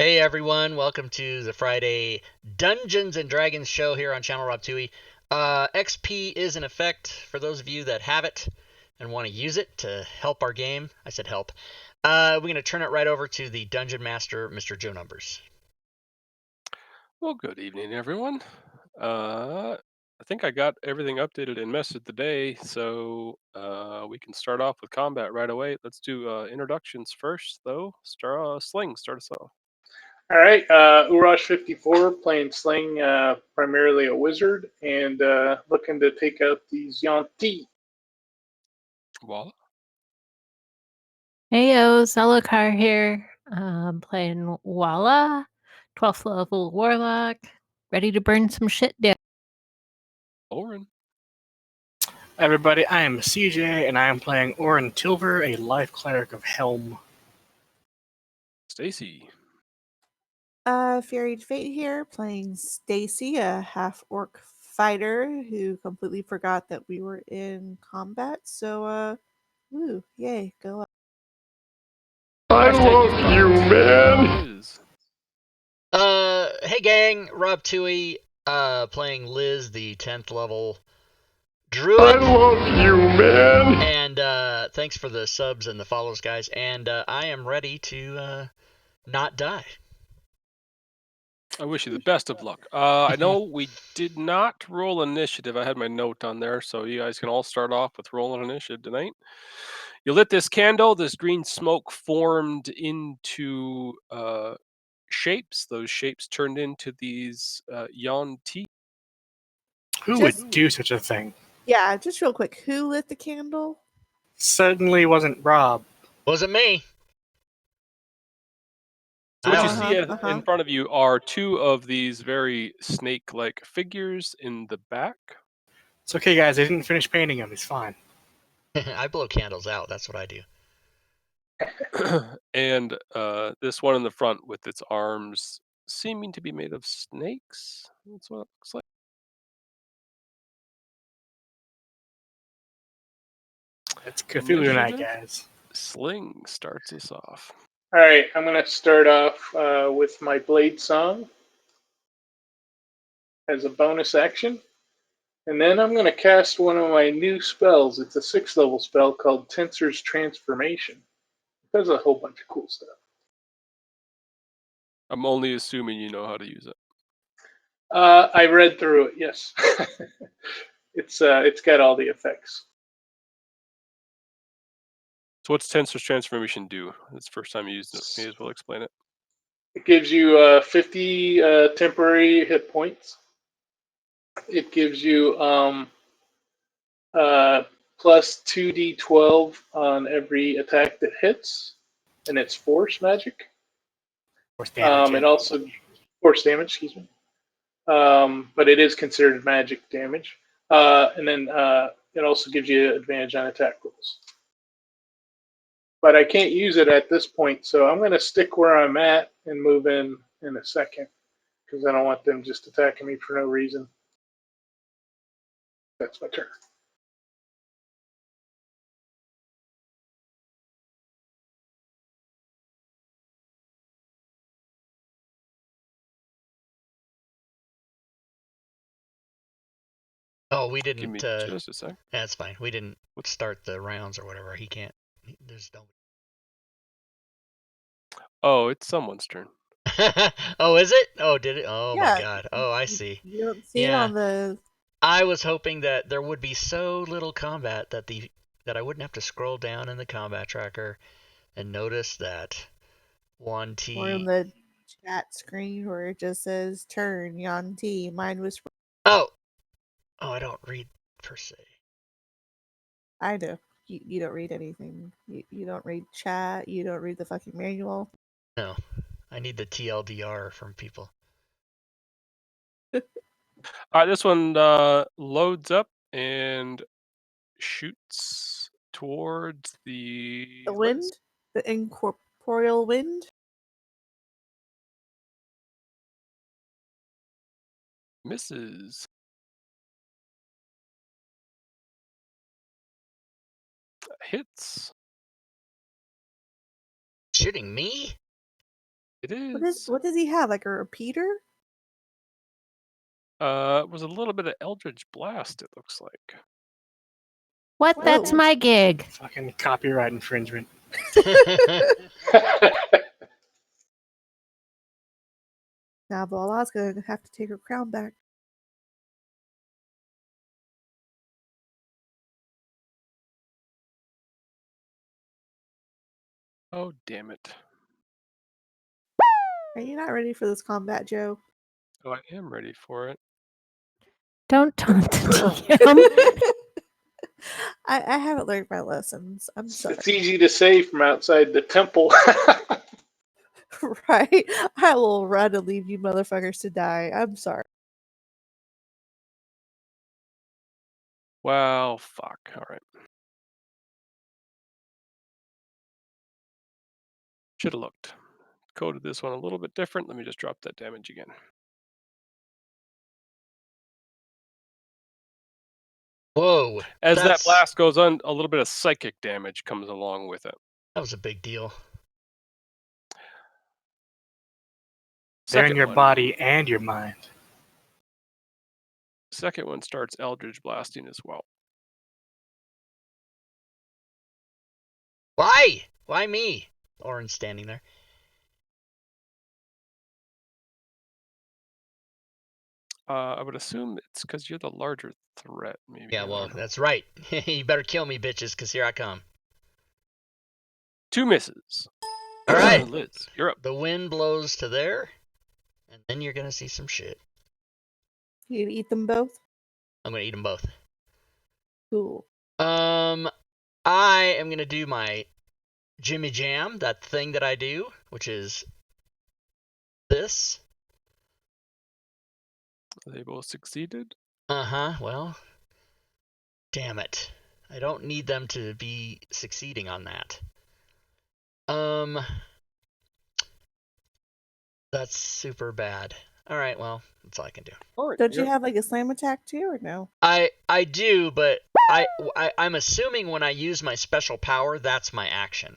Hey everyone, welcome to the Friday Dungeons and Dragons show here on Channel Rob Tui. XP is in effect for those of you that have it and want to use it to help our game. I said help. We're going to turn it right over to the Dungeon Master, Mr. Joe Numbers. Well, good evening, everyone. I think I got everything updated in Message today, so we can start off with combat right away. Let's do introductions first, though. Sling, start us off. All right, Urash54 playing Sling, primarily a wizard, and looking to take out these Yanti. Walla. Heyo, Zelokar here. Playing Walla, 12th level warlock, ready to burn some shit down. Oren. Everybody, I am CJ, and I am playing Orin Tilver, a life cleric of Helm. Stacy. Fairy Fate here, playing Stacy, a half-orc fighter who completely forgot that we were in combat. So, woo, yay, go up. I love you, man. Hey gang, Rob Tui, playing Liz, the 10th level druid. I love you, man. And thanks for the subs and the follows, guys. And I am ready to not die. I wish you the best of luck. I know we did not roll initiative. I had my note on there, so you guys can all start off with rolling initiative tonight. You lit this candle. This green smoke formed into shapes. Those shapes turned into these Yanti. Who would do such a thing? Yeah, just real quick, who lit the candle? Certainly wasn't Rob. Wasn't me. So what you see in front of you are two of these very snake-like figures in the back. It's okay, guys. I didn't finish painting him. He's fine. I blow candles out. That's what I do. And this one in the front with its arms seeming to be made of snakes. That's what it looks like. It's Cthulhu night, guys. Sling starts us off. All right, I'm going to start off with my Blade Song as a bonus action. And then I'm going to cast one of my new spells. It's a 6th level spell called Tensor's Transformation. It does a whole bunch of cool stuff. I'm only assuming you know how to use it. I read through it, yes. It's got all the effects. So what's Tensor's Transformation do? It's the first time you used it. May as well explain it. It gives you 50 temporary hit points. It gives you plus 2d12 on every attack that hits, and it's force magic. Force damage. And also force damage, excuse me. But it is considered magic damage. And then it also gives you advantage on attack rolls. But I can't use it at this point, so I'm going to stick where I'm at and move in a second, because I don't want them just attacking me for no reason. That's my turn. Oh, we didn't. Give me just a sec. That's fine. We didn't start the rounds or whatever. He can't. There's no. Oh, it's someone's turn. Oh, is it? Oh, did it? Oh Yeah, my God. Oh, I see. You don't see it on the... I was hoping that there would be so little combat that I wouldn't have to scroll down in the combat tracker and notice that Yanti. Or in the chat screen where it just says turn Yanti. Mine was... Oh, I don't read per se. I do. You don't read anything. You don't read chat. You don't read the fucking manual. No, I need the TLDR from people. All right, this one loads up and shoots towards the wind, the incorporeal wind. Misses. Hits. Shooting me? It is. What does he have? Like a repeater? It was a little bit of Eldritch Blast, it looks like. What? That's Whoa. my gig. Fucking copyright infringement. Now Vala's gonna have to take her crown back. Oh, damn it. Are you not ready for this combat, Joe? Oh, I am ready for it. Don't taunt the DM. I haven't learned my lessons. I'm sorry. It's easy to say from outside the temple. Right? I will run and leave you motherfuckers to die. I'm sorry. Wow, fuck. All right. Should have looked. Coded this one a little bit different. Let me just drop that damage again. Whoa. As that blast goes on, a little bit of psychic damage comes along with it. That was a big deal. They're in Second your one. body and your mind. Second one starts Eldritch Blasting as well. Why? Why me? Orin's standing there. I would assume it's because you're the larger threat, maybe. Yeah, I well, don't know. that's right. You better kill me, bitches, because here I come. 2 misses. All right. Liz, you're up. The wind blows to there, and then you're going to see some shit. You gonna eat them both? I'm going to eat them both. Cool. I am going to do my Jimmy Jam, that thing that I do, which is this. They both succeeded. Well, damn it. I don't need them to be succeeding on that. That's super bad. All right, well, that's all I can do. All right. Don't you have like a slam attack too, or no? I do, but I'm assuming when I use my special power, that's my action.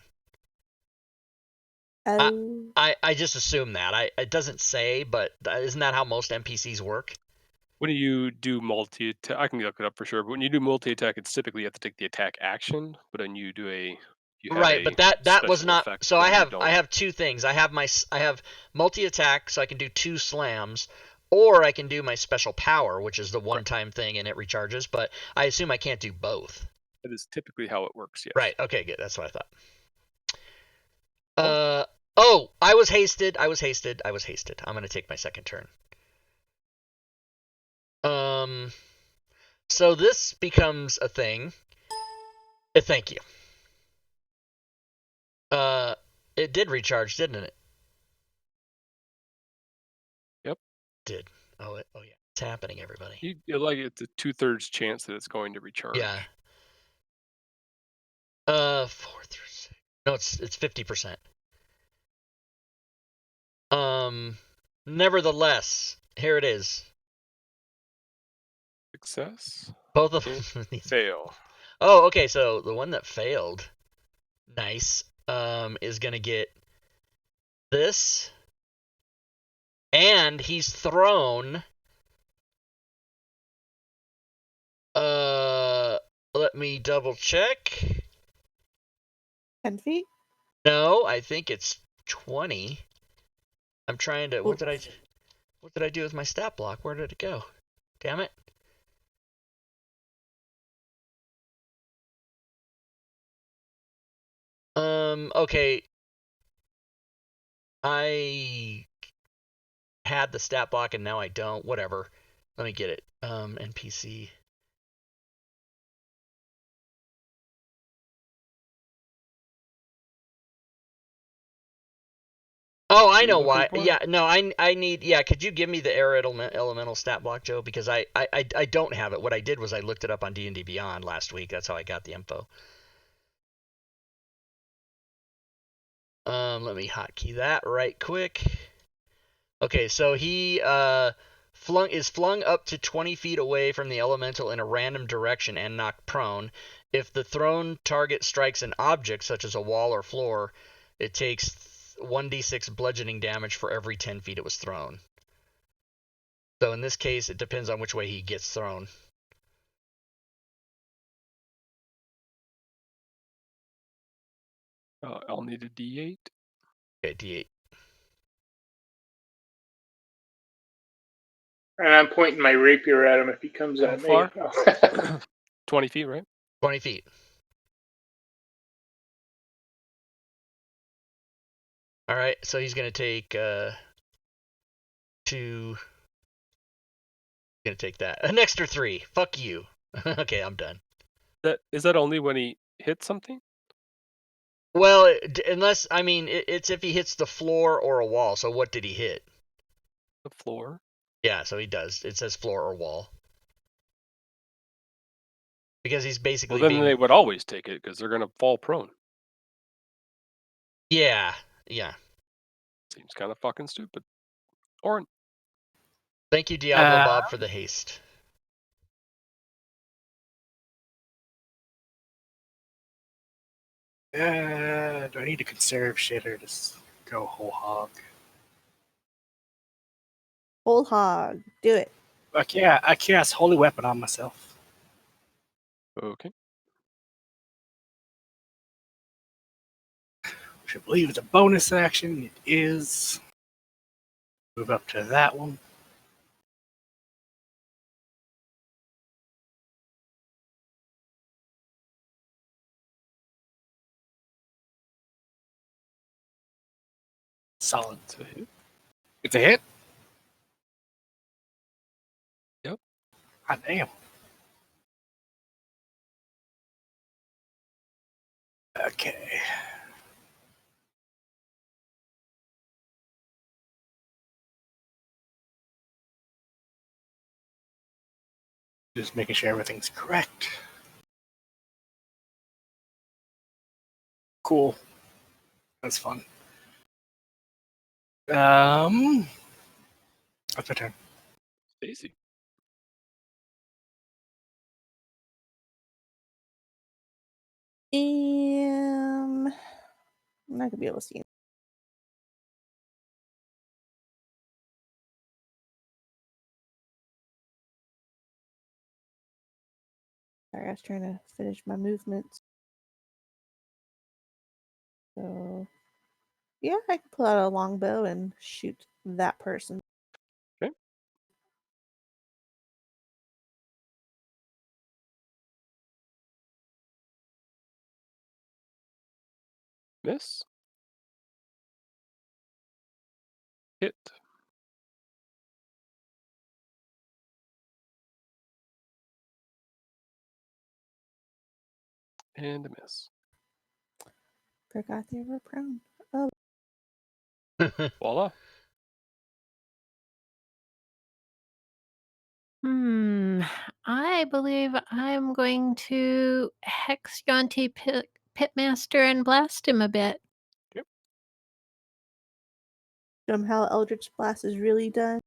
Oh. I just assume that. It doesn't say, but isn't that how most NPCs work? When you do multi-attack, I can look it up for sure, but when you do multi-attack, it's typically you have to take the attack action, but then you do right, but that was not. So I don't. have two things. I have multi-attack, so I can do 2 slams, or I can do my special power, which is the one-time thing and it recharges. But I assume I can't do both. That is typically how it works. Yes. Right. Okay. Good. That's what I thought. Oh, I was hasted. I'm gonna take my second turn. So this becomes a thing. Thank you. It did recharge, didn't it? Yep. Did. Oh yeah. It's happening, everybody. It's a 2/3 chance that it's going to recharge. Yeah. 4 through 6. No, it's 50%. Nevertheless, here it is. Success. Both of them. Fail. Oh, okay. So the one that failed, nice, is gonna get this, and he's thrown. Let me double check. 10 feet? No, I think it's 20. I'm trying to. What did I do with my stat block? Where did it go? Damn it. Okay. I had the stat block and now I don't. Whatever. Let me get it. NPC. Oh, I know why. Yeah, no, I need. Yeah, could you give me the air elemental stat block, Joe? Because I don't have it. What I did was I looked it up on D&D Beyond last week. That's how I got the info. Let me hotkey that right quick. Okay, so he flung up to 20 feet away from the elemental in a random direction and knocked prone. If the thrown target strikes an object such as a wall or floor, it takes 1d6 bludgeoning damage for every 10 feet it was thrown. So in this case, it depends on which way he gets thrown. I'll need a D8. Okay, d8. And I'm pointing my rapier at him if he comes How at me. far? 20 feet, right? 20 feet. All right, so he's going to take 2. He's going to take that. An extra 3. Fuck you. Okay, I'm done. Is that only when he hits something? Well, unless, I mean, it's if he hits the floor or a wall. So what did he hit? The floor? Yeah, so he does. It says floor or wall. Because he's basically Well, then they would always take it because they're going to fall prone. Yeah. Seems kind of fucking stupid. Orin. Thank you, Diablo Bob, for the haste. Do I need to conserve shit or just go whole hog? Whole hog. Do it. Like, yeah, I cast Holy Weapon on myself. Okay. Which I believe is a bonus action. It is. Move up to that one. Solid. It's a hit. It's a hit? Yep. God damn. Okay. Just making sure everything's correct. Cool. That's fun. That's my turn. Stacy. I'm not gonna be able to see. Sorry, I was trying to finish my movements. So, yeah, I can pull out a longbow and shoot that person. Okay. Miss. Hit. And a miss. Forgot they were prone. Oh, Voila. I believe I'm going to hex Yonti Pitmaster and blast him a bit. show them how Eldritch Blast is really done.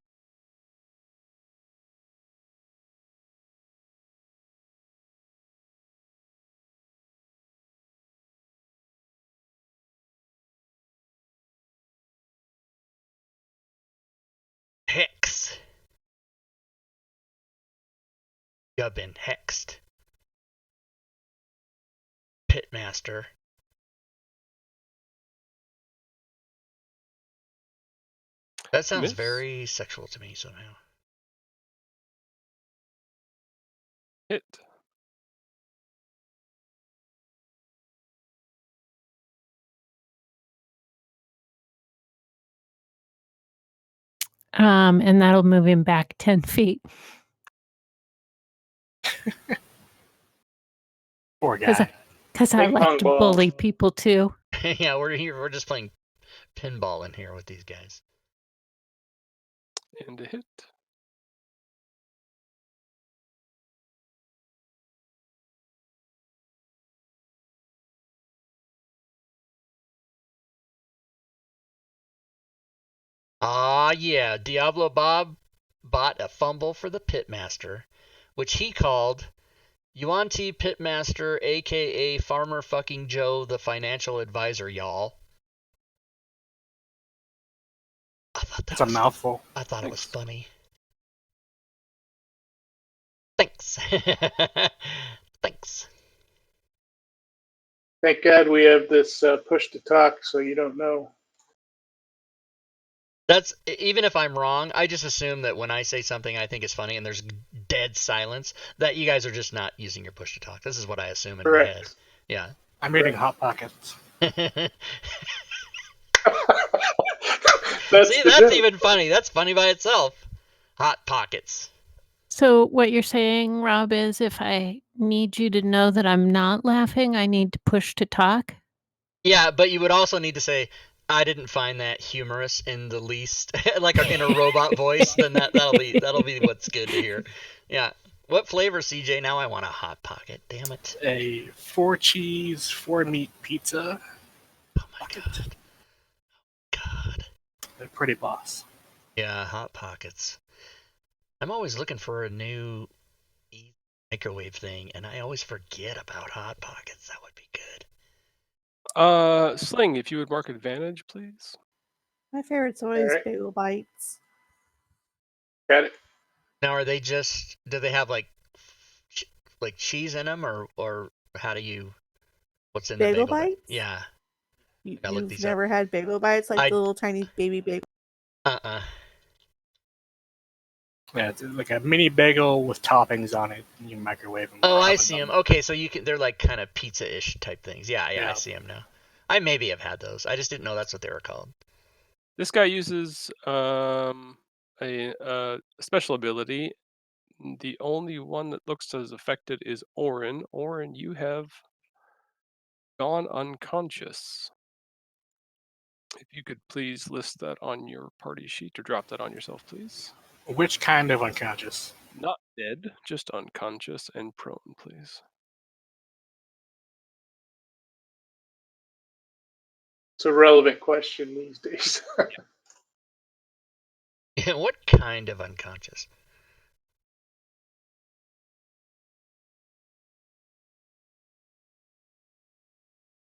Hex. You've been hexed. Pitmaster. That sounds Miss. very sexual to me somehow. Hit. And that'll move him back 10 feet. Poor guy. Because I Ping like pong to ball. bully people too. Yeah, we're just playing pinball in here with these guys. And a hit. Ah, yeah, Diablo Bob bought a fumble for the Pitmaster, which he called Yuanti Pitmaster, aka Farmer fucking Joe, the financial advisor, y'all. It's a mouthful. I thought it was Thanks. funny. Thanks. Thanks. Thank God we have this push to talk, so you don't know. That's even if I'm wrong, I just assume that when I say something I think is funny and there's dead silence, that you guys are just not using your push to talk. This is what I assume in my head. Correct. Yeah. I'm eating Hot Pockets. That's See, the that's joke. even funny. That's funny by itself. Hot Pockets. So what you're saying, Rob, is if I need you to know that I'm not laughing, I need to push to talk? Yeah, but you would also need to say, I didn't find that humorous in the least, like in a robot voice. Then that'll be what's good to hear. Yeah. What flavor, CJ? Now I want a Hot Pocket. Damn it. A 4-cheese, 4-meat pizza. Oh my god. God. They're pretty boss. Yeah, Hot Pockets. I'm always looking for a new microwave thing, and I always forget about Hot Pockets. That would be good. Sling, if you would mark advantage, please. My favorite's always Alright. bagel bites. Got it. Now, are they just? Do they have like cheese in them, or how do you? What's in Bagel the bagel bite? bites? Yeah. Gotta look You've these up. never had bagel bites, like I- the little tiny baby bagel. Yeah, it's like a mini bagel with toppings on it, and you microwave them. Oh, or I oven see them. them. Okay, so they're like kind of pizza-ish type things. Yeah, I Yeah. see them now. I maybe have had those. I just didn't know that's what they were called. This guy uses a special ability. The only one that looks as affected is Orin. Orin, you have gone unconscious. If you could please list that on your party sheet or drop that on yourself, please. Which kind of unconscious? Not dead, just unconscious and prone, please. It's a relevant question these days. What kind of unconscious?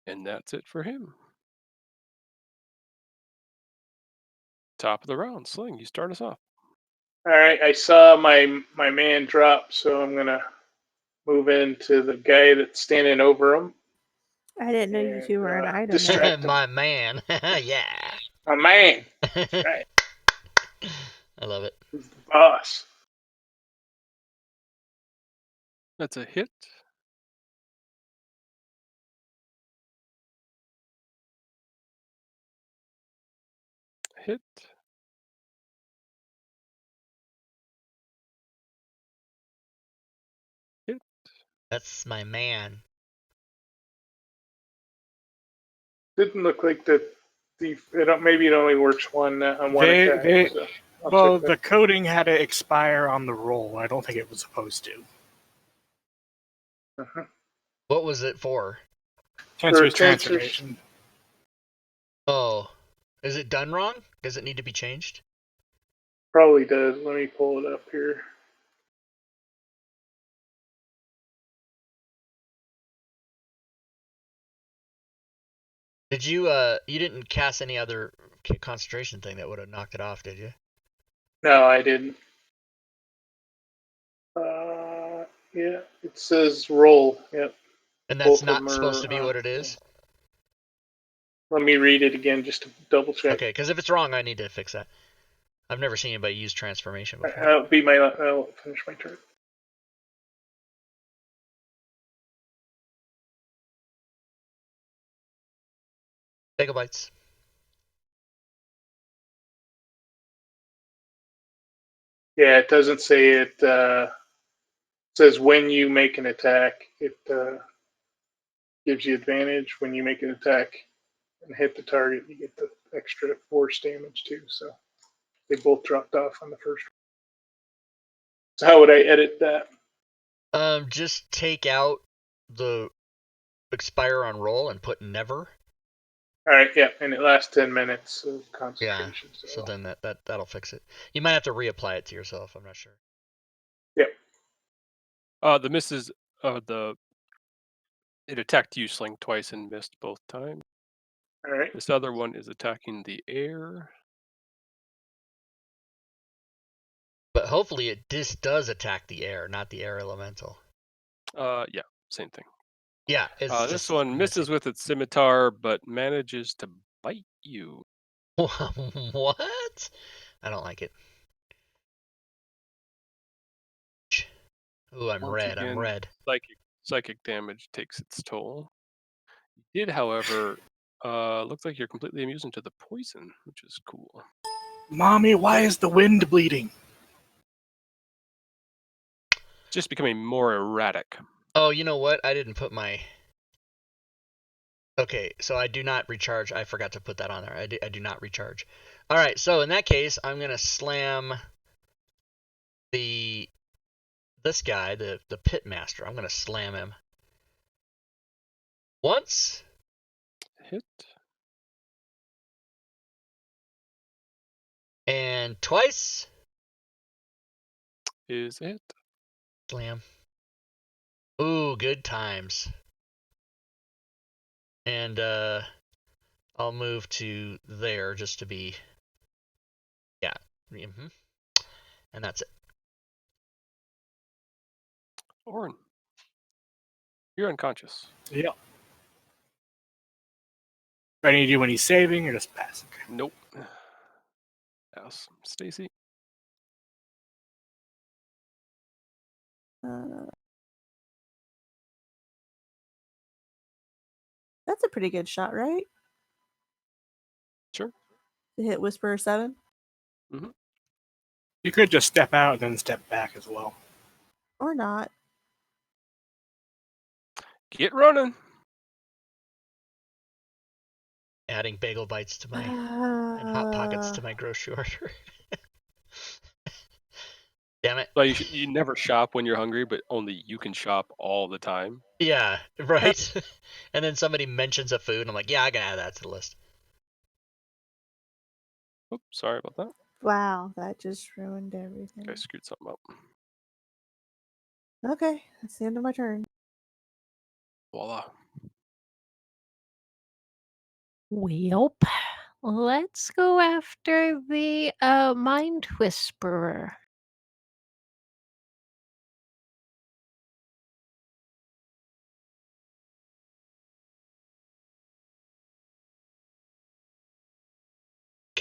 And that's it for him. Top of the round, Sling, you start us off. Alright, I saw my man drop, so I'm gonna move into the guy that's standing over him. I didn't know you two were an item. distract him. My man. Yeah. My man. Right. I love it. Who's the boss? That's a hit. Hit. Hit. That's my man. Didn't look like maybe it only works on one attack. So Well, the coding had to expire on the roll. I don't think it was supposed to. Uh-huh. What was it for? Tensor's Tensor's- transformation. Oh, is it done wrong? Does it need to be changed? Probably does. Let me pull it up here. Did you you didn't cast any other concentration thing that would have knocked it off, did you? No, I didn't. Yeah, it says roll. Yep. And Both that's of not them supposed are, to be what it is? Let me read it again just to double check. Okay, because if it's wrong, I need to fix that. I've never seen anybody use transformation before. I'll finish my turn. Bagel bites. Yeah, it doesn't say it. Says when you make an attack, it gives you advantage when you make an attack and hit the target. You get the extra force damage too. So they both dropped off on the first. So how would I edit that? Just take out the expire on roll and put never. All right, yeah, and it lasts 10 minutes of concentration. Yeah. So then that'll fix it. You might have to reapply it to yourself. I'm not sure. Yep. The misses. It attacked you, Sling, twice and missed both times. All right. This other one is attacking the air. But hopefully this does attack the air, not the air elemental. Yeah, same thing. Yeah, it's This just one misses with its scimitar, but manages to bite you. What? I don't like it. Ooh, I'm Once red. I'm again, red. Psychic damage takes its toll. You did, however, looks like you're completely immune to the poison, which is cool. Mommy, why is the wind bleeding? Just becoming more erratic. Oh, you know what? I didn't put my... Okay, so I do not recharge. I forgot to put that on there. I do not recharge. All right, so in that case, I'm going to slam this guy, the pit master. I'm going to slam him. Once. Hit. And twice. Is it? Slam. Ooh, good times. And I'll move to there just to be... Yeah. And that's it. Orin, you're unconscious. Yep. Ready to do when he's saving or just passing? Nope. Yes. Stacy. That's a pretty good shot, right? Sure. To hit Whisperer 7. You could just step out and then step back as well. Or not. Get running. Adding bagel bites to my... and Hot Pockets to my grocery order. Damn it. Well, you never shop when you're hungry, but only you can shop all the time. Yeah, right. And then somebody mentions a food, and I'm like, yeah, I can add that to the list. Oops, sorry about that. Wow, that just ruined everything. I screwed something up. Okay, that's the end of my turn. Voila. Welp. Let's go after the Mind Whisperer.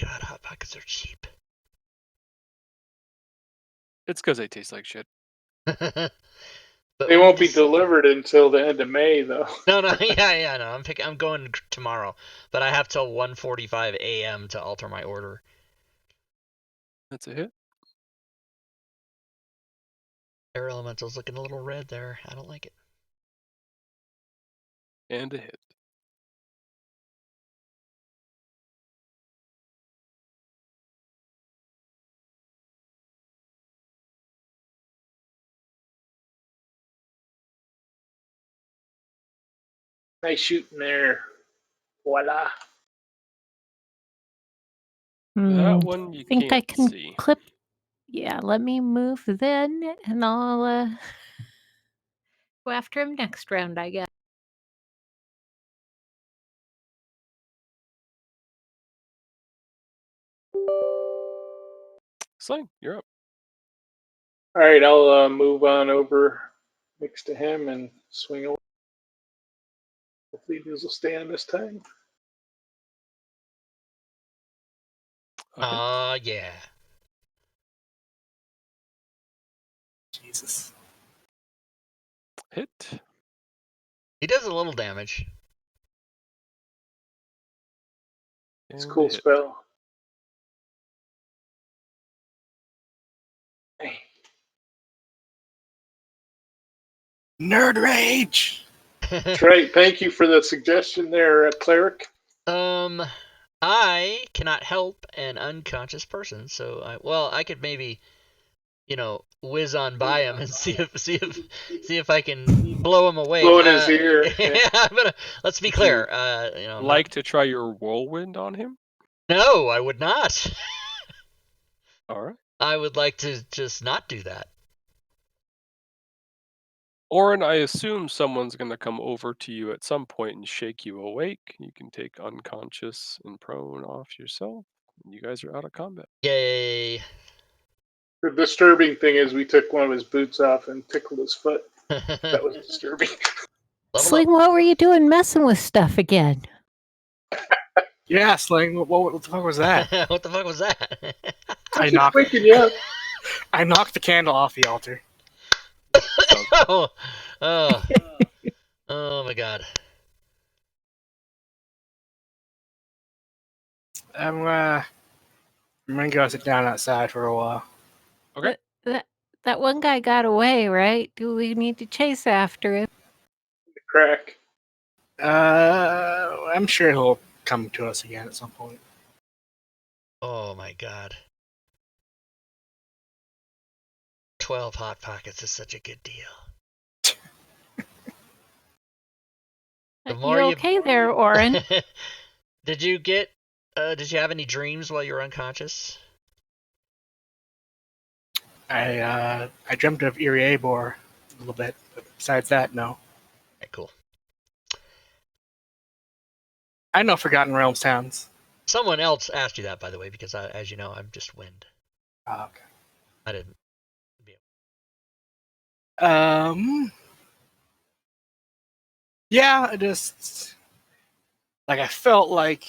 God, Hot Pockets are cheap. It's because they taste like shit. But They won't be delivered until the end of May, though. No, no. I'm going tomorrow, but I have till 1:45 a.m. to alter my order. That's a hit. Air Elemental's looking a little red there. I don't like it. And a hit. Nice shooting there. Voila. That one you think I can't can see. clip. Yeah, let me move then, and I'll go after him next round, I guess. Sling, you're up. All right, I'll move on over next to him and swing away. Hopefully these will stand this time. Yeah. Jesus. Hit. He does a little damage. It's a And cool a hit. spell. Hey. Nerd rage! That's right. Thank you for the suggestion there, Cleric. I cannot help an unconscious person, so I could maybe, whiz on by him and see if I can blow him away. Blow in his ear. Yeah, let's be clear. To try your whirlwind on him? No, I would not. All right. I would like to just not do that. Orin, I assume someone's going to come over to you at some point and shake you awake. You can take unconscious and prone off yourself. And you guys are out of combat. Yay. The disturbing thing is we took one of his boots off and tickled his foot. That was disturbing. Level Sling, what were you doing messing with stuff again? Yeah, Sling. What the fuck was that? up. What the fuck was that? I knocked. Waking you up. I knocked the candle off the altar. Sounds oh, oh, oh my god. I'm gonna go sit down outside for a while. Okay. That one guy got away, right? Do we need to chase after him? Crack. I'm sure he'll come to us again at some point. Oh my god. 12 Hot Pockets is such a good deal. The more You you- okay there, Oren? Did you have any dreams while you were unconscious? I dreamt of Erebor a little bit, but besides that, no. Okay, cool. I know Forgotten Realms towns. Someone else asked you that, by the way, because as you know, I'm just wind. Oh, okay. I didn't. Yeah, I just I felt like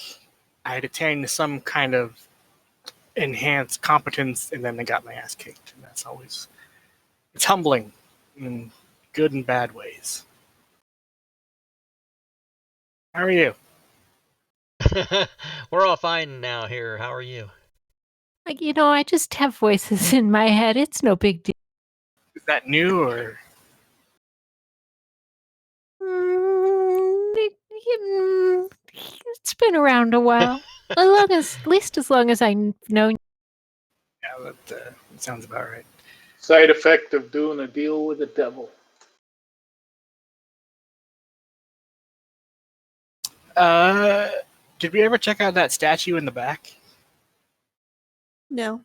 I had attained some kind of enhanced competence, and then I got my ass kicked. And that's always it's humbling in good and bad ways. How are you? We're all fine now here. How are you? I just have voices in my head. It's no big deal. Is that new or? It's been around a while. At least as long as I've known. Yeah, that sounds about right. Side effect of doing a deal with the devil. Did we ever check out that statue in the back? No.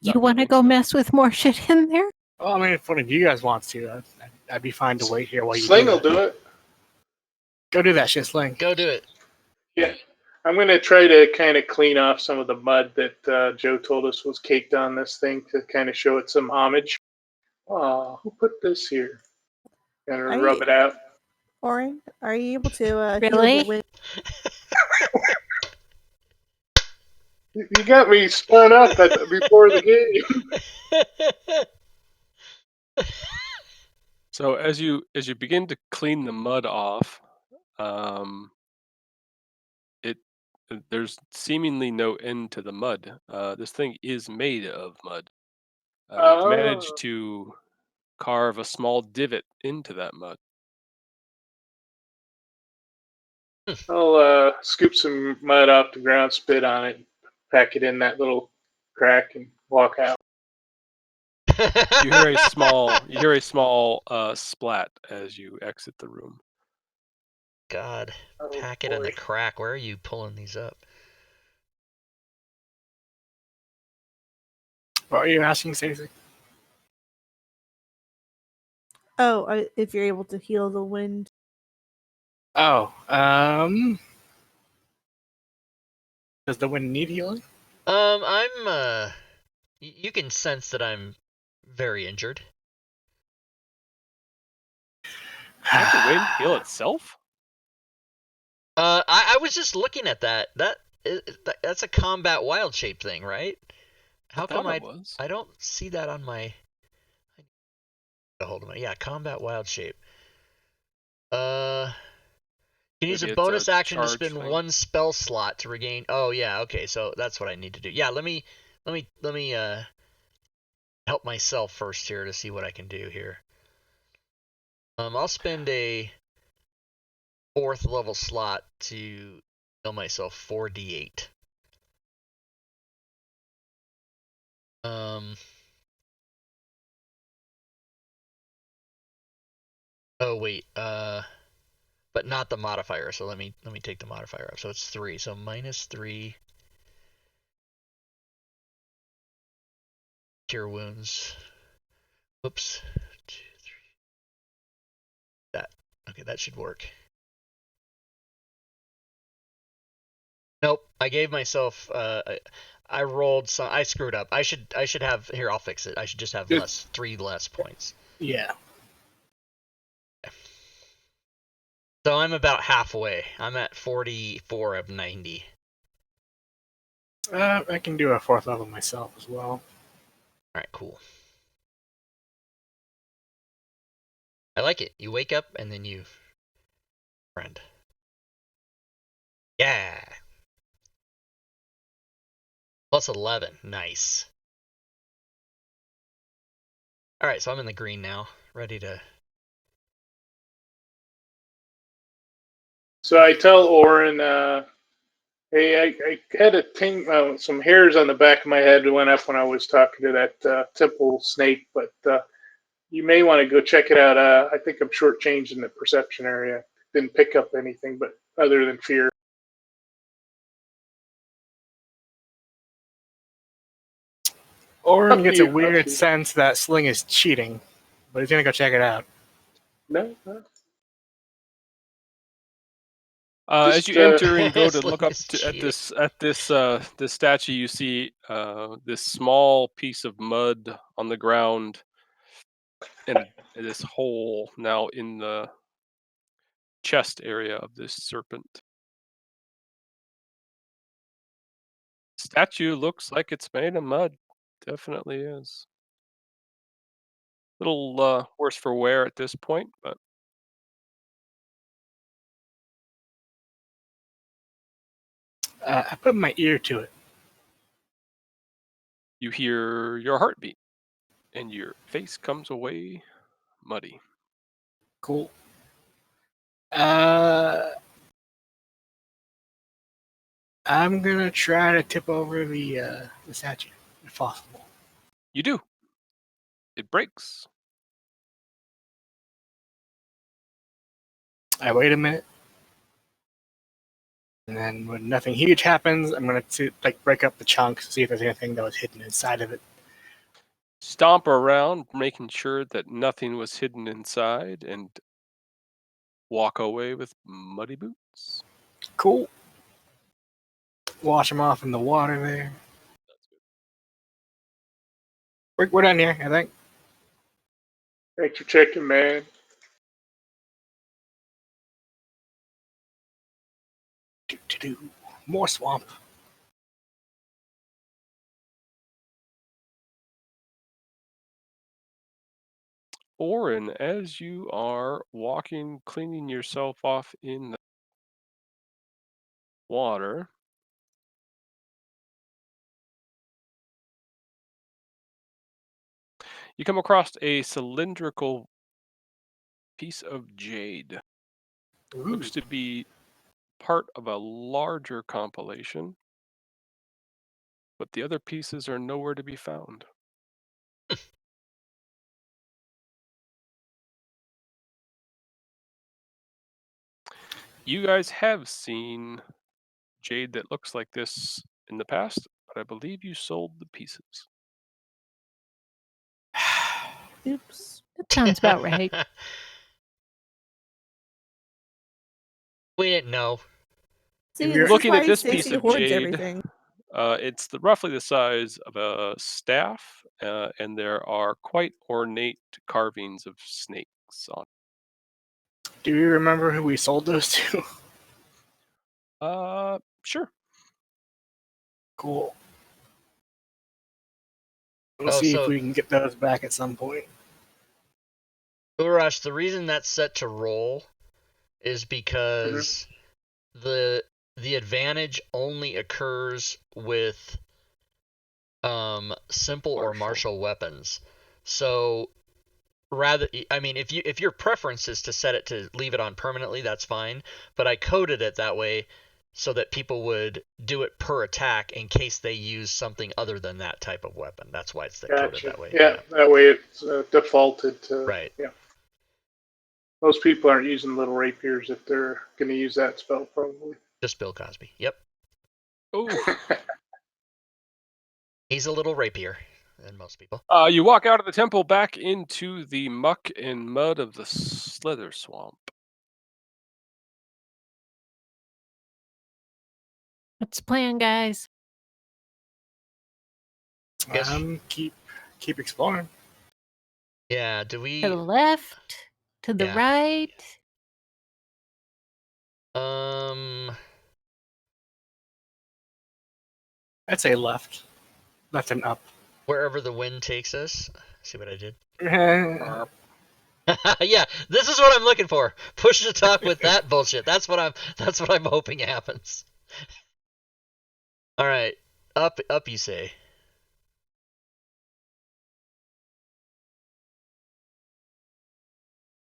You want to go mess with more shit in there? Well, I mean, if one of you guys wants to, I'd be fine to wait here while you Sling do will that. do it. Go do that shit, Sling. Go do it. Yeah. I'm going to try to kind of clean off some of the mud that Joe told us was caked on this thing to kind of show it some homage. Oh, who put this here? Kind of rub it out. Oren, are you able to heal Really? the wind? You got me spun up before the game. So as you begin to clean the mud off, there's seemingly no end to the mud. This thing is made of mud. You've managed to carve a small divot into that mud. I'll scoop some mud off the ground, spit on it, pack it in that little crack, and walk out. You hear a small splat as you exit the room. God, Oh, pack it in the boy. crack. Where are you pulling these up? What are you asking, Stacey? Oh, if you're able to heal the wind. Oh, does the wind need healing? You can sense that I'm very injured. Can't the wind heal itself? I was just looking at that. That's a combat wild shape thing, right? How come it was? I don't see that on my hold on. Yeah, combat wild shape. Can use Maybe a it's bonus a action to charge spend thing. one spell slot to regain. Oh yeah, okay, so that's what I need to do. Yeah, let me help myself first here to see what I can do here. I'll spend a 4th level slot to heal myself 4d8. Oh wait, but not the modifier. So let me take the modifier up. So it's 3. So -3 cure wounds. Oops. 2, 3. That. Okay, that should work. Nope. I gave myself I rolled some. I screwed up. I should have here. I'll fix it. I should just have Just- 3 less points. Yeah. So I'm about halfway. I'm at 44 of 90. I can do a 4th level myself as well. All right, cool. I like it. You wake up and then you friend. Yeah. Plus 11. Nice. All right, so I'm in the green now, ready to. So I tell Oren, hey, I had a some hairs on the back of my head went up when I was talking to that temple snake, but you may want to go check it out. I think I'm shortchanged in the perception area. Didn't pick up anything, but other than fear. Oren Up gets to a you, up weird to you. sense that Sling is cheating, but he's gonna go check it out. No. As Just, you enter and go to Sling look up is at cheating. this statue, you see this small piece of mud on the ground, and this hole now in the chest area of this serpent. Statue looks like it's made of mud. Definitely is. Little worse for wear at this point, but I put my ear to it. you hear your heartbeat, and your face comes away muddy. Cool. I'm gonna try to tip over the statue if possible. You do. It breaks. I wait a minute, and then when nothing huge happens, I'm gonna break up the chunks, see if there's anything that was hidden inside of it. Stomp around, making sure that nothing was hidden inside, and walk away with muddy boots. Cool. Wash them off in the water there. We're done here, I think. Thanks for checking, man. Do. More swamp. Orin, as you are walking, cleaning yourself off in the water, you come across a cylindrical piece of jade. Ooh. Looks to be part of a larger compilation, but the other pieces are nowhere to be found. You guys have seen jade that looks like this in the past, but I believe you sold the pieces. Oops. That sounds about right. We didn't know. See, you're this Looking is at why this Stacey piece of hoards jade, everything. it's roughly the size of a staff, and there are quite ornate carvings of snakes on. Do you remember who we sold those to? Sure. Cool. We'll Oh, see if so we can get those back at some point. Urash, the reason that's set to roll is because the advantage only occurs with simple or martial weapons. So rather, I mean, if your preference is to set it to leave it on permanently, that's fine. But I coded it that way so that people would do it per attack in case they use something other than that type of weapon. That's why it's coded Gotcha. that way. Yeah, that way it's defaulted to. Right. Yeah. Most people aren't using little rapiers if they're going to use that spell, probably. Just Bill Cosby. Yep. Oh. He's a little rapier than most people. You walk out of the temple back into the muck and mud of the Slither Swamp. What's the plan, guys? Guess- Keep exploring. Yeah, do To the we... left, to the Yeah. right. I'd say left and up. Wherever the wind takes us. See what I did? Uh, Yeah, this is what I'm looking for. Push to talk with that bullshit. That's what I'm hoping happens. All right, up you say.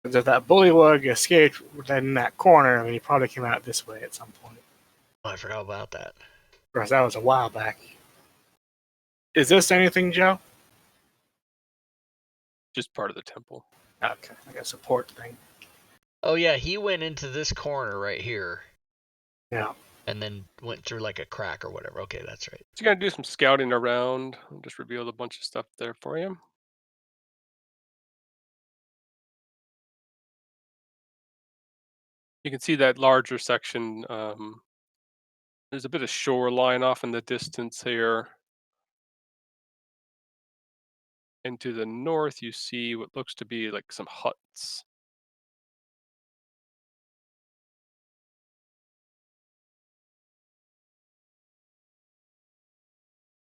if that bullywug escaped in that corner, I mean, he probably came out this way at some point. Oh, I forgot about that. Of course, that was a while back. Is this anything, Joe? Just part of the temple. Okay, like a support thing. Oh yeah, he went into this corner right here. Yeah. And then went through like a crack or whatever. Okay, that's right. So you're gonna do some scouting around. I'll just revealed a bunch of stuff there for you. You can see that larger section. There's a bit of shoreline off in the distance here. And to the north, you see what looks to be like some huts.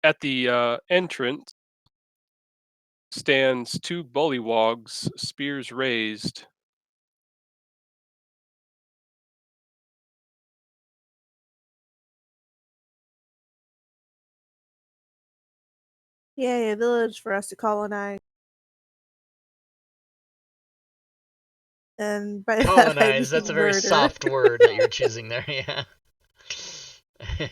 At the entrance stands two bullywogs, spears raised. Yay, a village for us to colonize. And by that I Colonize, mean that's a very murder. soft word that you're choosing there, yeah. We're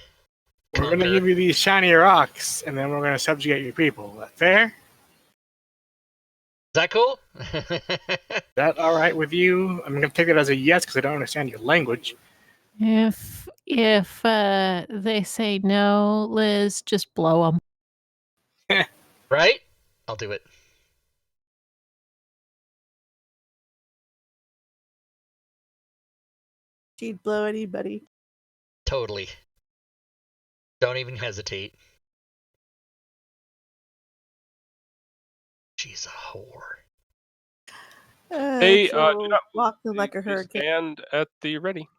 going to Conquer. give you these shiny rocks, and then we're going to subjugate your people. That fair? Is that cool? Is that all right with you? I'm going to take it as a yes because I don't understand your language. If they say no, Liz, just blow them. Right? I'll do it. She'd blow anybody. Totally. Don't even hesitate. She's a whore. Hey, She'll do not walk them like a they hurricane. stand at the ready.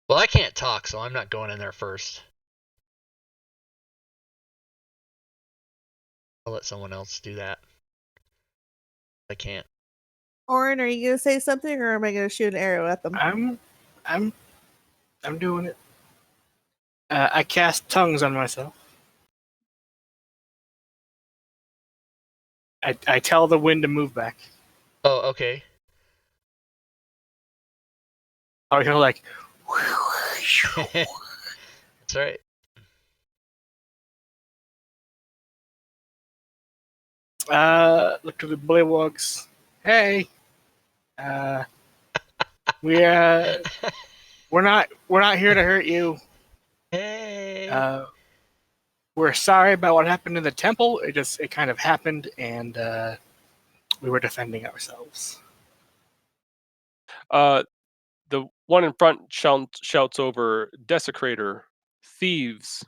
Well, I can't talk, so I'm not going in there first. I'll let someone else do that. I can't. Orin, are you gonna say something, or am I gonna shoot an arrow at them? I'm doing it. I cast tongues on myself. I tell the wind to move back. Oh, okay. Oh, you're like. That's right. Look to the bullywogs. Hey, we're not here to hurt you. Hey. We're sorry about what happened in the temple. It kind of happened, and we were defending ourselves. The one in front shouts over, "Desecrator, thieves,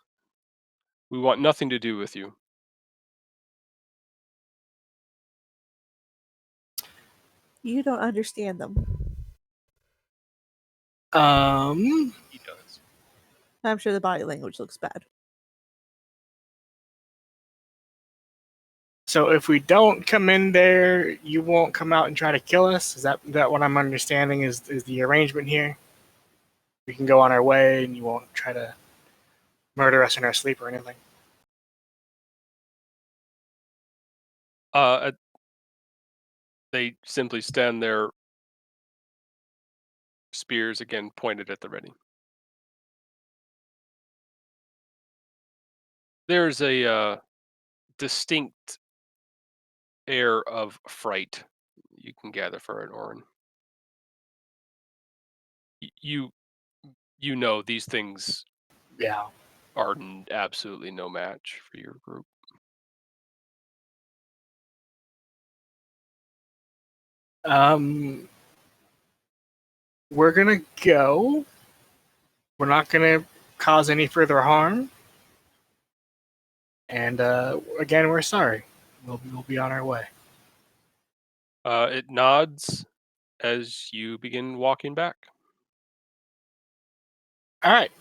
we want nothing to do with you." You don't understand them. He does. I'm sure the body language looks bad. So if we don't come in there, you won't come out and try to kill us. Is that what I'm understanding is the arrangement here? We can go on our way, and you won't try to murder us in our sleep or anything. They simply stand there, spears again pointed at the ready. There's a distinct air of fright you can gather for an Orin. You know these things Yeah. are absolutely no match for your group. We're gonna go. we're not going to cause any further harm. And again, we're sorry. We'll be on our way. It nods as you begin walking back. All right.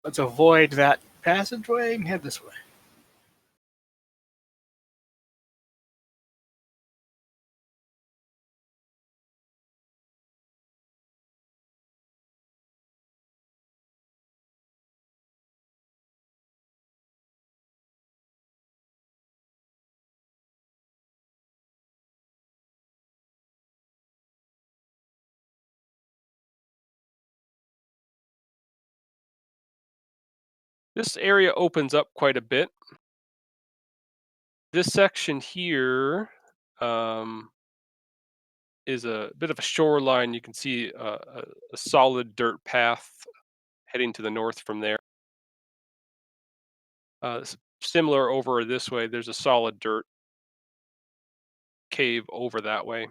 Let's avoid that passageway and head this way. This area opens up quite a bit. This section here is a bit of a shoreline. You can see a solid dirt path heading to the north from there. Similar over this way, there's a solid dirt cave over that way,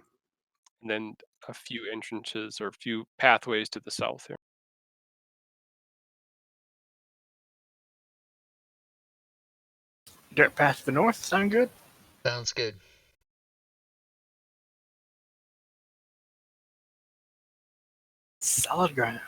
and then a few entrances or a few pathways to the south here. Dirt path to the north. Sound good? Sounds good. Solid ground.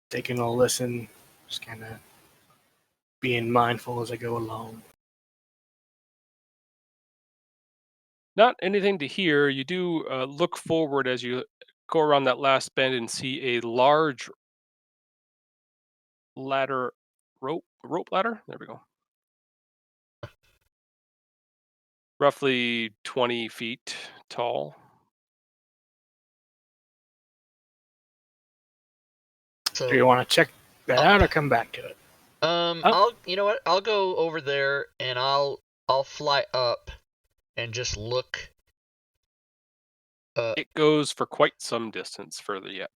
Taking a listen, just kind of being mindful as I go along. Not anything to hear. You do look forward as you go around that last bend and see a large ladder, rope ladder. There we go. Roughly 20 feet tall. So Do you want to check that out or come back to it? you know what? I'll go over there and I'll fly up and just look. It goes for quite some distance further yet.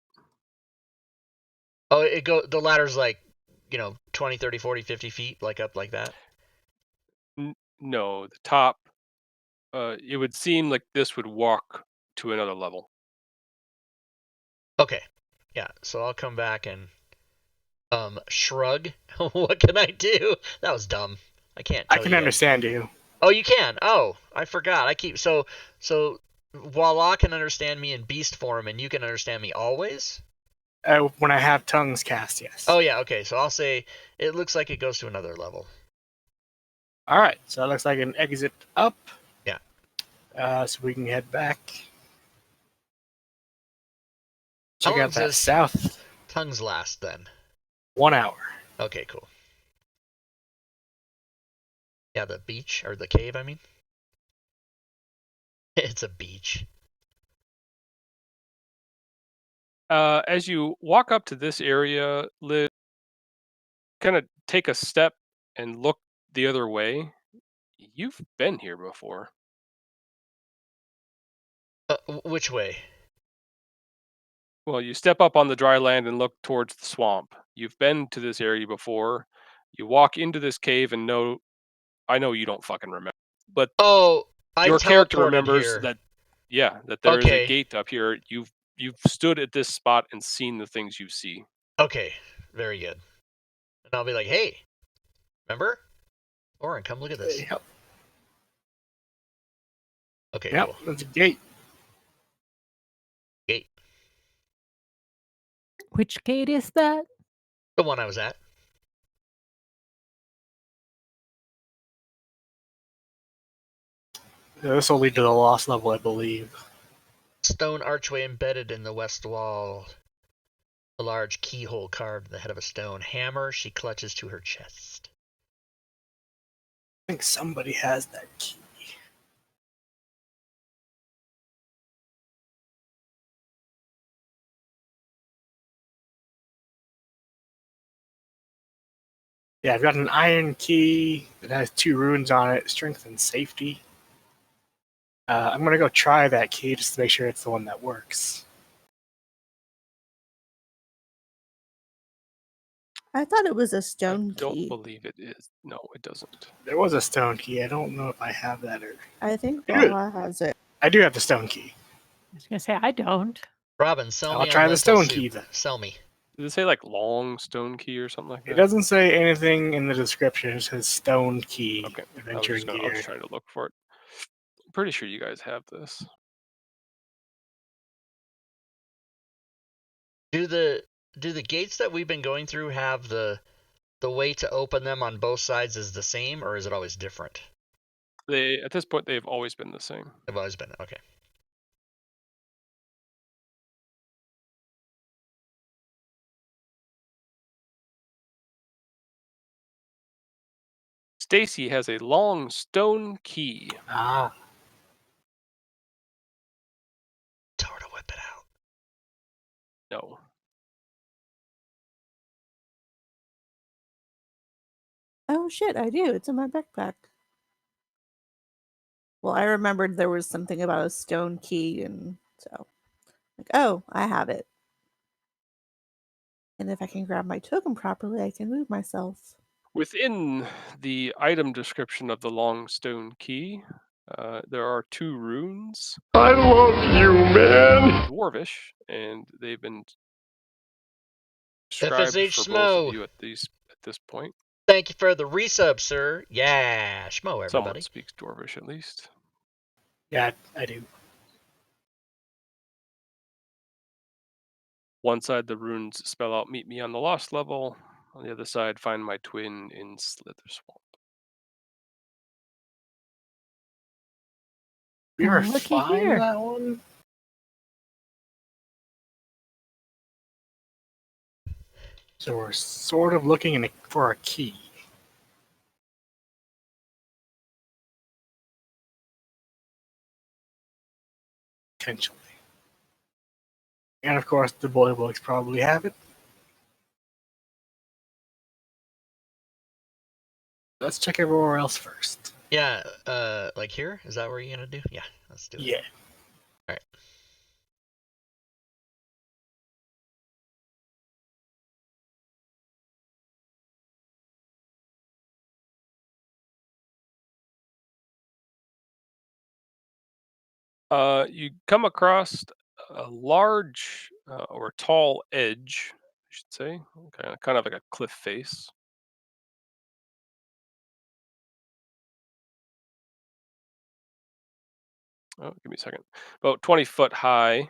Oh, the ladder's like, 20, 30, 40, 50 feet, like up like that? No, the top, it would seem like this would walk to another level. Okay. Yeah, so I'll come back and shrug. What can I do? That was dumb. I can't tell I can you. understand you. Oh, you can. Oh, I forgot. So Voila can understand me in beast form and you can understand me always? When I have tongues cast, yes. Oh yeah, okay. So I'll say it looks like it goes to another level. All right, so it looks like an exit up. Yeah. So we can head back. How Check long out that does south. tongues last then? 1 hour. Okay, cool. Yeah, the beach or the cave, I mean. It's a beach. As you walk up to this area, Liz, kind of take a step and look the other way. You've been here before. Which way? Well, you step up on the dry land and look towards the swamp. You've been to this area before. You walk into this cave and I know you don't fucking remember, but Oh, I your character teleported remembers here. that there is a Okay. gate up here. You've stood at this spot and seen the things you see. Okay, very good. And I'll be like, hey, remember? Oren, come look at this. Yep. Okay, Yep. cool. That's a gate. Gate. Which gate is that? The one I was at. This will lead to the lost level, I believe. Stone archway embedded in the west wall. A large keyhole carved in the head of a stone hammer she clutches to her chest. I think somebody has that key. Yeah, I've got an iron key that has 2 runes on it, strength and safety. I'm gonna go try that key just to make sure it's the one that works. I thought it was a I stone don't key. believe it is. No, it doesn't. There was a stone key. I don't know if I have that or. I think I do. Walla has it. I do have the stone key. I was gonna say I don't. Robin, sell I'll me try on the lentil stone soup. key then. Sell me. Did it say like long stone key or something like that? It doesn't say anything in the description. It says stone key. Okay, I was Adventuring just gear. trying to look for it. I'm pretty sure you guys have this. Do the gates that we've been going through have the way to open them on both sides is the same, or is it always different? At this point they've always been the same. They've always been okay. Stacy has a long stone key. Ah. Tell her to whip it out. No. Oh shit, I do. It's in my backpack. Well, I remembered there was something about a stone key, and so like, oh, I have it. And if I can grab my token properly, I can move myself. Within the item description of the long stone key, there are 2 runes. I love you, man. Dwarvish, and they've been described FSH for both Smo. of you at this point. Thank you for the resub, sir. Yeah, Schmo, everybody. Someone speaks Dwarvish at least. Yeah, I do. One side, the runes spell out "Meet me on the Lost level." On the other side, "Find my twin in Slither Swamp." You ever Looky find here. that one? So we're sort of looking for a key. Potentially. And of course, the boy books probably have it. Let's check everywhere else first. Yeah, like here? Is that where you're gonna do? Yeah, let's do it. Yeah. Alright. You come across a large or tall edge, I should say, kind of like a cliff face. Oh, give me a second. About 20 foot high.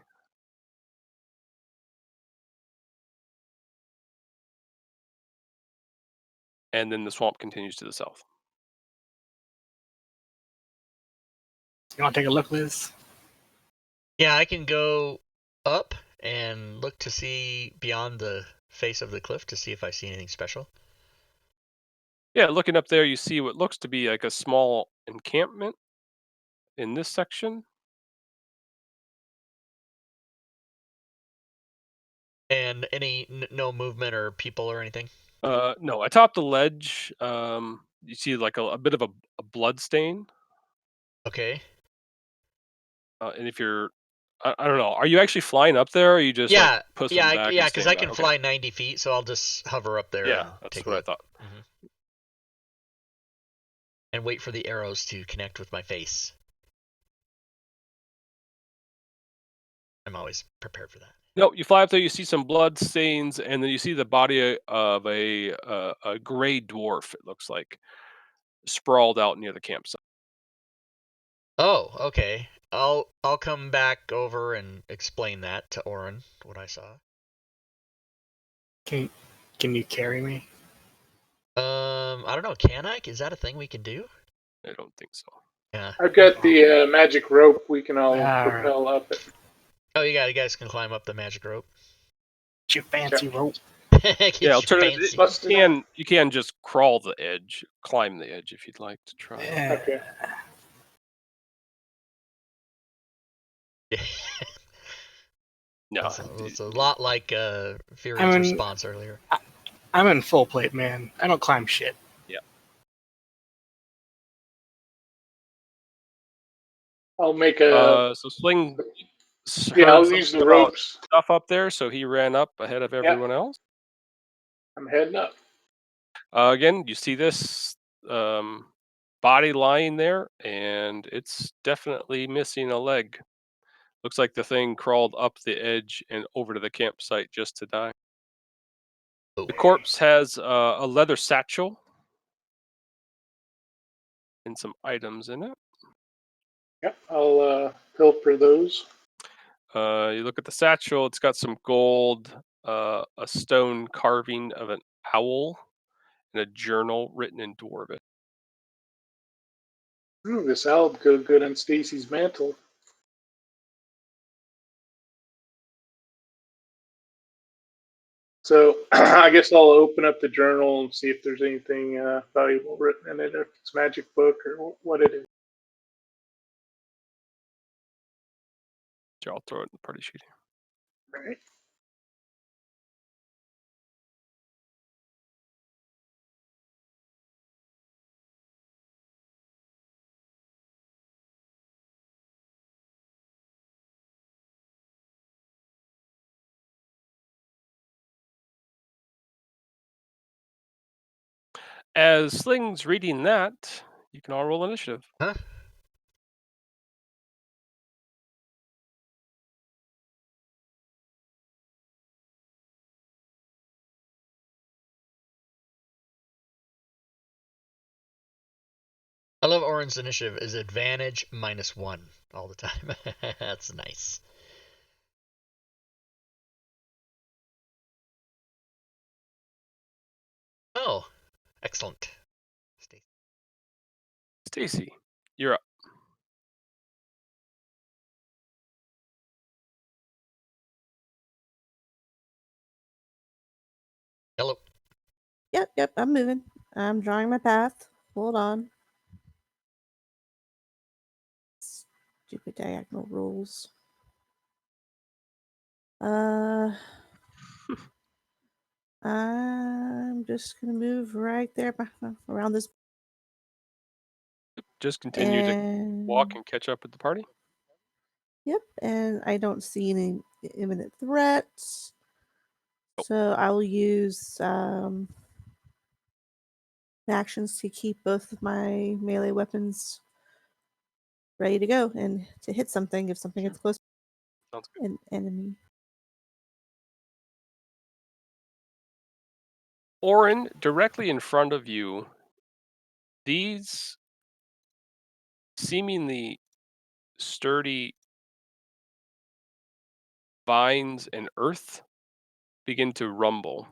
And then the swamp continues to the south. You want to take a look, Liz? Yeah, I can go up and look to see beyond the face of the cliff to see if I see anything special. Yeah, looking up there, you see what looks to be like a small encampment in this section. And no movement or people or anything? No, atop the ledge, you see like a bit of a blood stain. Okay. And if you're, I don't know, are you actually flying up there, or are you just like pushing back? Yeah, and because staying I back? can Okay. fly 90 feet, so I'll just hover up there. Yeah, and that's take what a I look. thought. And wait for the arrows to connect with my face. I'm always prepared for that. No, you fly up there, you see some blood stains, and then you see the body of a gray dwarf. It looks like sprawled out near the campsite. Oh, okay. I'll come back over and explain that to Orin, what I saw. Can you carry me? I don't know. Can I? Is that a thing we can do? I don't think so. Yeah. I've got the magic rope. We can all Alright. propel up it. Oh, you guys can climb up the magic rope. Get your fancy rope. Get Yeah, your alternatively, fancy- Busted out. you can just crawl the edge, climb the edge if you'd like to try. Yeah. Okay. No, It's a lot like Fury's I mean- response earlier. I'm in full plate, man. I don't climb shit. I'll make a. So Sling Yeah, heard I'll something use the about ropes. stuff up there, so he ran up ahead of everyone else. I'm heading up. Again, you see this body lying there, and it's definitely missing a leg. Looks like the thing crawled up the edge and over to the campsite just to die. The corpse has a leather satchel and some items in it. Yep, I'll pilfer those. You look at the satchel, it's got some gold, a stone carving of an owl, and a journal written in Dwarven. Ooh, this owl would go good on Stacy's mantle. So I guess I'll open up the journal and see if there's anything valuable written in it, if it's a magic book or what it is. I'll throw it in the party sheet. All right. As Sling's reading that, you can all roll initiative. Huh? I love Orin's initiative is advantage -1 all the time. That's nice. Oh, excellent. Stacy, you're up. Hello. Yep, I'm moving. I'm drawing my path. Hold on. Stupid diagonal rules. I'm just gonna move right there around this. Just continue to walk and catch up with the party. Yep, and I don't see any imminent threats. So I will use actions to keep both of my melee weapons ready to go and to hit something if something gets close. Sounds good. An enemy. Orin, directly in front of you, these seemingly sturdy vines and earth begin to rumble.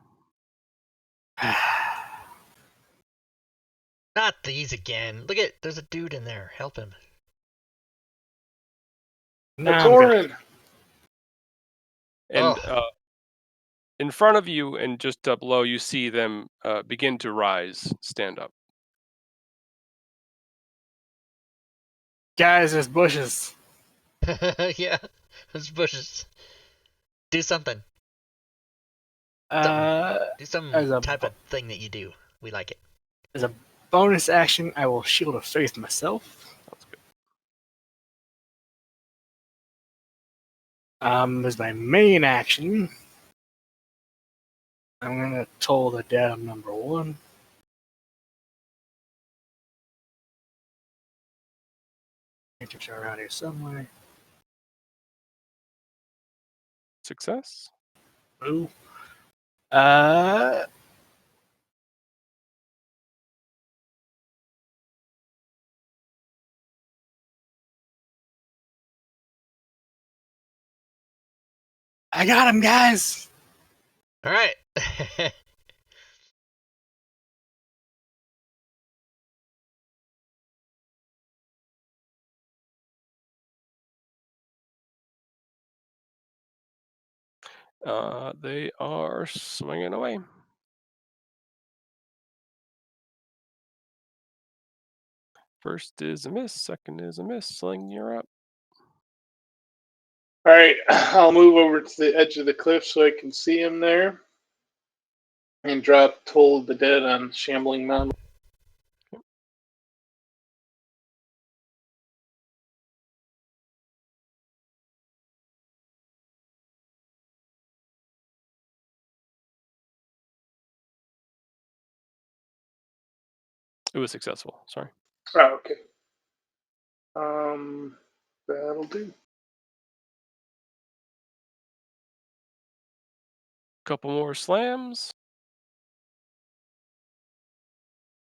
Not these again. Look at, there's a dude in there. Help him. That's I'm gonna- Orin. And Oh. in front of you and just below, you see them begin to rise, stand up. Guys, there's bushes. Yeah, those bushes. Do something. Do some As a type of thing that you do. We like it. as a bonus action, I will shield of faith myself. Sounds good. As my main action, I'm gonna toll the dead on number 1. Angels are around here somewhere. Success. Ooh. I got him, guys. All right. They are swinging away. First is a miss. Second is a miss. Sling, you're up. All right, I'll move over to the edge of the cliff so I can see him there, and drop Toll of the Dead on Shambling Mound. It was successful. Sorry. Oh, okay. That'll do. Couple more slams.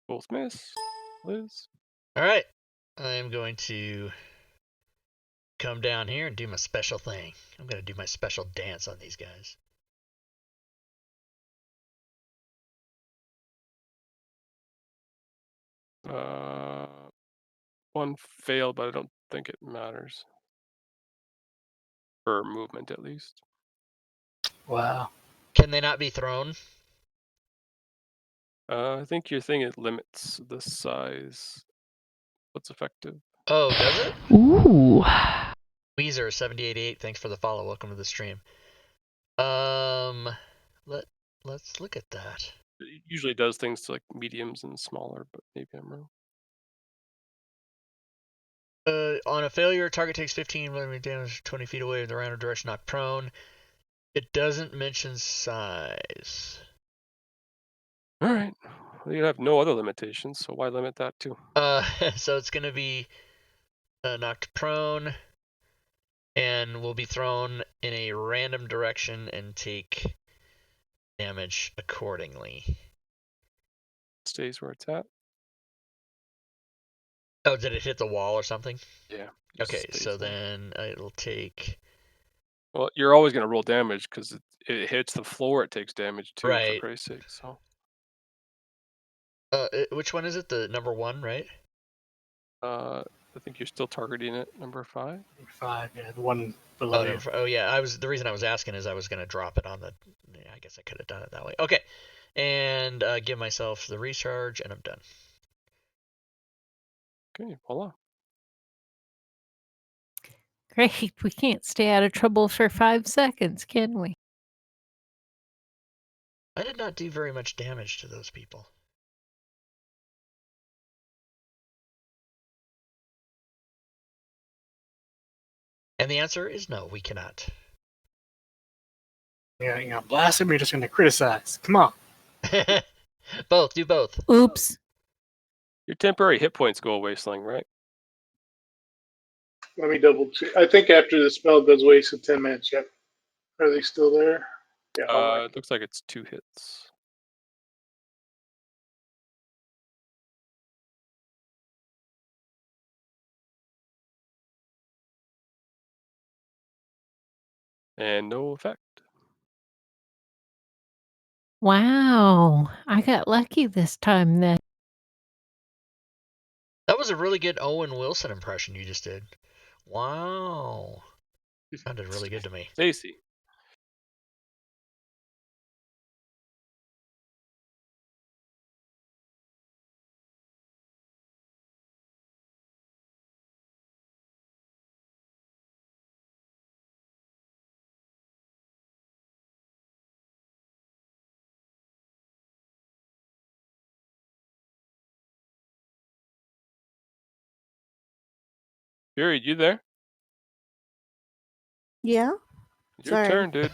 Both miss. Liz. All right. I am going to come down here and do my special thing. I'm going to do my special dance on these guys. One failed, but I don't think it matters. For movement, at least. Wow. Can they not be thrown? I think your thing, it limits the size. What's effective? Oh, does it? Ooh. Weezer 7888, thanks for the follow. Welcome to the stream. Let's look at that. It usually does things to like mediums and smaller, but maybe I'm wrong. On a failure, target takes 15 millimeter damage 20 feet away in the random direction, not prone. It doesn't mention size. All right. Well, you have no other limitations, so why limit that too? So it's going to be knocked prone, and will be thrown in a random direction and take damage accordingly. Stays where it's at. Oh, did it hit the wall or something? Yeah. Okay, so then it'll take... Well, you're always going to roll damage because it hits the floor, it takes damage too, Right. for Christ's sake. So. Which one is it? The number 1, right? I think you're still targeting it, number 5. 5, yeah, the one below you. Oh yeah, the reason I was asking is I was going to drop it on the... Yeah, I guess I could have done it that way. Okay, and give myself the recharge, and I'm done. Okay, voila. Great. We can't stay out of trouble for 5 seconds, can we? I did not do very much damage to those people. And the answer is no, we cannot. Yeah, you're gonna blast him, you're just gonna criticize. Come on. Both, do both. Oops. Your temporary hit points go away, Sling, right? Let me double check. I think after the spell goes away, so 10 minutes. Yep. Are they still there? Yeah. It looks like it's 2 hits. And no effect. Wow. I got lucky this time then. That was a really good Owen Wilson impression you just did. Wow. Sounded really good to me. Stacy. Fury, you there? Yeah. Your Sorry. turn, dude.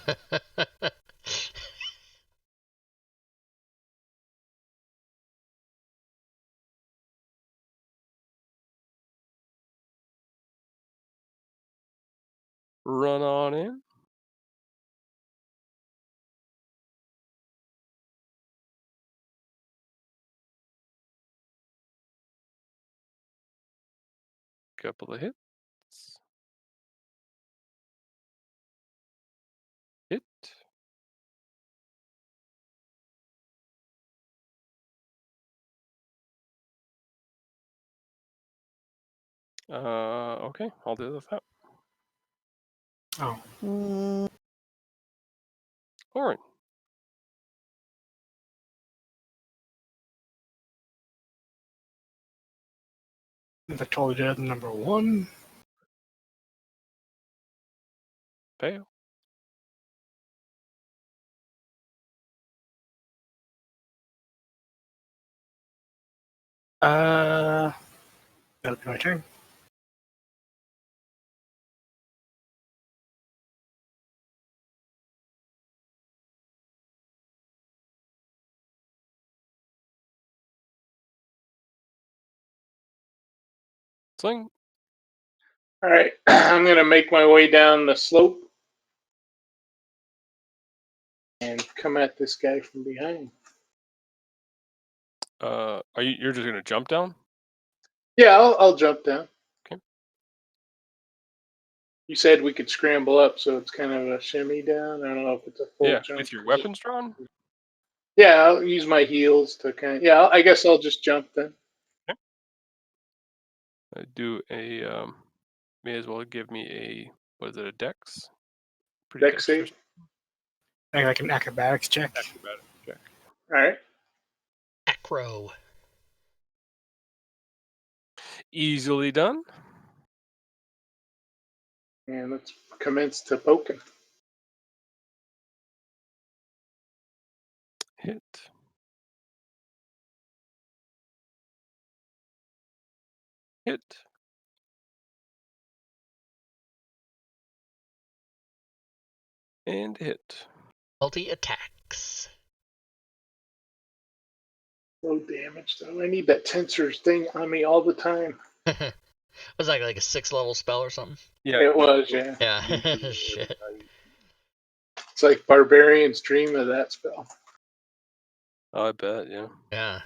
Run on in. Couple of hits. Hit. Okay, I'll do that. Oh. Orin. I told you number 1. Fail. That'll be my turn. Sling. All right, I'm going to make my way down the slope and come at this guy from behind. You're just gonna jump down? Yeah, I'll jump down. Okay. You said we could scramble up, so it's kind of a shimmy down. I don't know if it's a full Yeah, jump. with your weapons drawn? Yeah, I'll use my heels to kind of. Yeah, I guess I'll just jump then. I do a may as well give me a what is it, a dex? Pretty Dex save. Like an acrobatics check. Acrobatics check. All right. Acro. Easily done. And let's commence to poking. Hit. Hit. And hit. Multi attacks. Low damage though. I need that tensors thing on me all the time. Was that like a 6th level spell or something? Yeah. It was, yeah. Yeah. Shit. It's like barbarians dream of that spell. I bet, yeah. Yeah.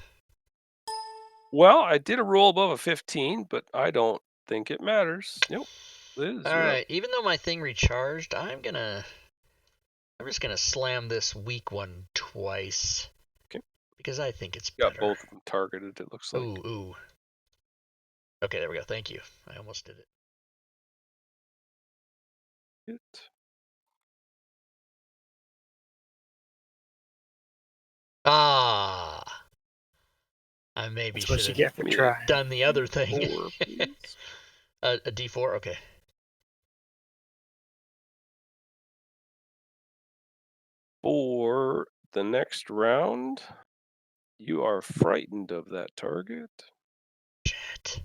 Well, I did a roll above a 15, but I don't think it matters. Nope. Liz, All you're right. up. Even though my thing recharged, I'm just gonna slam this weak one twice. Okay. Because I think it's Got better. both of them targeted, it looks like. Ooh. Okay, there we go. Thank you. I almost did it. Hit. Ah. I maybe That's what you should get for Give me a trying. have done the other thing. D4, please. A D4? Okay. For the next round, you are frightened of that target. Shit.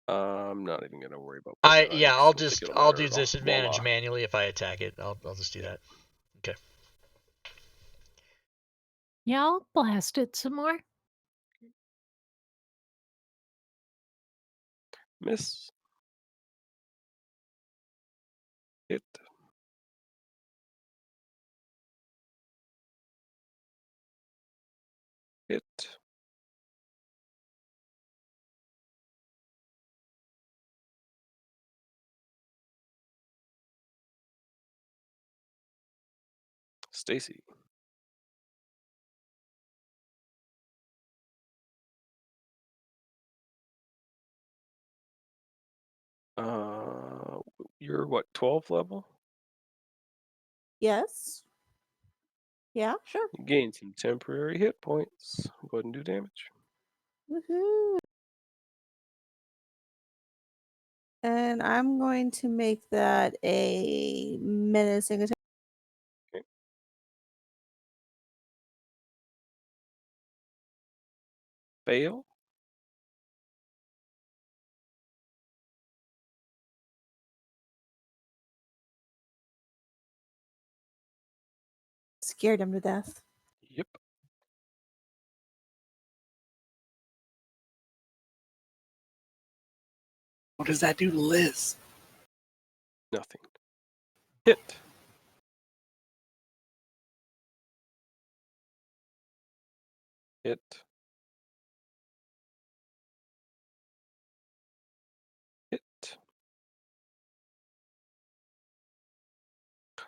I'm not even gonna worry about putting it on you, 'cause I'll I don't think it'll I'll matter do at all. disadvantage Voila. manually if I attack it. I'll just do that. Okay. Yeah, I'll blast it some more. Miss. Hit. Hit. Stacy. You're what, 12 level? Yes. Yeah, sure. You gain some temporary hit points. Go ahead and do damage. Woohoo. And I'm going to make that a menacing attack. Okay. Fail. Scared him to death. Yep. What does that do to Liz? Nothing. Hit. Hit. Hit.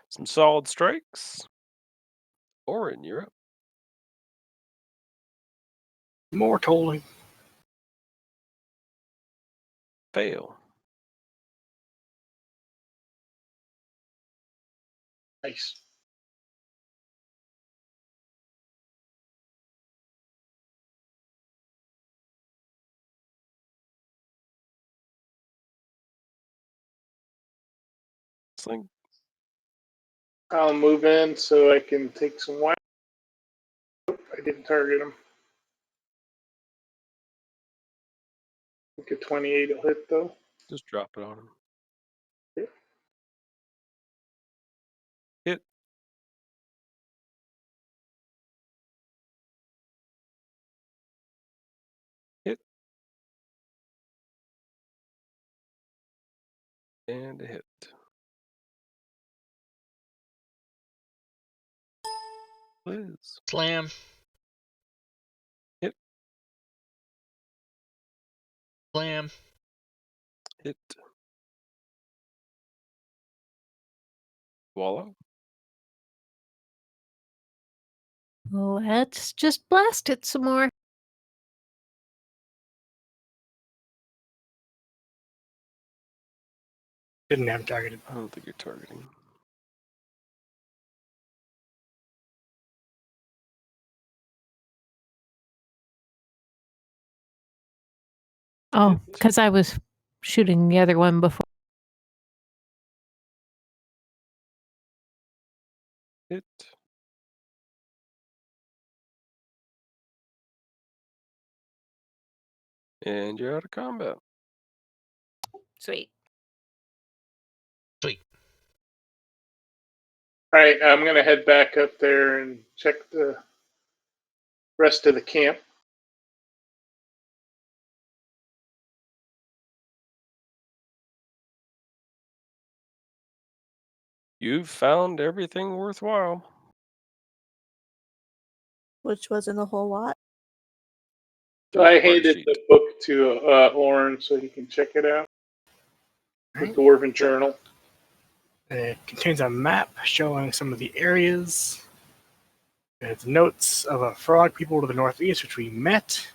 Some solid strikes. Orin, you're up. More tolling. Fail. Nice. Sling. I'll move in so I can take some whack. I didn't target him. I think a 28 will hit though. Just drop it on him. Yeah. Hit. Hit. And a hit. Liz. Slam. Hit. Slam. Hit. Voila. Let's just blast it some more. Didn't have targeted. I don't think you're targeting. Oh, because I was shooting the other one before. Hit. And you're out of combat. Sweet. Sweet. All right, I'm going to head back up there and check the rest of the camp. You've found everything worthwhile. – which wasn't a whole lot. So I Hard handed sheet. the book to Oren so he can check it out. The Right. Dwarven Journal. It contains a map showing some of the areas. It's notes of a frog people to the northeast, which we met.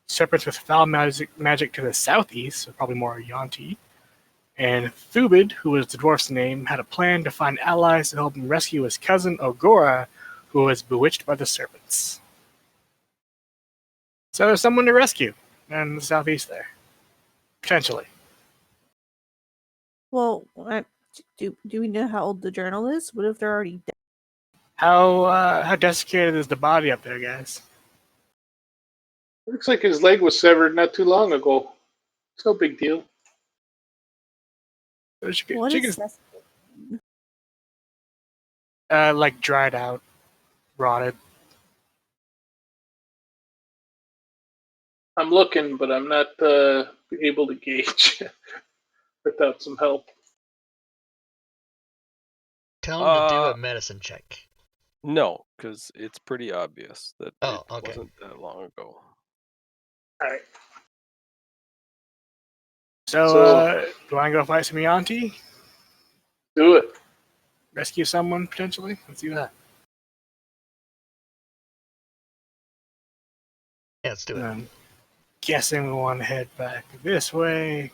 Serpents with foul magic to the southeast, so probably more Yuan-ti. And Thubid, who was the dwarf's name, had a plan to find allies to help him rescue his cousin Ogora, who was bewitched by the serpents. So there's someone to rescue in the southeast there. Potentially. Well, do we know how old the journal is? What if they're already dead? How desiccated is the body up there, guys? Looks like his leg was severed not too long ago. It's no big deal. What is like dried out, rotted. I'm looking, but I'm not able to gauge without some help. Tell him to do a medicine check. No, because it's pretty obvious that Oh, it okay. wasn't that long ago. All right. So do I go fight some Yuan-ti? Do it. Rescue someone, potentially? Let's do that. Yeah, let's do it. I'm guessing we want to head back this way.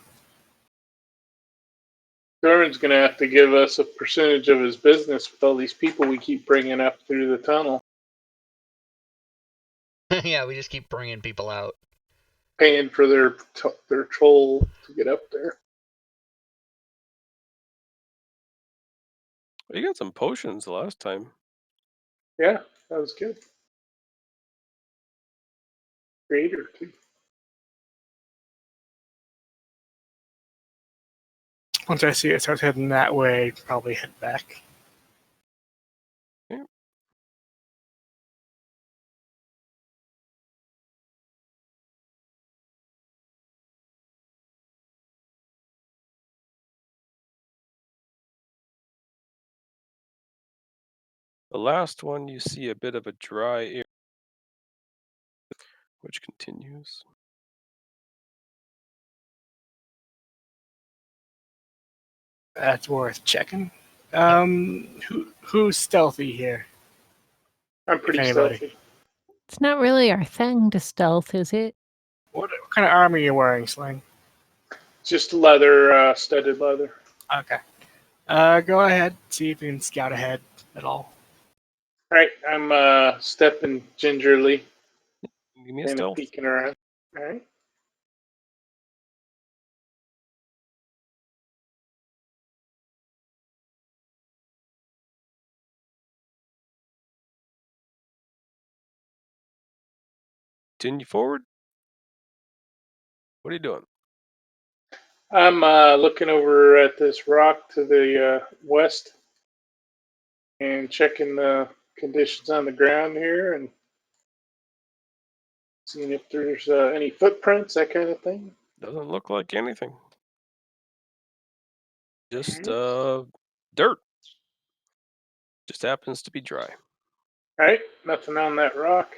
Doran's going to have to give us a percentage of his business with all these people we keep bringing up through the tunnel, Yeah, we just keep bringing people out. paying for their toll to get up there. You got some potions the last time. Yeah, that was good. Creator, too. Once I see it starts heading that way, probably head back. Yeah. The last one, you see a bit of a dry area, which continues. That's worth checking. Who's stealthy here? I'm pretty anybody. stealthy. It's not really our thing to stealth, is it? What kind of armor are you wearing, Sling? Just leather, studded leather. Okay. Go ahead. See if you can scout ahead at all. All right, I'm stepping gingerly Give me a and stealth. peeking around. All right. Continue forward. What are you doing? I'm looking over at this rock to the west and checking the conditions on the ground here and seeing if there's any footprints, that kind of thing. Doesn't look like anything. Just dirt. Just happens to be dry. Alright, nothing on that rock.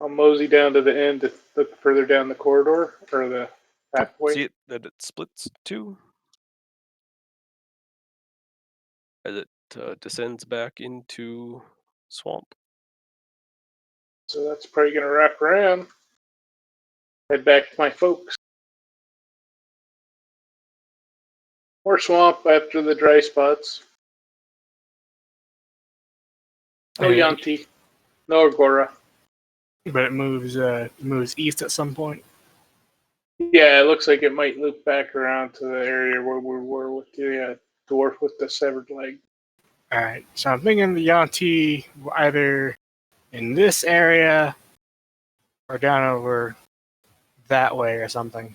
I'll mosey down to the end to look further down the corridor, or the pathway. See it that it splits too as it descends back into swamp. So that's probably going to wrap around. Head back to my folks. More swamp after the dry spots. No Okay. Yanti. No Agora. But it moves east at some point. Yeah, it looks like it might loop back around to the area where we were with the dwarf with the severed leg. All right, so I'm thinking the Yanti were either in this area or down over that way or something.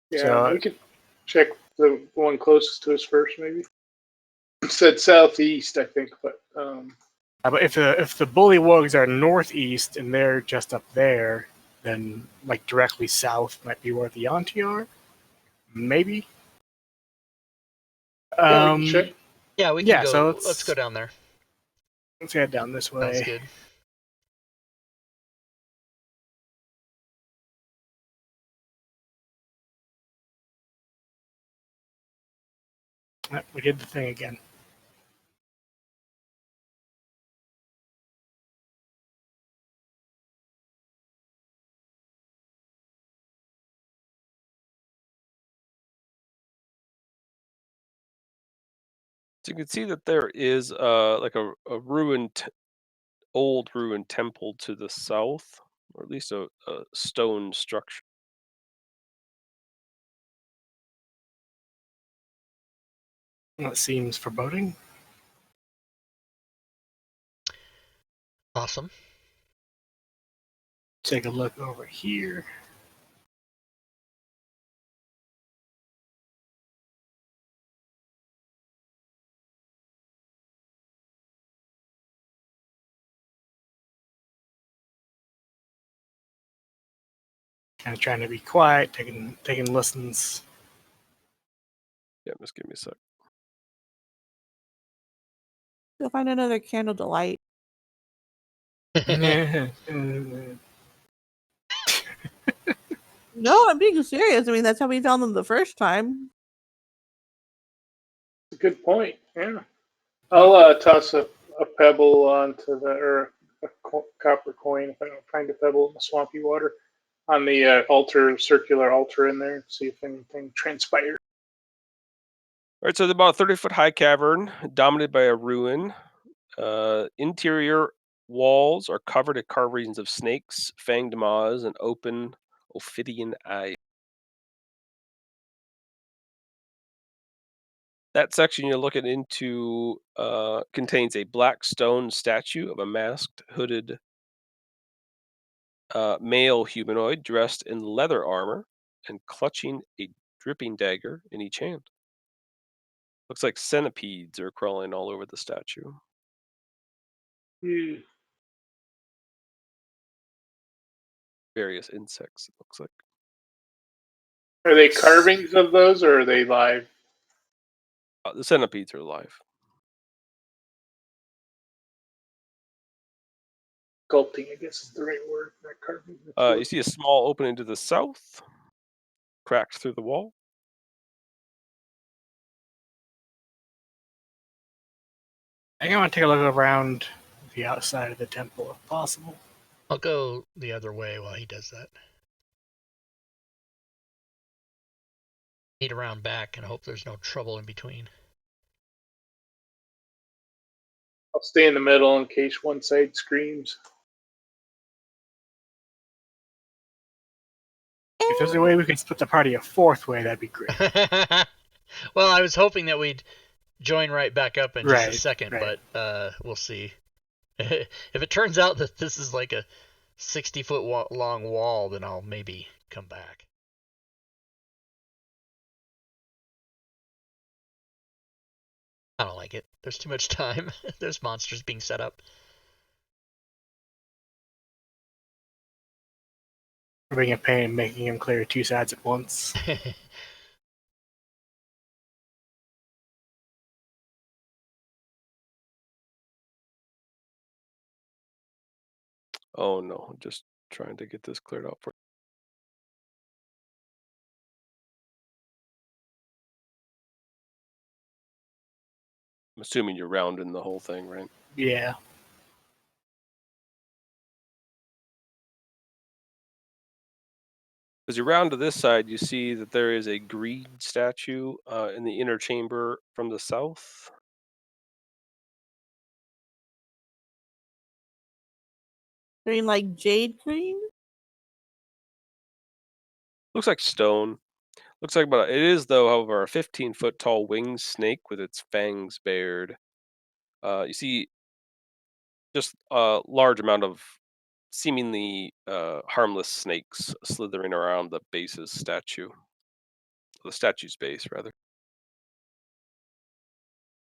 Yeah, So- we could check the one closest to us first, maybe. It said southeast, I think, but But if the bullywugs are northeast and they're just up there, then like directly south might be where the Yanti are. Maybe. yeah, we can check. Yeah, we can Yeah, go. so Let's go down there. Let's head down this Sounds way. good. Yep, we did the thing again. So you can see that there is like a ruined, old ruined temple to the south, or at least a stone structure. That seems foreboding. Awesome. Take a look over here. Kind of trying to be quiet, taking listens. Yeah, just give me a sec. Go find another candle to light. No, I'm being serious. I mean, that's how we found them the first time. It's a good point. Yeah. I'll toss a pebble onto the, or a copper coin if I don't find a pebble in the swampy water, on the altar, circular altar in there, see if anything transpires. All right, so it's about a 30-foot high cavern dominated by a ruin. Interior walls are covered in carvings of snakes, fanged maws, and open ophidian eyes. That section you're looking into contains a black stone statue of a masked, hooded male humanoid dressed in leather armor and clutching a dripping dagger in each hand. Looks like centipedes are crawling all over the statue. Hmm. Various insects, it looks like. Are they carvings of those, or are they live? The centipedes are alive. Sculpting, I guess is the right word. Not carving. You see a small opening to the south, cracked through the wall. I think I want to take a look around the outside of the temple if possible. I'll go the other way while he does that. Meet around back and hope there's no trouble in between. I'll stay in the middle in case one side screams. If there's a way we can split the party a fourth way, that'd be great. Well, I was hoping that we'd join right back up in just a Right, second, right. but we'll see. If it turns out that this is like a 60-foot long wall, then I'll maybe come back. I don't like it. There's too much time. There's monsters being set up. Ripping a pain and making him clear 2 sides at once. Oh no, I'm just trying to get this cleared out for you. I'm assuming you're rounding the whole thing, right? Yeah. As you round to this side, you see that there is a green statue in the inner chamber from the south. Green like jade green? Looks like stone. Looks like it is, though, however, a 15-foot tall winged snake with its fangs bared. You see just a large amount of seemingly harmless snakes slithering around the statue's base, rather.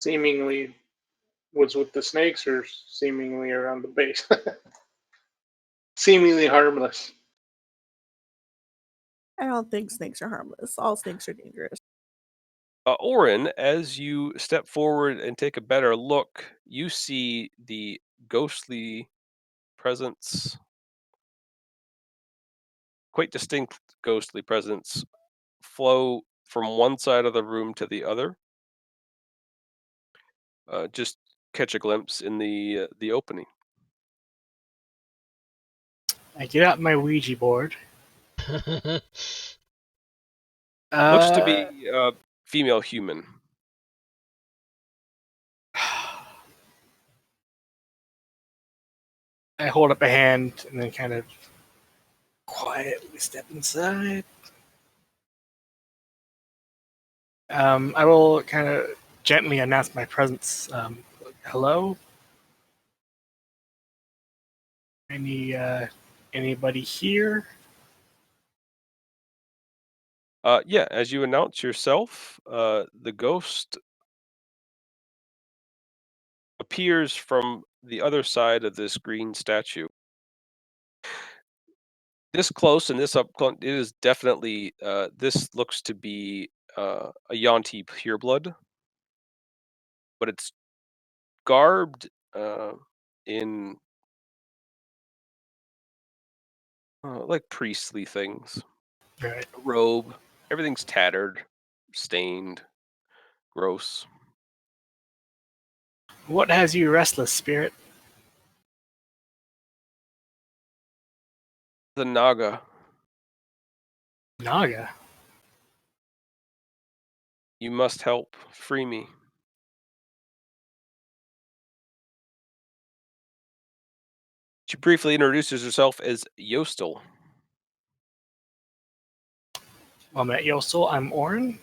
Seemingly was with the snakes or seemingly around the base? Seemingly harmless. I don't think snakes are harmless. All snakes are dangerous. Orin, as you step forward and take a better look, you see the ghostly presence, quite distinct ghostly presence, flow from one side of the room to the other. Just catch a glimpse in the opening. I get out my Ouija board. Looks to be female human. I hold up a hand and then kind of quietly step inside. I will kind of gently announce my presence. Hello? Anybody here? Yeah, as you announce yourself, the ghost appears from the other side of this green statue. This close and this up close, it is definitely, this looks to be a Yuan-ti pureblood, but it's garbed in like priestly things. Right. A robe, everything's tattered, stained, gross. What has you restless, spirit? The Naga, Naga. you must help free me. She briefly introduces herself as Yostel. Well, met Yosel. I'm Orin.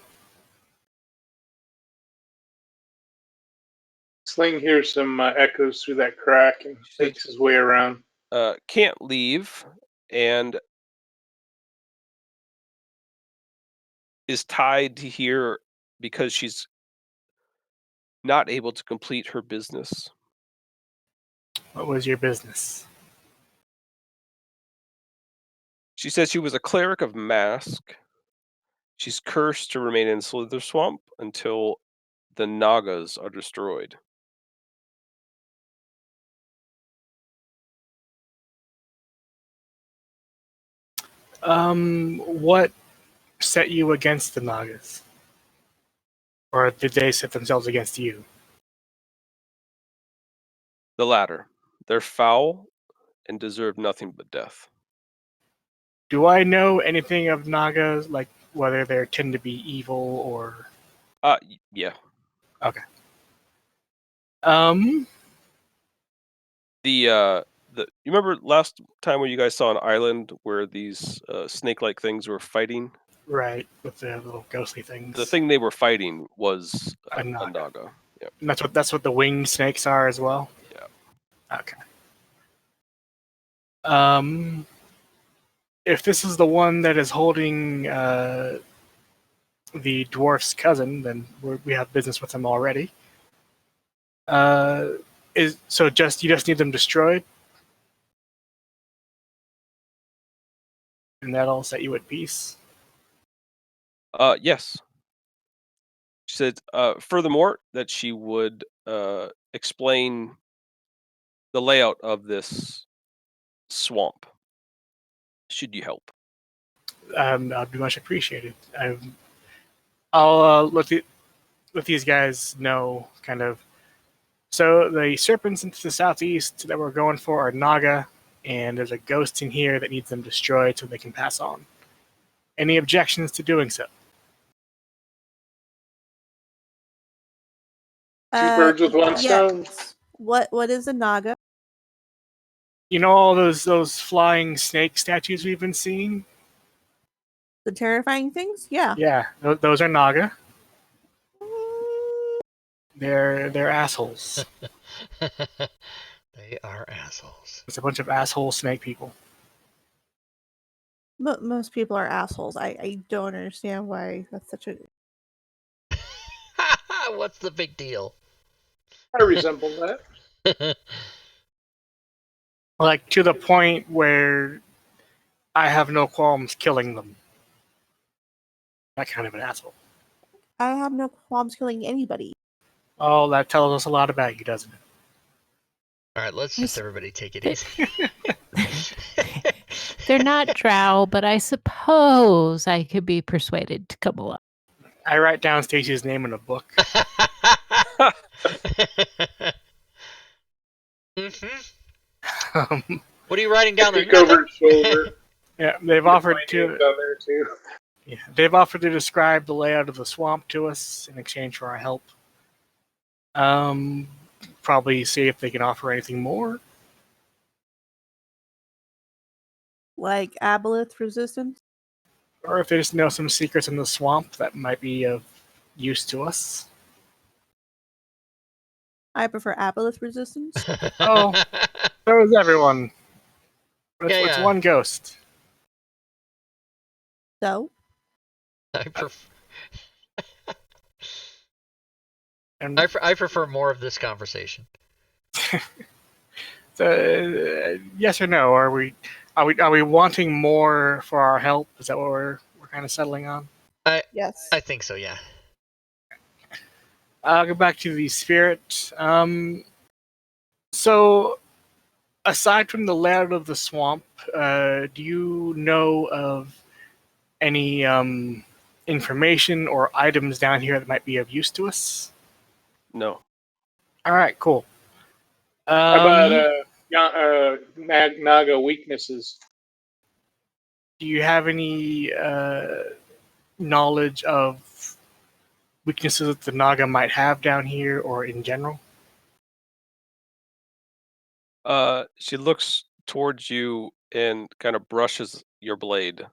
Sling hears some echoes through that crack and makes his way around. Can't leave and is tied to here because she's not able to complete her business. What was your business? She says she was a cleric of Mask. She's cursed to remain in Slither Swamp until the Nagas are destroyed. What set you against the Nagas? Or did they set themselves against you? The latter. They're foul and deserve nothing but death. Do I know anything of Nagas, like whether they tend to be evil or? Yeah. Okay. You remember last time when you guys saw an island where these snake-like things were fighting? Right, with the little ghostly things. The thing they were fighting was A a Naga. Naga. Yeah. And that's what the winged snakes are as well. Yeah. Okay. If this is the one that is holding the dwarf's cousin, then we have business with him already. You just need them destroyed? And that'll set you at peace. Yes. She said, furthermore, that she would explain the layout of this swamp. Should you help? That'd be much appreciated. I'll let these guys know, kind of. So the serpents into the southeast that we're going for are Naga, and there's a ghost in here that needs them destroyed so they can pass on. Any objections to doing so? Two birds with one stone. Yes. What is a naga? You know all those flying snake statues we've been seeing? The terrifying things? Yeah. Yeah, those are Naga. They're assholes. They are assholes. It's a bunch of asshole snake people. Most people are assholes. I don't understand why that's such a. What's the big deal? I resemble that. Like, to the point where I have no qualms killing them. That kind of an asshole. I have no qualms killing anybody. Oh, that tells us a lot about you, doesn't it? All right, let's just everybody take it easy. They're not drow, but I suppose I could be persuaded to come along. I write down Stacy's name in a book. What are you writing down there? Peek over his shoulder. Yeah, they've offered My name's to. down there too. Yeah, they've offered to describe the layout of the swamp to us in exchange for our help. Probably see if they can offer anything more. Like aboleth resistance? Or if they just know some secrets in the swamp that might be of use to us. I prefer aboleth resistance. Oh, so is everyone. But it's Yeah. one ghost. So? And I prefer more of this conversation. yes or no? Are we wanting more for our help? Is that what we're kind of settling on? Yes. I think so, yeah. I'll go back to the spirit. So, aside from the layout of the swamp, do you know of any information or items down here that might be of use to us? No. All right, cool. How about Naga weaknesses? Do you have any knowledge of weaknesses that the Naga might have down here or in general? She looks towards you and kind of brushes your blade.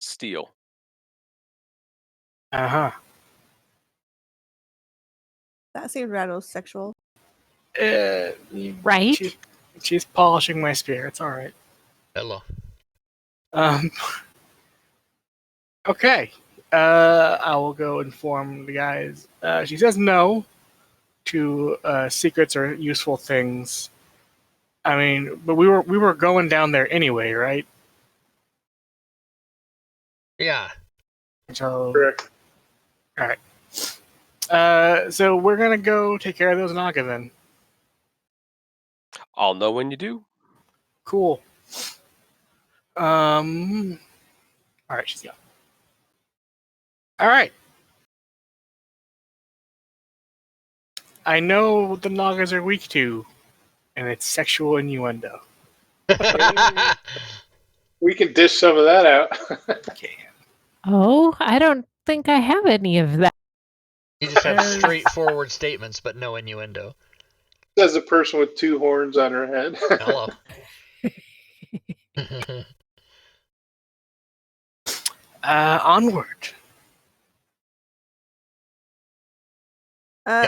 Steel. Uh-huh. That seemed rather sexual. Right? She's polishing my spear. It's all right. Hello. Okay. I will go inform the guys. She says no to secrets or useful things. I mean, but we were going down there anyway, right? Yeah. So, Correct. all right. So we're gonna go take care of those Naga then. I'll know when you do. Cool. All right, she's gone. All right. I know what the Nagas are weak to, and it's sexual innuendo. We can dish some of that out. Okay. Oh, I don't think I have any of that. You just have straightforward statements, but no innuendo. Says a person with two horns on her head. Hello. Onward.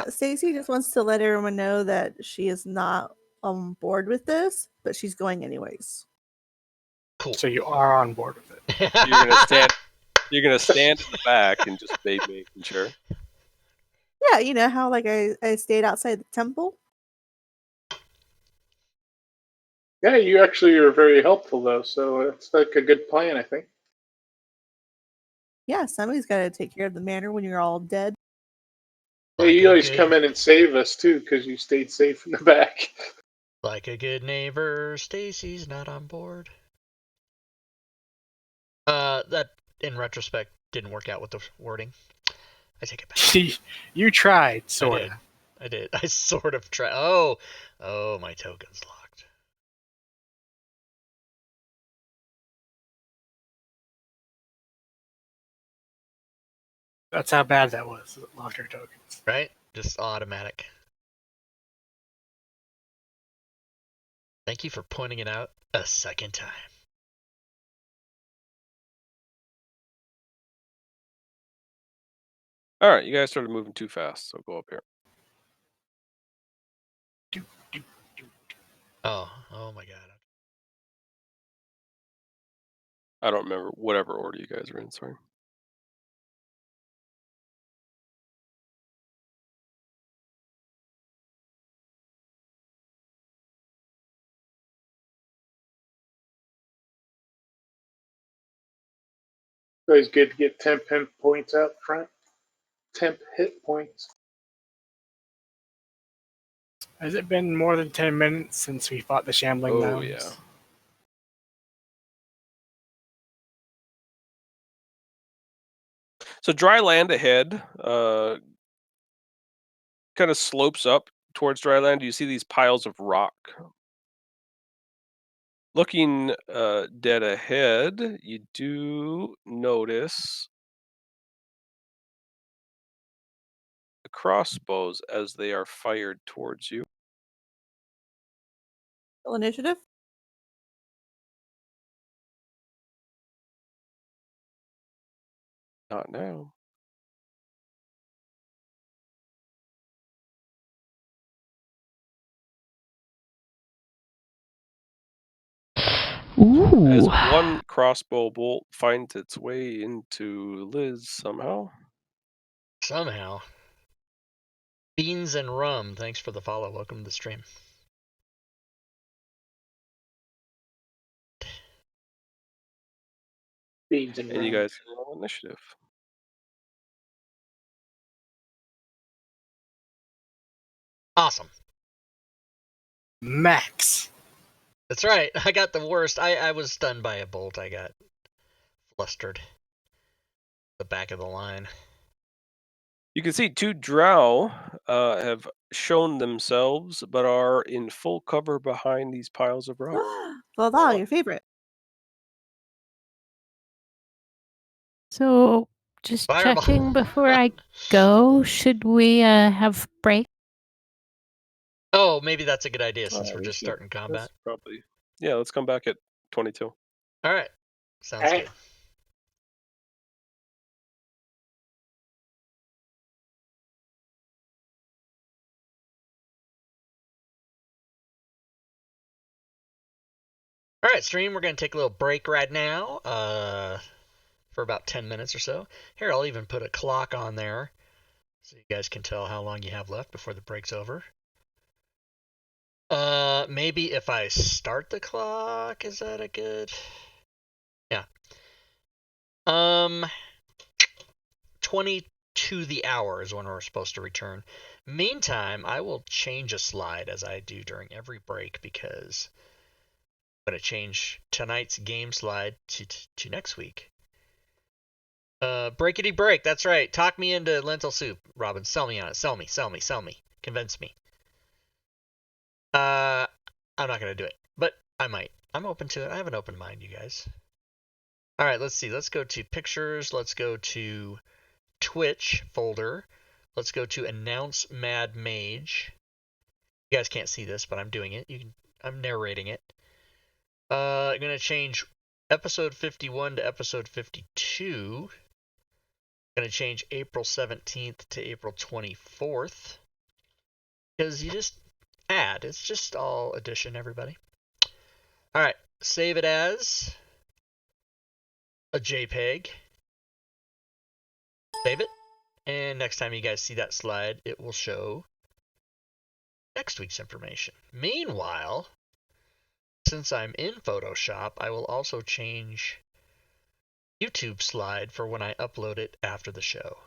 Stacey just wants to let everyone know that she is not on board with this, but she's going anyways. Cool. So you are on board with it. You're gonna stand in the back and just be making sure. Yeah, you know how like I stayed outside the temple? Yeah, you actually are very helpful though, so it's like a good plan, I think. Yeah, somebody's got to take care of the manor when you're all dead. Yeah, Like you a always good, come in and save us too, because you stayed safe in the back. like a good neighbor, Stacy's not on board. That in retrospect didn't work out with the wording. I take it back. You tried, sort of. I did. I sort of tried. Oh, my token's locked. That's how bad that was. Lost your tokens. Right? Just automatic. Thank you for pointing it out a second time. All right, you guys started moving too fast, so go up here. Oh my god. I don't remember whatever order you guys are in. Sorry. It's always good to get temp hit points out front. Temp hit points. Has it been more than 10 minutes since we fought the Shambling Oh Mounds? yeah. So dry land ahead, kind of slopes up towards dry land. You see these piles of rock. Looking dead ahead, you do notice the crossbows as they are fired towards you. Roll initiative. Not now. As Ooh. one crossbow bolt finds its way into Liz somehow. Somehow. Beans and rum. Thanks for the follow. Welcome to the stream. Beans and And you rum. guys can roll initiative. Awesome. Max. That's right. I got the worst. I was stunned by a bolt. I got flustered. The back of the line. You can see two drow have shown themselves, but are in full cover behind these piles of rock. Valdal, your favorite. So, just Fireball. checking before I go, should we have break? Oh, maybe that's a good idea since we're We just should- starting combat. that's probably. Yeah, let's come back at 22. All right. Sounds good. All right, stream, we're going to take a little break right now for about 10 minutes or so. Here, I'll even put a clock on there so you guys can tell how long you have left before the break's over. Maybe if I start the clock, is that a good... Yeah. 20 to the hour is when we're supposed to return. Meantime, I will change a slide as I do during every break because I'm going to change tonight's game slide to next week. Breakity break, that's right. Talk me into lentil soup, Robin. Sell me on it. Sell me. Convince me. I'm not going to do it, but I might. I'm open to it. I have an open mind, you guys. All right, let's see. Let's go to pictures. Let's go to Twitch folder. Let's go to announce Mad Mage. You guys can't see this, but I'm doing it. I'm narrating it. I'm going to change episode 51 to episode 52. Going to change April 17th to April 24th. Because you just add. It's just all addition, everybody. All right. Save it as a JPEG. Save it. And next time you guys see that slide, it will show next week's information. Meanwhile, since I'm in Photoshop, I will also change YouTube slide for when I upload it after the show.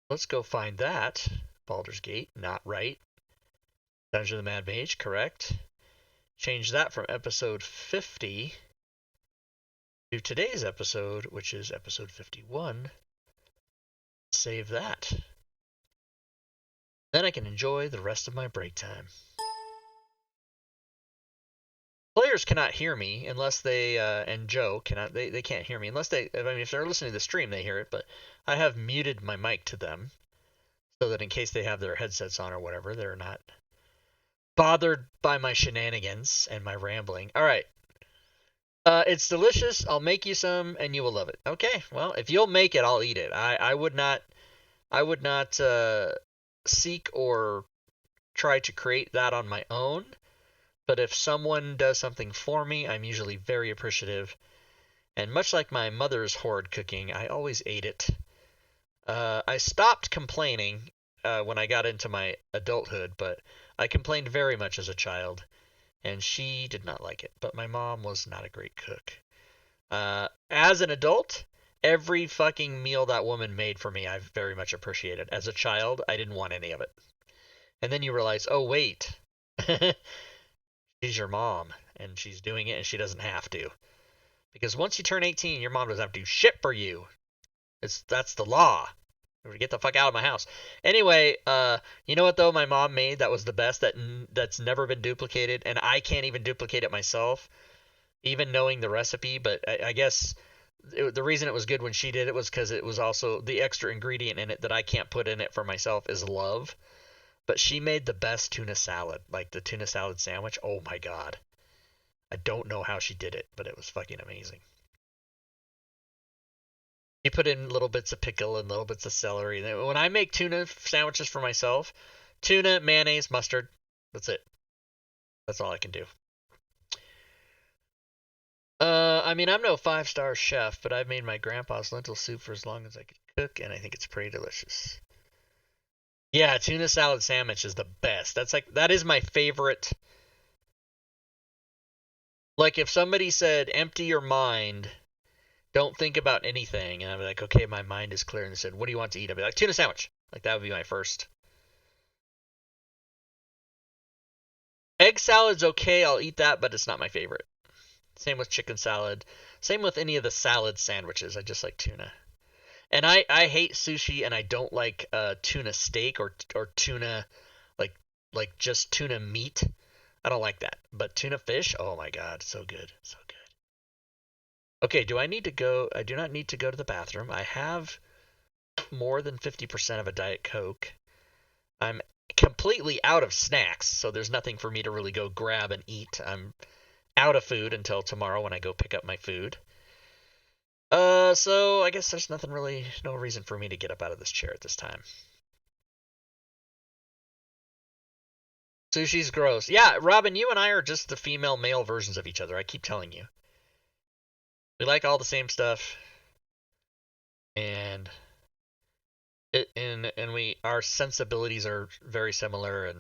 Let's go find that. Baldur's Gate, not right. Dungeon of the Mad Mage, correct. Change that from episode 50 to today's episode, which is episode 51. Save that. Then I can enjoy the rest of my break time. Players cannot hear me unless they, and Joe cannot, they can't hear me unless they, I mean, if they're listening to the stream, they hear it, but I have muted my mic to them so that in case they have their headsets on or whatever, they're not bothered by my shenanigans and my rambling. All right. It's delicious. I'll make you some and you will love it. Okay. Well, if you'll make it, I'll eat it. I would not seek or try to create that on my own. But if someone does something for me, I'm usually very appreciative. And much like my mother's horrid cooking, I always ate it. I stopped complaining when I got into my adulthood, but I complained very much as a child. And she did not like it. But my mom was not a great cook. As an adult, every fucking meal that woman made for me, I've very much appreciated. As a child, I didn't want any of it. And then you realize, oh, wait. She's your mom, and she's doing it, and she doesn't have to. Because once you turn 18, your mom doesn't have to do shit for you. That's the law. Get the fuck out of my house. Anyway, you know what, though, my mom made that was the best, that's never been duplicated, and I can't even duplicate it myself, even knowing the recipe, but I guess the reason it was good when she did it was because it was also the extra ingredient in it that I can't put in it for myself is love. But she made the best tuna salad, like the tuna salad sandwich. Oh my god. I don't know how she did it, but it was fucking amazing. You put in little bits of pickle and little bits of celery. When I make tuna sandwiches for myself, tuna, mayonnaise, mustard, that's it. That's all I can do. I mean, I'm no 5-star chef, but I've made my grandpa's lentil soup for as long as I could cook, and I think it's pretty delicious. Yeah, tuna salad sandwich is the best. That is my favorite. Like if somebody said, empty your mind, don't think about anything, and I'd be like, okay, my mind is clear, and they said, what do you want to eat? I'd be like, tuna sandwich. Like that would be my first. Egg salad's okay, I'll eat that, but it's not my favorite. Same with chicken salad. Same with any of the salad sandwiches. I just like tuna. And I hate sushi, and I don't like tuna steak or tuna, like just tuna meat. I don't like that. But tuna fish, oh my god, so good, so good. Okay, do I need to go? I do not need to go to the bathroom. I have more than 50% of a Diet Coke. I'm completely out of snacks, so there's nothing for me to really go grab and eat. I'm out of food until tomorrow when I go pick up my food. So I guess there's no reason for me to get up out of this chair at this time. Sushi's gross. Yeah, Robin, you and I are just the female-male versions of each other. I keep telling you. We like all the same stuff. And our sensibilities are very similar, and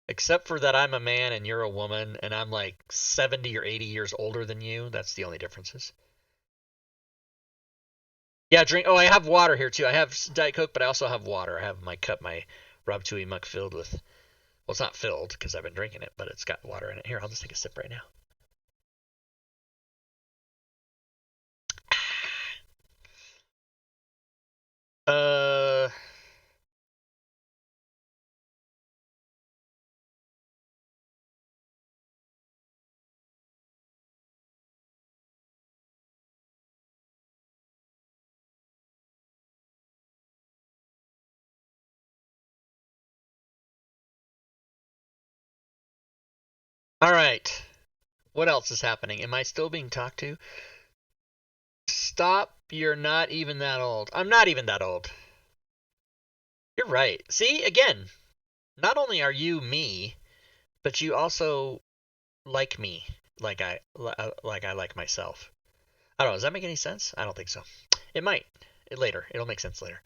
except for that I'm a man and you're a woman, and I'm like 70 or 80 years older than you. That's the only differences. Yeah, drink. Oh, I have water here too. I have Diet Coke, but I also have water. I have my cup, my Rob Tui mug filled with. Well, it's not filled because I've been drinking it, but it's got water in it. Here, I'll just take a sip right now. All right. What else is happening? Am I still being talked to? Stop. You're not even that old. I'm not even that old. You're right. See, again, not only are you me, but you also like me like I like myself. I don't know. Does that make any sense? I don't think so. It might. Later. It'll make sense later.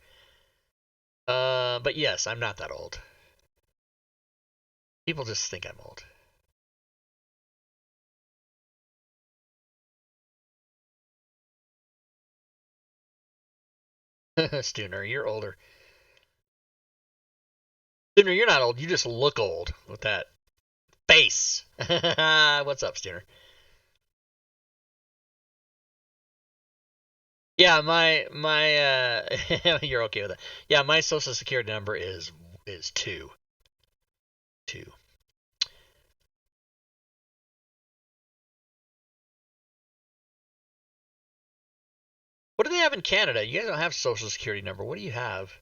But yes, I'm not that old. People just think I'm old. Stooner, you're older. Stooner, you're not old. You just look old with that face. What's up, Stooner? Yeah, my you're okay with that. Yeah, my social security number is 2. 2. What do they have in Canada? You guys don't have social security number. What do you have?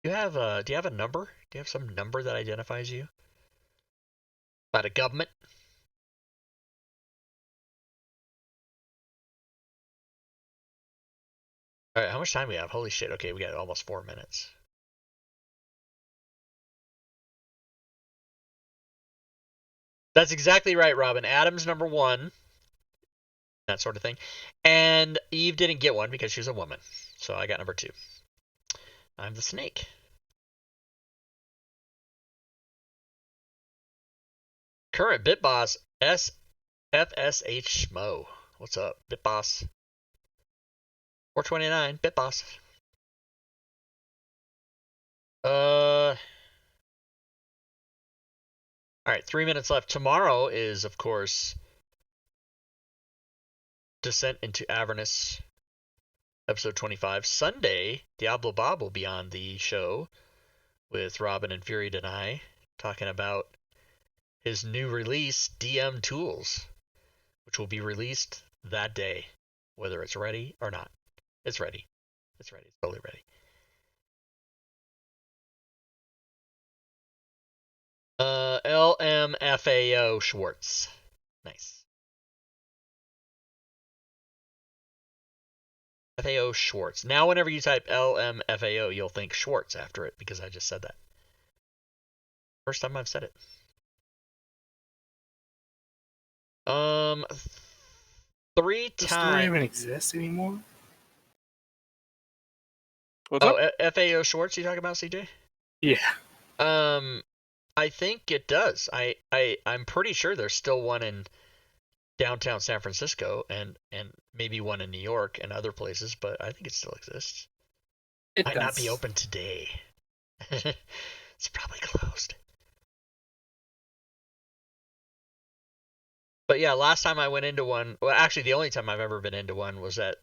Do you have a number? Do you have some number that identifies you? By the government? All right, how much time do we have? Holy shit. Okay, we got almost 4 minutes. That's exactly right, Robin. Adam's number 1. That sort of thing. And Eve didn't get one because she's a woman. So I got number 2. I'm the snake. Current BitBoss SFSH Schmo. What's up, BitBoss? 429, BitBoss. Alright, 3 minutes left. Tomorrow is, of course, Descent into Avernus, episode 25. Sunday, Diablo Bob will be on the show with Robin and Fury and I, talking about his new release, DM Tools, which will be released that day, whether it's ready or not. It's ready. It's ready. It's totally ready. LMFAO Schwartz. Nice. FAO Schwartz. Now whenever you type LMFAO, you'll think Schwartz after it because I just said that. First time I've said it. 3 Does times. 3 even exist anymore? What's up? FAO Schwartz you talking about, CJ? Yeah. I think it does. I'm pretty sure there's still one in downtown San Francisco and maybe one in New York and other places, but I think it still exists. It Might does. not be open today. It's probably closed. But yeah, last time I went into one, well, actually the only time I've ever been into one was at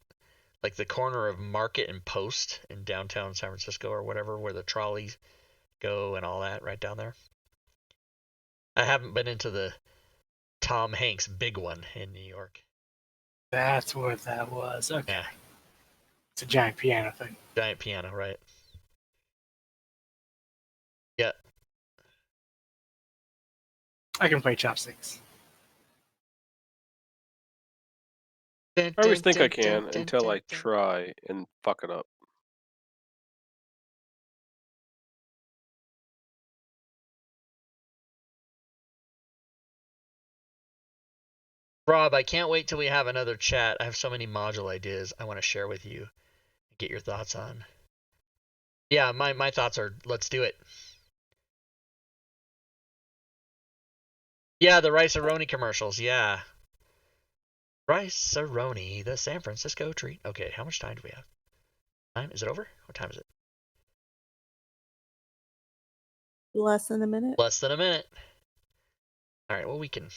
like the corner of Market and Post in downtown San Francisco or whatever, where the trolleys go and all that, right down there. I haven't been into the Tom Hanks big one in New York. That's what that was. Okay. Yeah, It's a giant piano thing. giant piano, right? Yeah. I can play chopsticks. I always think I can until I try and fuck it up. Rob, I can't wait till we have another chat. I have so many module ideas I want to share with you and get your thoughts on. Yeah, my thoughts are, let's do it. Yeah, the Rice-A-Roni commercials, yeah. Rice-A-Roni, the San Francisco treat. Okay, how much time do we have? Time? Is it over? What time is it? Less than a minute. Less than a minute. All right, well, we can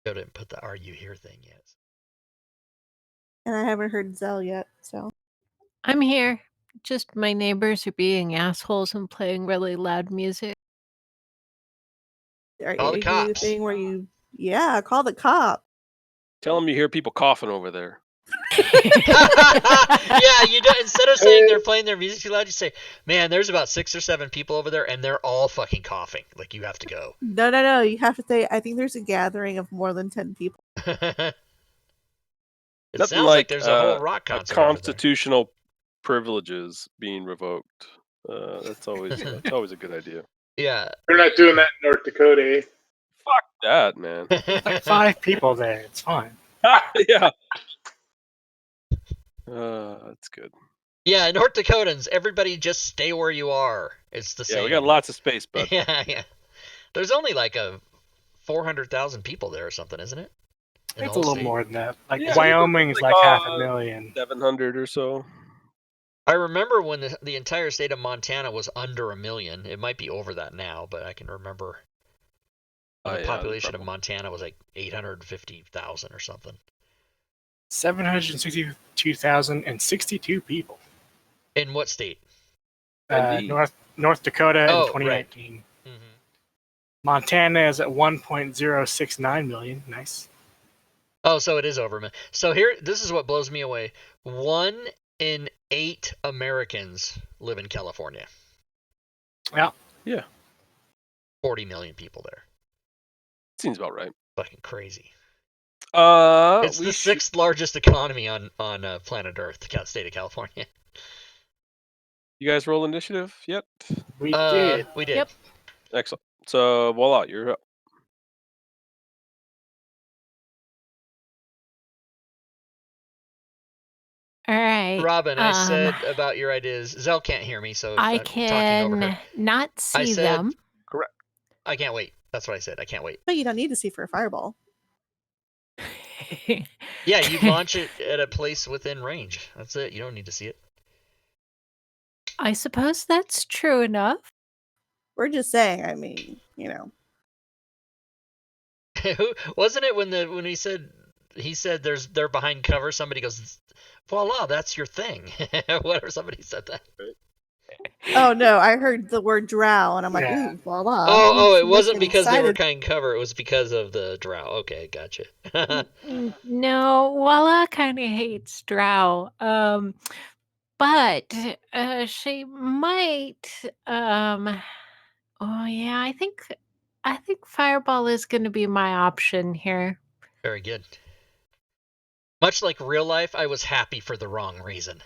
go to and put the "Are You Here" thing yet. And I haven't heard Zell yet, so. I'm here. Just my neighbors are being assholes and playing really loud music. Are Call the you doing the cops. thing where you, yeah, call the cop. Tell them you hear people coughing over there. Yeah, you do. Instead of saying they're playing their music too loud, you say, "Man, there's about 6 or 7 people over there, and they're all fucking coughing. Like you have to go." No. You have to say, I think there's a gathering of more than 10 people. It Nothing sounds like there's a whole rock concert. Constitutional privileges being revoked. That's always a good idea. Yeah. They're not doing that in North Dakota. Eh? Fuck that, man. There's like 5 people there. It's fine. Yeah. That's good. Yeah, North Dakotans, everybody just stay where you are. It's the same. Yeah, we got lots of space, bud. Yeah. There's only like 400,000 people there or something, isn't it? in the It's a whole little state. more than that. Like Yeah, Wyoming is like 500,000. 700 or so. I remember when the entire state of Montana was under 1 million. It might be over that now, but I can remember when the Yeah, population of probably. Montana was like 850,000 or something. 762,062 people. In what state? Indeed. North Dakota in Oh, 2019. hmm Montana is at 1.069 million. Nice. Oh, so it is over. So here, this is what blows me away. 1 in 8 Americans live in California. Yeah. Yeah. 40 million people there. Seems about right. Fucking crazy. It's It's the sixth largest economy on planet Earth, the state of California. You guys roll initiative yet? We did. We did. Yep. Excellent. So voila, you're up. All right. Robin, I said about your ideas. Zell can't hear me, so I I'm talking over her. can not I see said, them. Correct. I can't wait. That's what I said. I can't wait. But you don't need to see for a fireball. Yeah, you launch it at a place within range. That's it. You don't need to see it. I suppose that's true enough. We're just saying, I mean, you know. Wasn't it when he said they're behind cover? Somebody goes, "Voila, that's your thing." Whatever. Somebody said that. Oh no, I heard the word drow and I'm like, Yeah. ooh, voila. Oh, it She must wasn't get because they were excited. behind cover. It was because of the drow. Okay, gotcha. No, Walla kind of hates Drow. But she might. Oh yeah, I think Fireball is going to be my option here. Very good. Much like real life, I was happy for the wrong reason.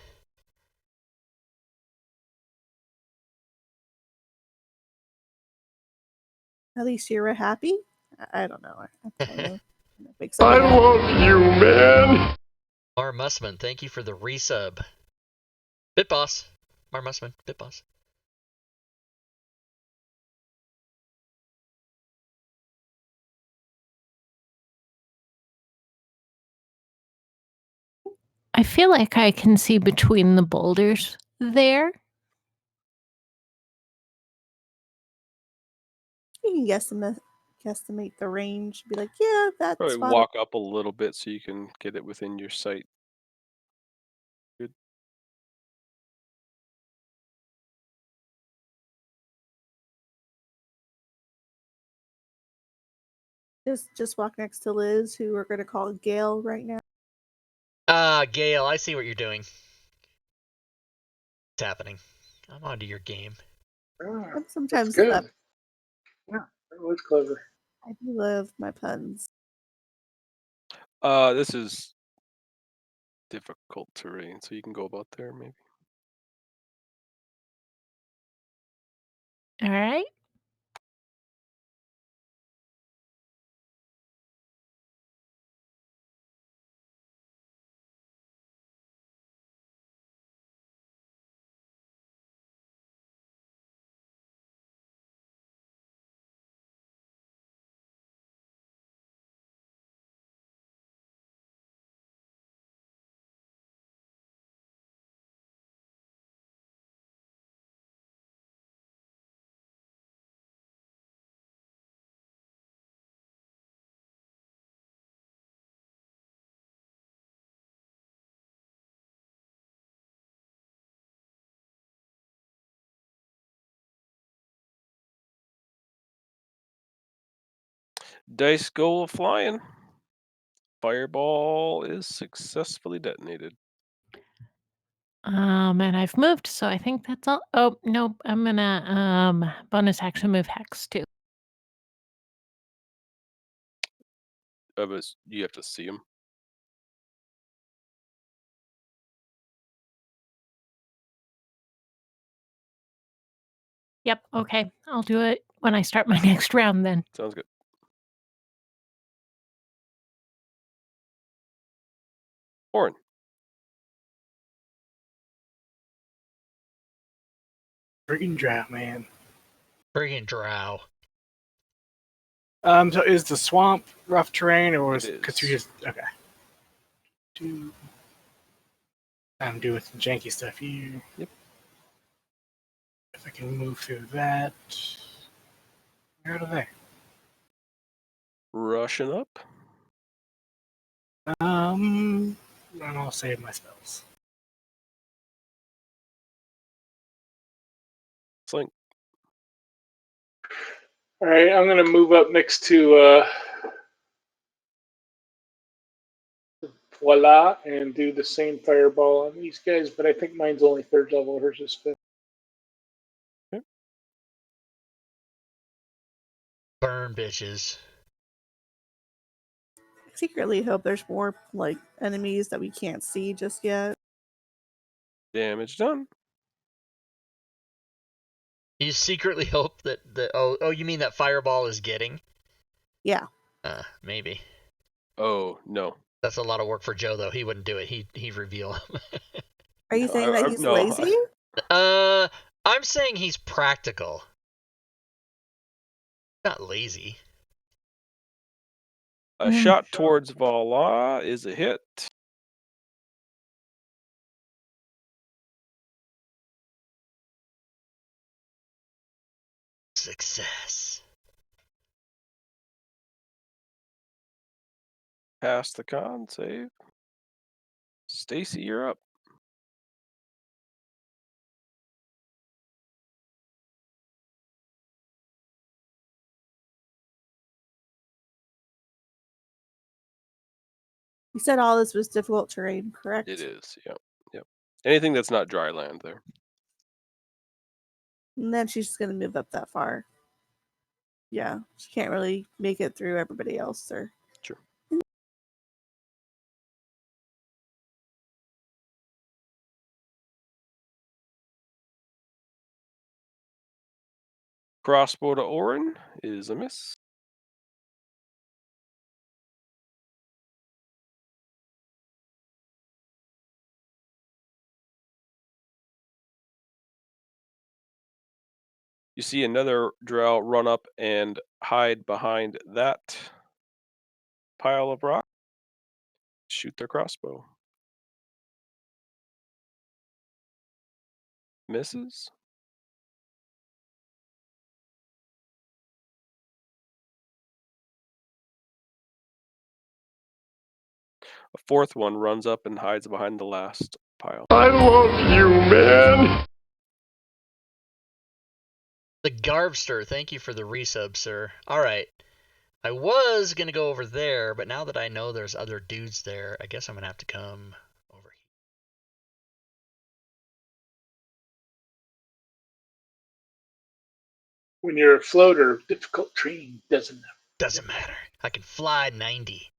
At least you're happy? I don't know. I'm kind of big I that. love you, man. Mar Mussman, thank you for the resub. Bitboss. Mar Mussman, Bitboss. I feel like I can see between the boulders there. You can guesstimate the range. Be like, yeah, that's Probably spot walk up a little bit so you can get it within your sight. Good. Just walk next to Liz, who we're going to call Gail right now. Gail, I see what you're doing. It's happening. I'm onto your game. Ah, Sometimes that's good. Yeah, that was clever. I do love my puns. This is difficult terrain, so you can go about there maybe. All right. Dice go flying. Fireball is successfully detonated. And I've moved, so I think that's all. Oh no, I'm gonna bonus action move Hex too. But you have to see him. Yep. Okay, I'll do it when I start my next round. Then. Sounds good. Orin. Friggin' drow, man. Friggin' drow. So is the swamp rough terrain, or is It because you is. just okay? I'm doing some janky stuff here. Yep. If I can move through that, where are they? Rushing up. And I'll save my spells. Slink. All right, I'm gonna move up next to Voila and do the same fireball on these guys, but I think mine's only third level. Hers is fifth. Burn, bitches. I secretly hope there's more like enemies that we can't see just yet. Damage done. You secretly hope that the oh you mean that fireball is getting? Yeah. Maybe. Oh no. That's a lot of work for Joe though. He wouldn't do it. He'd reveal him. Are you saying that he's no, lazy? I'm saying he's practical. Not lazy. A shot towards Vala is a hit. Success. Pass the con save. Stacy, you're up. You said all this was difficult terrain, correct? It is. Yep. Yep. Anything that's not dry land there. And then she's just gonna move up that far. Yeah, she can't really make it through everybody else there. Sure. Crossbow to Orin is a miss. You see another drow run up and hide behind that pile of rock. Shoot their crossbow. Misses. A fourth one runs up and hides behind the last pile. I love you, man. The Garbster, thank you for the resub, sir. Alright. I was gonna go over there, but now that I know there's other dudes there, I guess I'm gonna have to come over here. When you're a floater, difficult terrain doesn't matter. Doesn't matter. I can fly 90.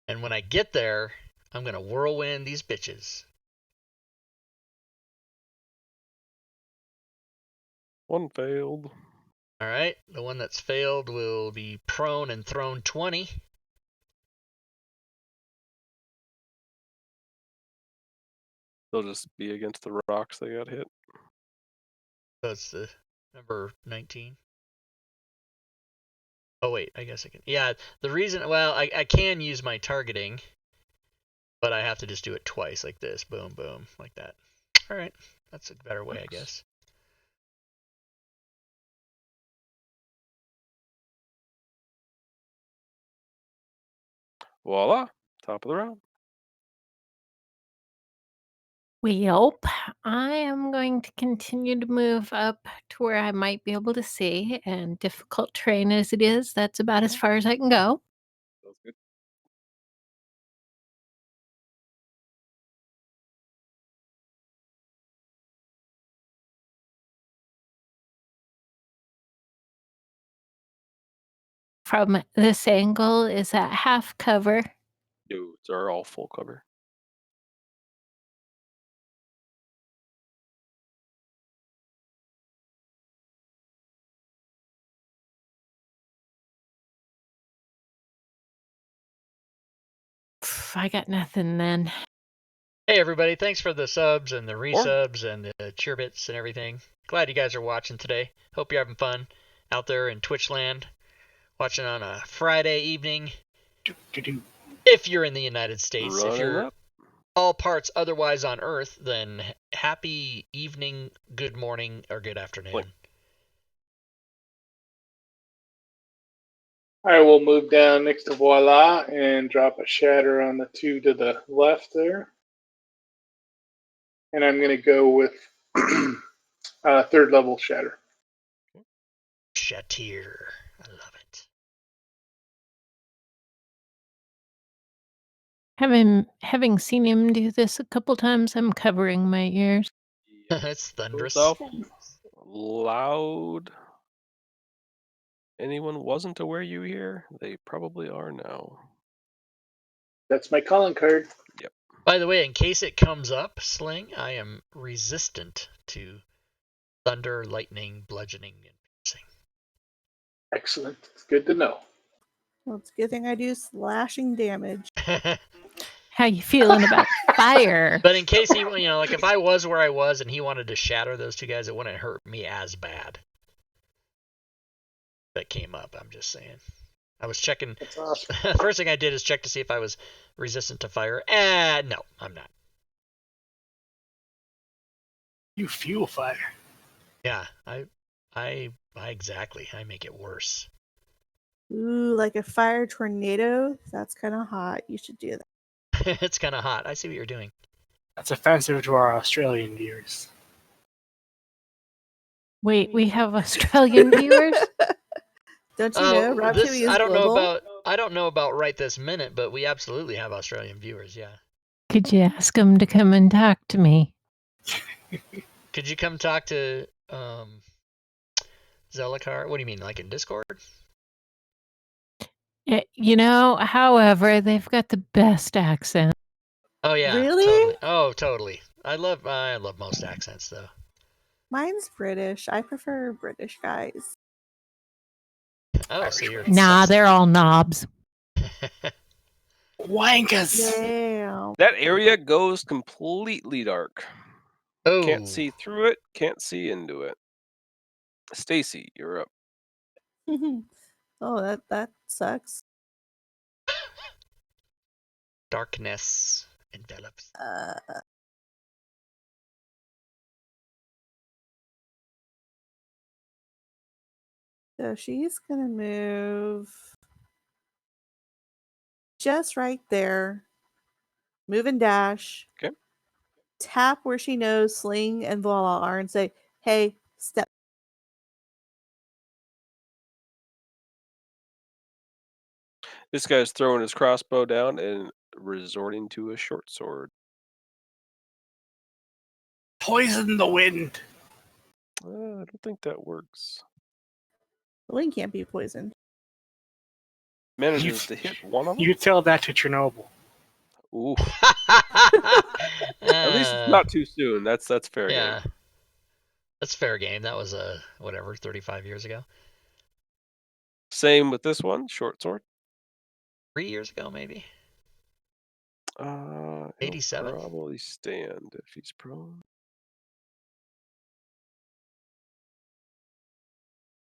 And when I get there, I'm gonna whirlwind these bitches. One failed. Alright, the one that's failed will be prone and thrown 20. They'll just be against the rocks they got hit. That's the number 19. Oh wait, I guess I can. Yeah, the reason, well, I can use my targeting, but I have to just do it twice like this. Boom, boom, like that. Alright, that's a better way, I guess. Voila. Top of the round. Well, I am going to continue to move up to where I might be able to see, and difficult terrain as it is, that's about as far as I can go. That's good. From this angle, is that half cover? Dudes are all full cover. I got nothing then. Hey everybody, thanks for the subs and the resubs and the cheer bits and everything. Glad you guys are watching today. Hope you're having fun. out there in Twitch land, watching on a Friday evening. Do-do-do. If you're in the United States, if Running you're up. all parts otherwise on Earth, then happy evening, good morning, or good afternoon. Wait. I will move down next to Voila and drop a shatter on the 2 to the left there. And I'm going to go with 3rd level shatter. Shatir. I love it. Having seen him do this a couple times, I'm covering my ears. It's thunderous. Goes off loud. Anyone wasn't aware you here? They probably are now. That's my calling card. By the way, in case it comes up, Sling, I am resistant to thunder, lightning, bludgeoning, and piercing. Excellent. It's good to know. Well, it's a good thing I do slashing damage. How you feeling about fire? But in case he, like if I was where I was and he wanted to shatter those 2 guys, it wouldn't hurt me as bad. That came up, I'm just saying. I was checking. That's awesome. First thing I did is check to see if I was resistant to fire. No, I'm not. You fuel fire. Yeah, I exactly. I make it worse. Ooh, like a fire tornado? That's kind of hot. You should do that. It's kind of hot. I see what you're doing. That's offensive to our Australian viewers. Wait, we have Australian viewers? Don't you know? Rob This, TV is I don't global. know about right this minute, but we absolutely have Australian viewers. Yeah. Could you ask them to come and talk to me? Could you come talk to Zelikar? What do you mean, like in Discord? However, they've got the best accent. Oh yeah, Really? totally. Oh, totally. I love most accents though. Mine's British. I prefer British guys. Oh, so you're Nah, they're all knobs. Wankers! Damn. That area goes completely dark. Oh, Can't see through it, can't see into it. Stacy, you're up. Oh, that sucks. darkness envelops. So she's gonna move just right there. Move and dash. Okay. Tap where she knows Sling and Voila are and say, "Hey, step." This guy's throwing his crossbow down and resorting to a short sword. Poison the wind! I don't think that works. Sling can't be poisoned. Manages to hit one of them. You tell that to Chernobyl. Ooh. At least it's not too soon. That's fair Yeah. game. That's fair game. That was 35 years ago. Same with this one, short sword. 3 years ago, maybe. He'll 87? probably stand if he's prone.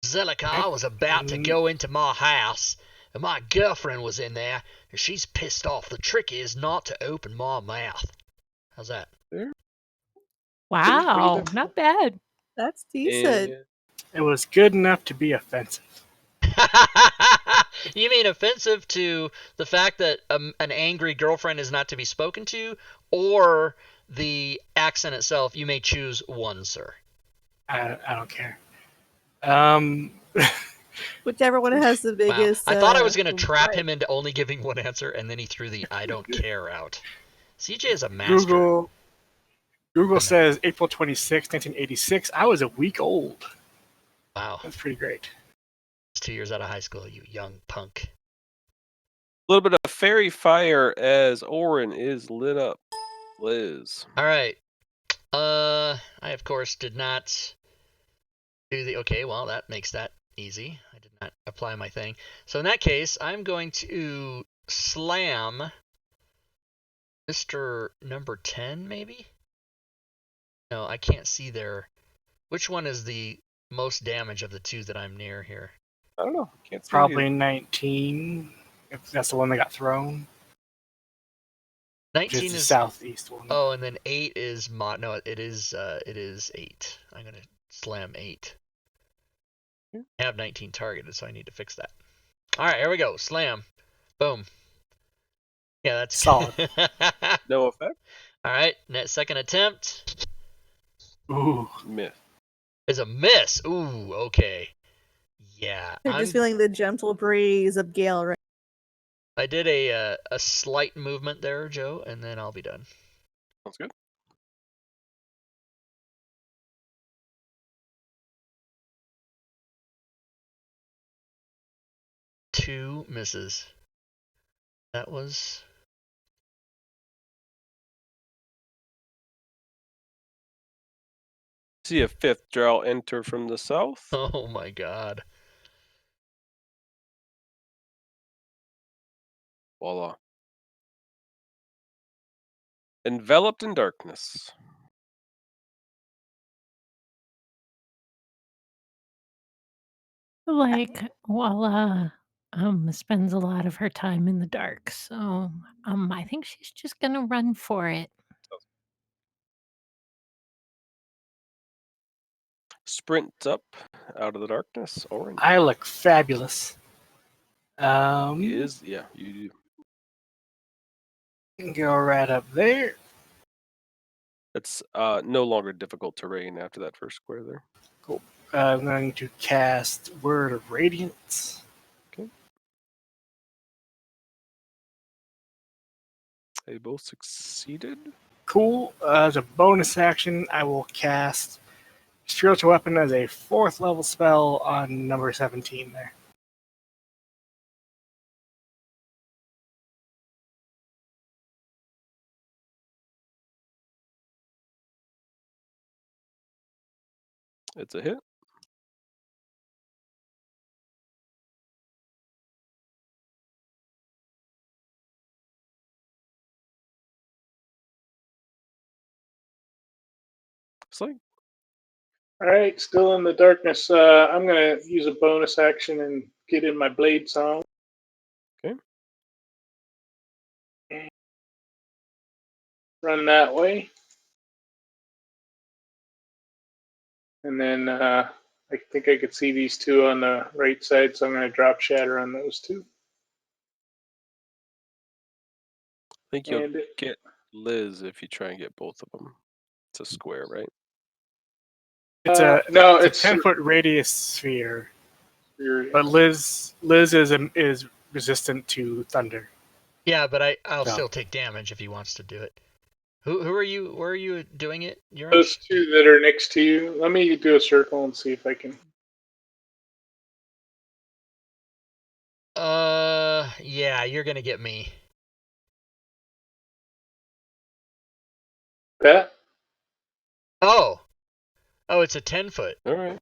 Zelikar was about to go into my house, and my girlfriend was in there, and she's pissed off. The trick is not to open my mouth. How's that? Wow, not bad. That's decent. And It was good enough to be offensive. You mean offensive to the fact that an angry girlfriend is not to be spoken to, or the accent itself? You may choose one, sir. I don't care. Whichever one has the Wow. biggest. I thought I was going to trap him into only giving one answer, and then he threw the I don't care out. CJ is a master. Google says April 26, 1986. I was a week old. Wow. That's pretty great. It's 2 years out of high school, you young punk. a little bit of fairy fire as Orin is lit up. Liz. All right. I, of course, did not do the... Okay, well, that makes that easy. I did not apply my thing. So in that case, I'm going to slam Mr. number 10, maybe? No, I can't see there. Which one is the most damage of the two that I'm near here? I don't know. Can't see Probably either. 19, if that's the one that got thrown. Which 19 is the is southeast one. Oh, and then 8 is no, it is 8. I'm gonna slam 8. I have 19 targeted, so I need to fix that. All right, here we go. Slam. Boom. Yeah, that's Solid. No effect. All right, second attempt Ooh. Myth. is a miss. Ooh, okay. Yeah, You're just feeling the gentle breeze of Gale, right? I did a slight movement there, Joe, and then I'll be done. Sounds good. Two misses. That was See a fifth drow enter from the south. oh my god. Voila. Enveloped in darkness. Like, spends a lot of her time in the dark, so I think she's just gonna run for it. Sprint up out of the darkness. Orange. I look fabulous. Is yeah, you do. Go right up there. It's no longer difficult terrain after that first square there. Cool. I'm going to cast Word of Radiance. Okay. They both succeeded. Cool. As a bonus action, I will cast Spiritual Weapon as a 4th level spell on number 17 there. It's a hit. Slay. All right, still in the darkness. I'm gonna use a bonus action and get in my blade song. Okay. Run that way, and then I think I could see these two on the right side, so I'm gonna drop shatter on those two. I think you'll And get Liz if you try and get both of them. It's a square, right? It's no, it's a 10-foot radius sphere, but Liz is resistant to thunder. Yeah, but I'll So. still take damage if he wants to do it. Who are you? Where are you doing it? those two that are next to you. Let me do a circle and see if I can. Yeah, you're gonna get me. That? Oh, it's a 10-foot. All right.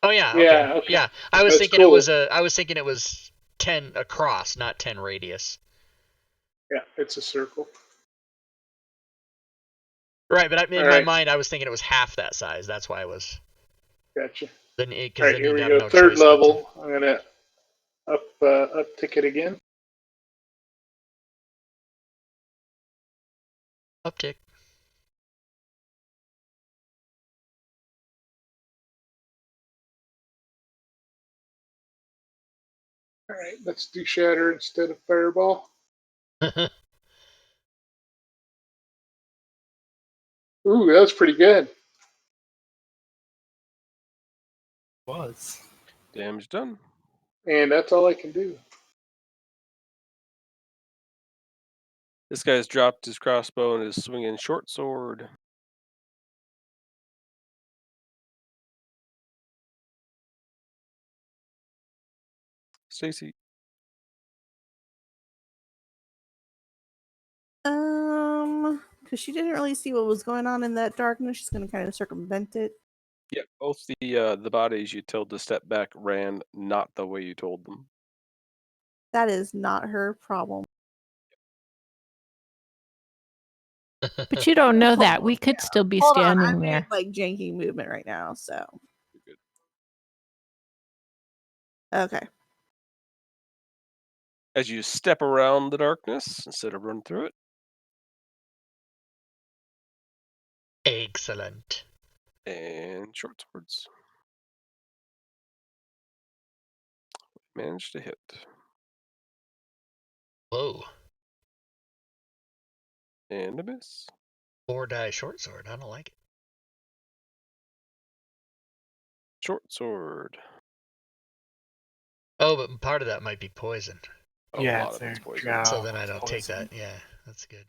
Oh yeah, Yeah, okay. okay. Yeah, I was That's thinking cool. I was thinking it was 10 across, not 10 radius. Yeah, it's a circle. Right, but in All my right. mind, I was thinking it was half that size. That's why I was. Gotcha. Then, All because right, then here you'd we have go. no Third choice but to level. I'm gonna up tick it again. uptick. All right, let's do shatter instead of fireball. Ooh, that was pretty good. Was. Damage done. And that's all I can do. This guy's dropped his crossbow and is swinging short sword. Stacy. Because she didn't really see what was going on in that darkness, she's gonna kind of circumvent it. Yeah, both the bodies you told to step back ran not the way you told them. That is not her problem. But you don't know that. We could still be Hold on, standing I'm there. in like janky movement right now, so Okay. As you step around the darkness instead of run through it. Excellent. And short swords. Managed to hit. Whoa. And a miss. 4-die short sword. I don't like it. Short sword. Oh, but part of that might be poison. Oh, Yeah, a lot of it's they're poison. drow So then I don't take poison. that. Yeah, that's good.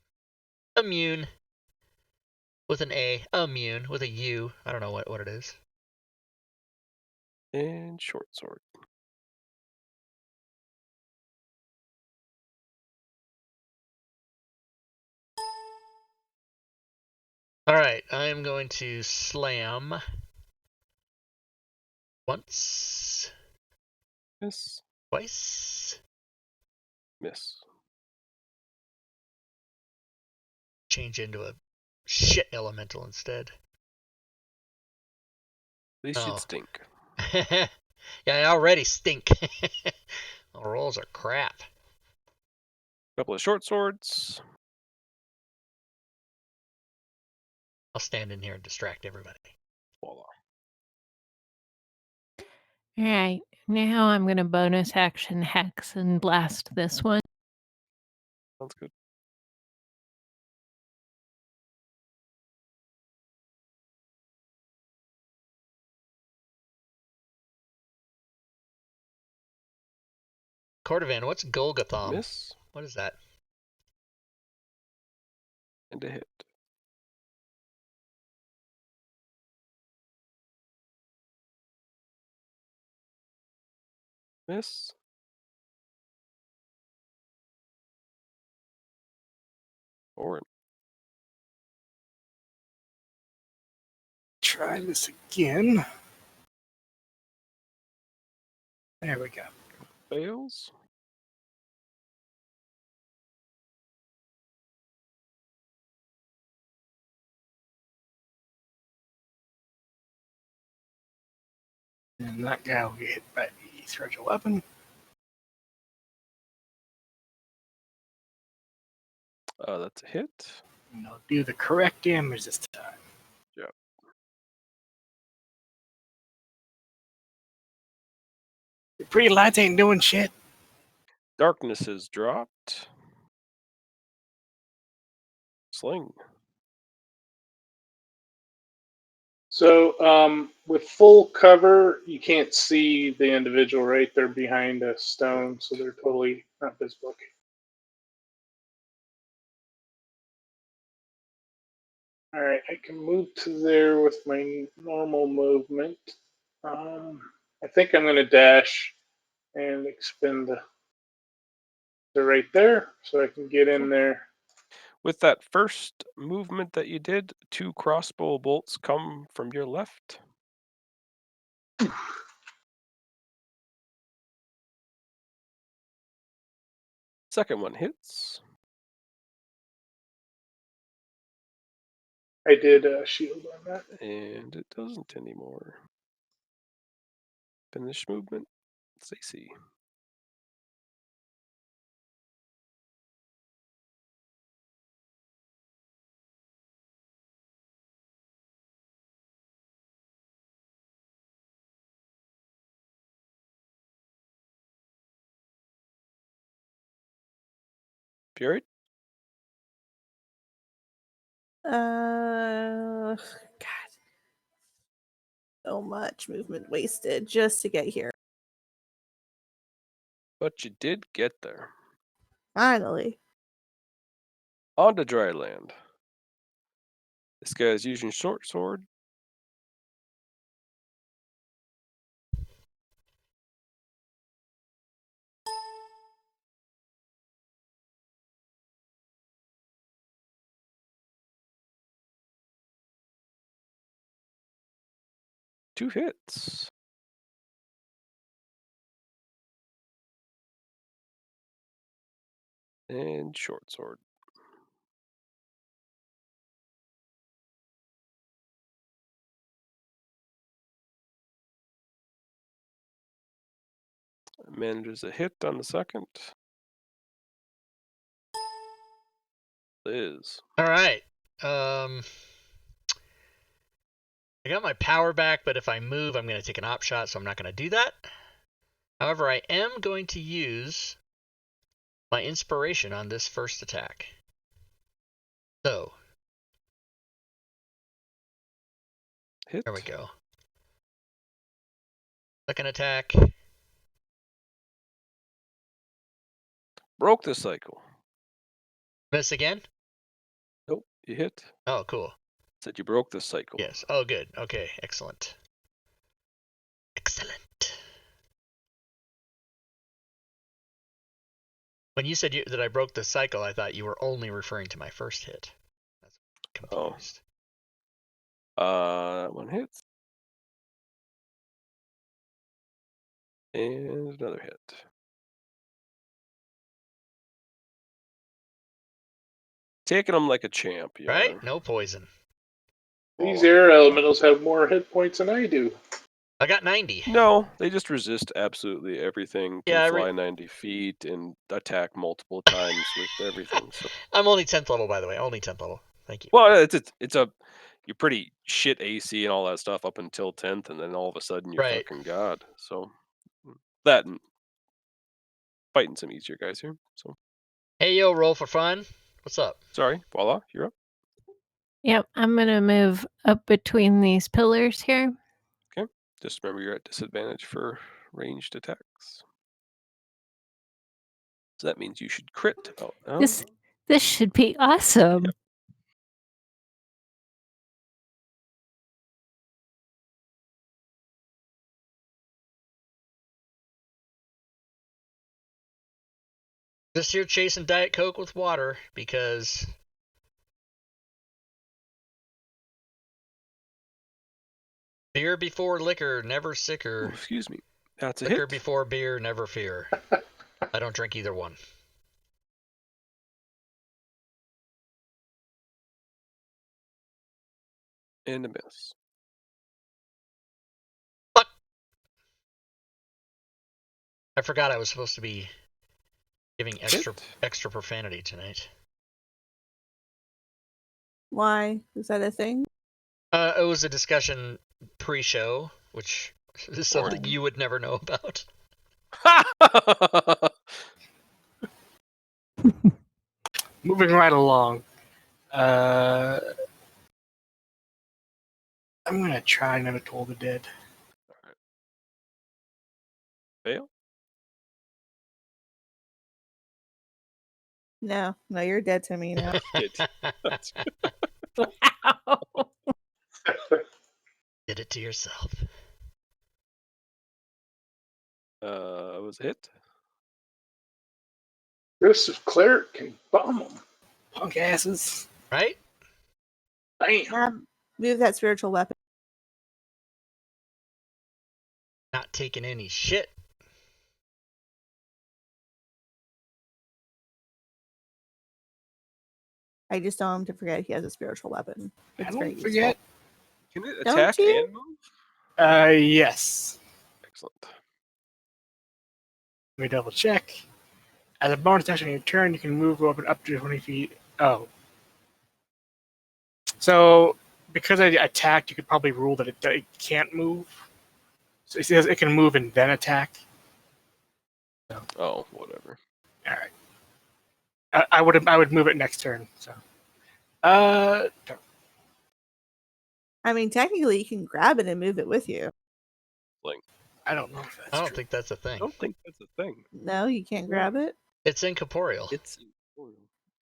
Immune. With an A. Immune. With a U. I don't know what it is. And short sword. Alright, I am going to slam once, Miss. twice, Miss. change into a shit elemental instead. At least you'd Oh. stink. Yeah, I already stink. The rolls are crap. Couple of short swords. I'll stand in here and distract everybody. Voila. All right. Now I'm going to bonus action hex and blast this one. Sounds good. Cordovan, what's Golgotham? Miss. What is that? And a hit. Miss. Or Try this again. There we go. fails. And that guy will get hit by the surgical weapon. That's a hit. And I'll do the correct damage this time. Yep. The pretty lights ain't doing shit. Darkness is dropped. Sling. So with full cover, you can't see the individual, right? They're behind a stone, so they're totally not visible. All right, I can move to there with my normal movement. I think I'm going to dash and expend the right there so I can get in there. With that first movement that you did, 2 crossbow bolts come from your left. Second one hits. I did a shield on that. And it doesn't anymore. Finish movement. Stacy. Fury. God. So much movement wasted just to get here. But you did get there. Finally. On to dry land. This guy's using short sword. Two hits. And short sword. manages a hit on the second. Liz. All right. I got my power back, but if I move, I'm going to take an op shot, so I'm not going to do that. However, I am going to use my inspiration on this first attack. So, Hit. there we go. Second attack. Broke the cycle. Miss again? Nope, you hit. Oh, cool. Said you broke the cycle. Yes. Oh, good. Okay, excellent. Excellent. When you said that I broke the cycle, I thought you were only referring to my first hit. That's confused. That one hits. And another hit. Taking them like a champ, you Right? are. No poison. These air elementals have more hit points than I do. I got 90. No, they just resist absolutely everything. Can Yeah, fly 90 feet and attack multiple times with everything. So. I'm only 10th level, by the way. Only 10th level. Thank you. Well, you're pretty shit AC and all that stuff up until 10th, and then all of a sudden you're Right. fucking god. So that and fighting some easier guys here. So Hey, yo, roll for fun. What's up? sorry, voila, you're up. Yep, I'm going to move up between these pillars here. Just remember you're at disadvantage for ranged attacks. So that means you should crit. Oh, This should be awesome. Yep. Just here chasing Diet Coke with water because beer before liquor, never sicker. Ooh, excuse me. That's a Liquor hit. before beer, never fear. I don't drink either one. And a miss. Fuck! I forgot I was supposed to be giving extra profanity tonight. Why? Is that a thing? It was a discussion pre-show, which is something Boring. you would never know about. Moving right along. I'm gonna try Never Told the Dead. Fail? No, you're dead to me now. That's Wow. Did it to yourself. Was a hit. This cleric can bomb them. Punk asses. Right? Bam. Move that spiritual weapon. Not taking any shit. I just don't want him to forget he has a spiritual weapon. I It's very don't useful. forget. Can it Don't attack you? and move? Yes. Excellent. Let me double check. As a bonus action on your turn, you can move up to 20 feet. Oh. So, because I attacked, you could probably rule that it can't move. So it says it can move and then attack. Oh, whatever. All right. I would move it next turn. So. I mean, technically, you can grab it and move it with you. I don't know if that's I don't true. think that's a I thing. don't think that's a thing. No, you can't grab it. It's incorporeal.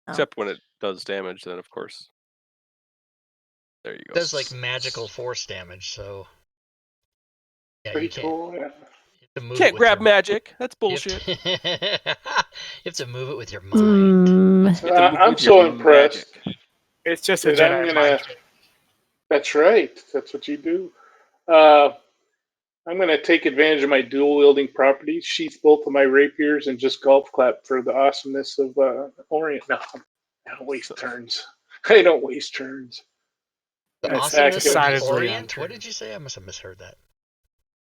Except when it does damage, then of course. There you It go. does like magical force damage, so yeah, Pretty you can't. cool. Yeah. You have to move Can't it with grab your, magic. That's you have bullshit. to- you have to move it with your mind. Mm, You have to move I'm with so your impressed. magic. It's just a Dude, I'm Jedi gonna- mind trick. That's right. That's what you do. I'm going to take advantage of my dual wielding properties, sheath both of my rapiers, and just golf clap for the awesomeness of Orient. No, I don't waste turns. I don't waste turns. The That's awesomeness of the decidedly Orient? What untrue. did you say? I must have misheard that.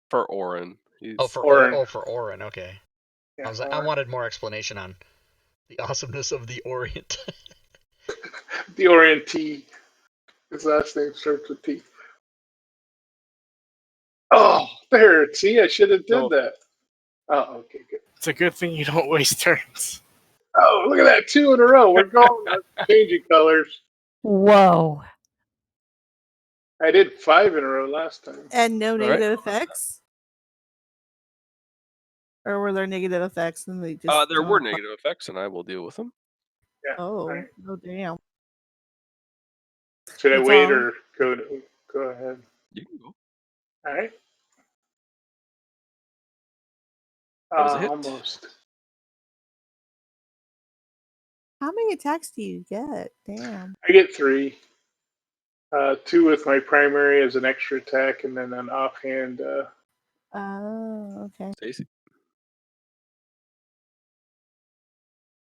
For Orin. Oh, for Orin. for Orin. Okay. Yeah, I wanted more explanation on the awesomeness of the Orient. the Orient T. His last name starts with T. Oh, there. See, I should have did No. that. Oh, okay, good. It's a good thing you don't waste turns. Oh, look at that. 2 in a row. We're going. Changing colors. Whoa. I did 5 in a row last time. And no Right. negative effects? Or were there negative effects and they just There were negative effects, and I will deal with them. Yeah. Oh, All right. oh damn. Should I That's wait all. or go ahead? You can go. All right. That was a hit. Almost. How many attacks do you get? Damn. I get 3. 2 with my primary as an extra attack, and then an offhand. Oh, okay. Stacy.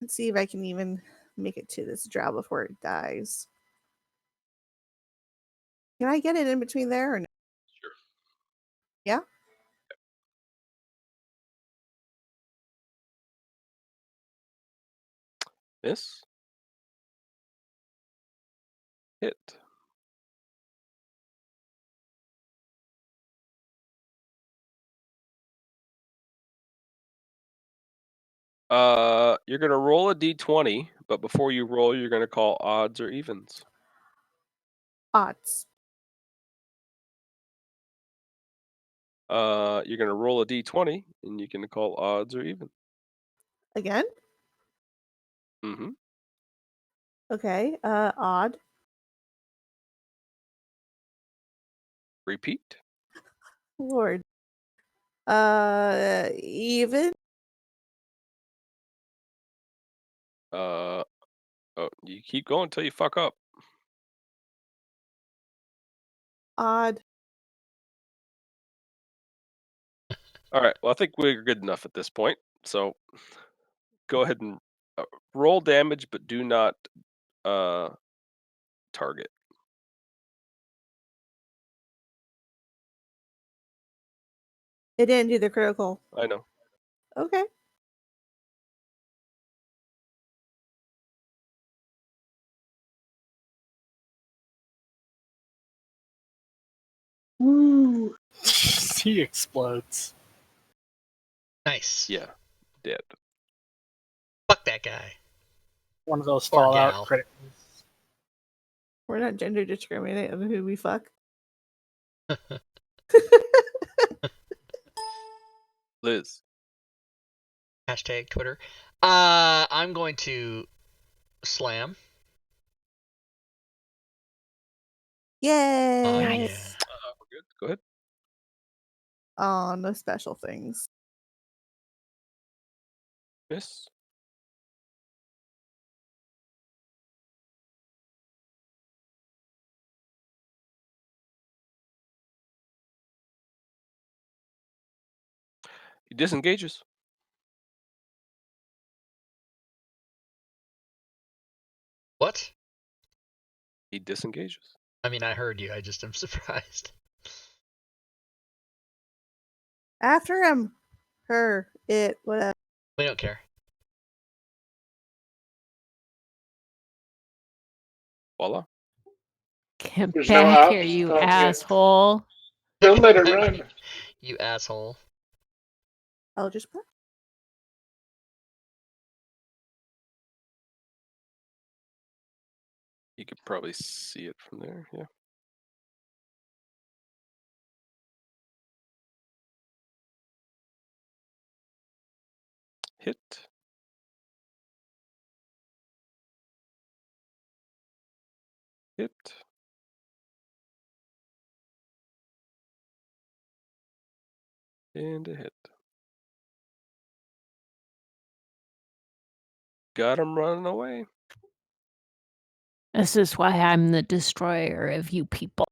Let's see if I can even make it to this drow before it dies. Can I get it in between there or no? Sure. Yeah? Miss. Hit. You're gonna roll a d20, but before you roll, you're gonna call odds or evens. Odds. You're gonna roll a d20, and you can call odds or even. Again? Mm-hmm. Okay. Odd. Repeat. Lord. Even. Oh, you keep going until you fuck up. Odd. All right. Well, I think we're good enough at this point. So go ahead and roll damage, but do not target. It didn't do the critical. I know. Okay. Woo! He explodes. Nice. Yeah. Dead. Fuck that guy. One of those Or Fallout gal. credits. We're not gender discriminating on who we fuck. Liz. Hashtag Twitter. I'm going to slam. Yay! Oh, yeah. We're good. Go ahead. Oh, no special things. Miss. He disengages. What? He disengages. I mean, I heard you. I just am surprised. After him. Her. It. Whatever. We don't care. Voila. Get There's no back out. here, you Oh, yeah. asshole. Don't let it run. You asshole. I'll just put. You could probably see it from there. Yeah. Hit. Hit. And a hit. Got him running away. This is why I'm the destroyer of you people.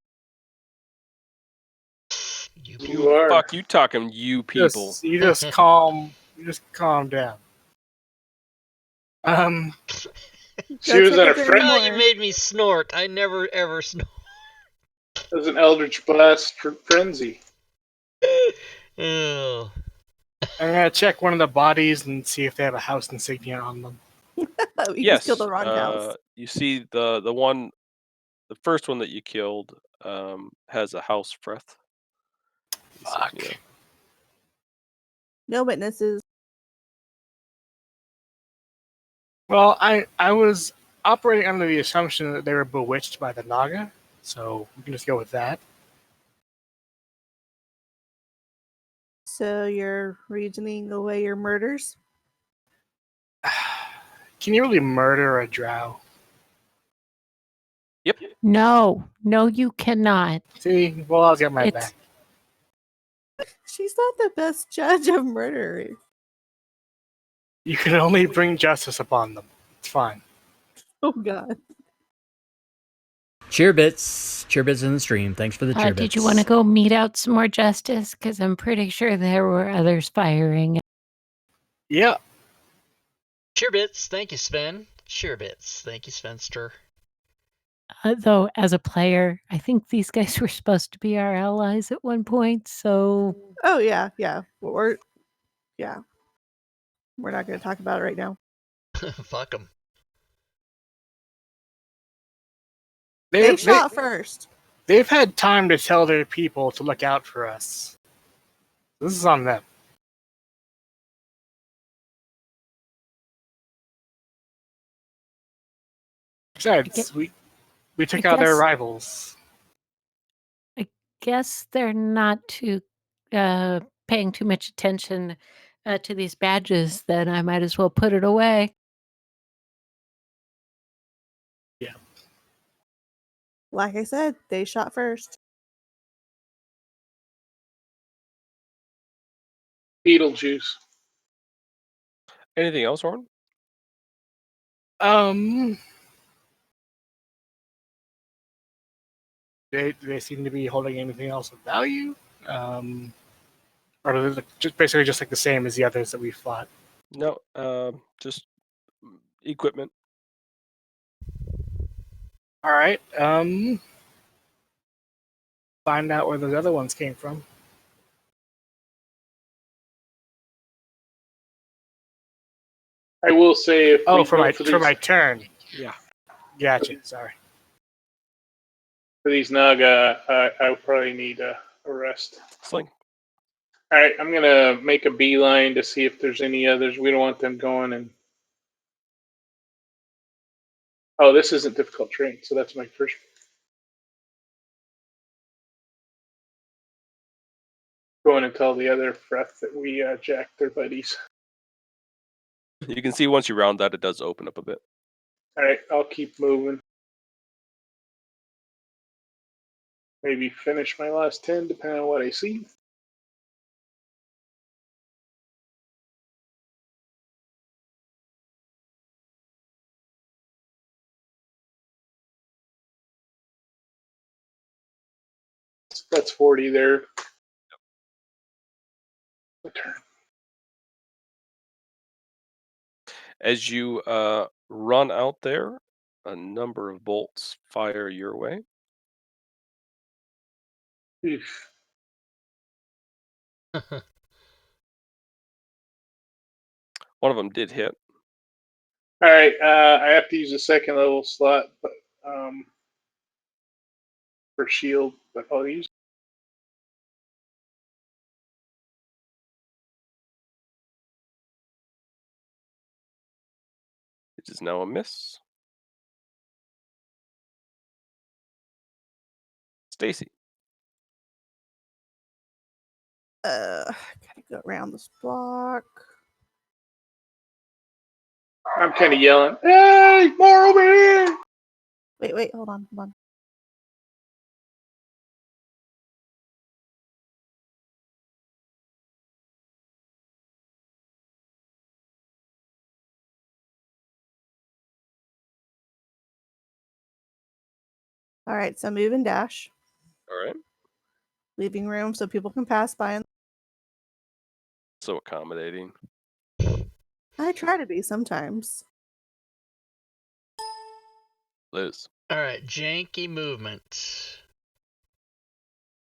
You You people. are. Fuck you talking, you people. You just calm down. She was at a Go friend. Oh, anymore. you made me snort. I never ever snort. It was an Eldritch Blast frenzy. Oh. I'm gonna check one of the bodies and see if they have a house insignia on them. You Yes. just killed the wrong house. You see the one, the first one that you killed, has a house Freth. Fuck. insignia. No witnesses. Well, I was operating under the assumption that they were bewitched by the Naga, so we can just go with that. So you're reasoning away your murders? Can you really murder a drow? Yep. No, you cannot. See, well, I'll get my It's- back. She's not the best judge of murder. You can only bring justice upon them. It's fine. Oh god. Cheer bits in the stream. Thanks for the cheer bits. Did you want to go mete out some more justice? Because I'm pretty sure there were others firing. Yeah. Cheer bits. Thank you, Sven. Cheer bits. Thank you, Svenster. Though, as a player, I think these guys were supposed to be our allies at one point. So Oh yeah. Well, we're not going to talk about it right now. Fuck them. They shot first. They've had time to tell their people to look out for us. This is on them. Besides, we took out their rivals. I guess they're not too paying too much attention to these badges. Then I might as well put it away. Yeah. Like I said, they shot first. Beetlejuice. Anything else, Horn? They seem to be holding anything else of value, or are they just basically just like the same as the others that we fought? No, just equipment. All right. Find out where those other ones came from. I will say if we for go my turn. Yeah. Gotcha. Sorry. for these Naga, I probably need a rest. Sling. All right, I'm gonna make a beeline to see if there's any others. We don't want them going and. Oh, this isn't difficult terrain, so that's my first. Going and tell the other Freth that we jacked their buddies. You can see once you round that, it does open up a bit. All right, I'll keep moving. Maybe finish my last 10, depending on what I see. That's 40 there. Turn. As you run out there, a number of bolts fire your way. Oof. One of them did hit. All right, I have to use a second level slot, but for shield, but I'll use. It is now a miss. Stacy. Gotta go around this block. I'm kind of yelling, "Hey, more over here!" Wait, hold on. All right, so move and dash. All right. Leaving room so people can pass by. So accommodating. I try to be sometimes. Liz. All right, janky movement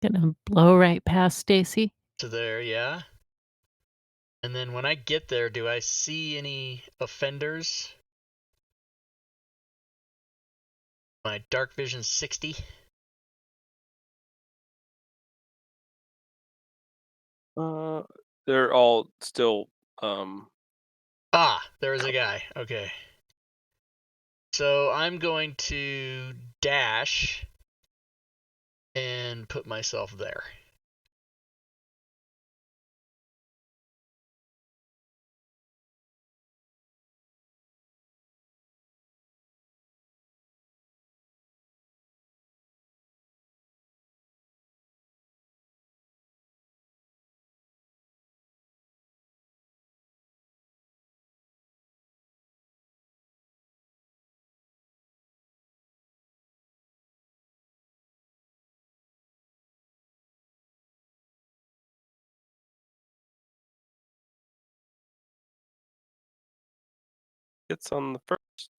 Gonna blow right past Stacy. to there, yeah. And then when I get there, do I see any offenders? My dark vision 60. They're all still Ah, there is a guy. Okay. So I'm going to dash and put myself there. hits on the first.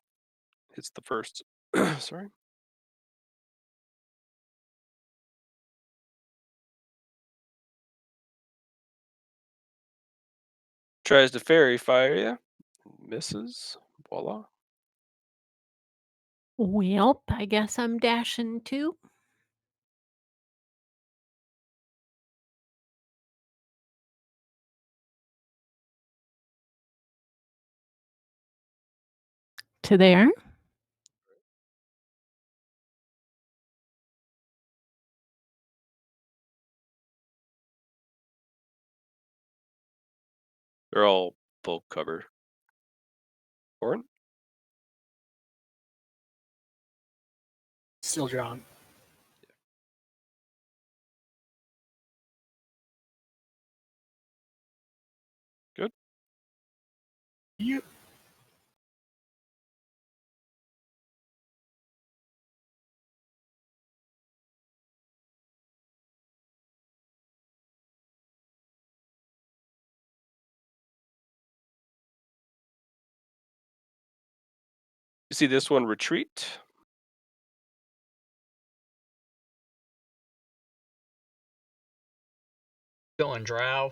Hits the first. Sorry. Tries to fairy fire you. Misses. Voila. Well, I guess I'm dashing too. To there. They're all full cover. Orin? Still drawn. Good. You. You see this one retreat. Going drow.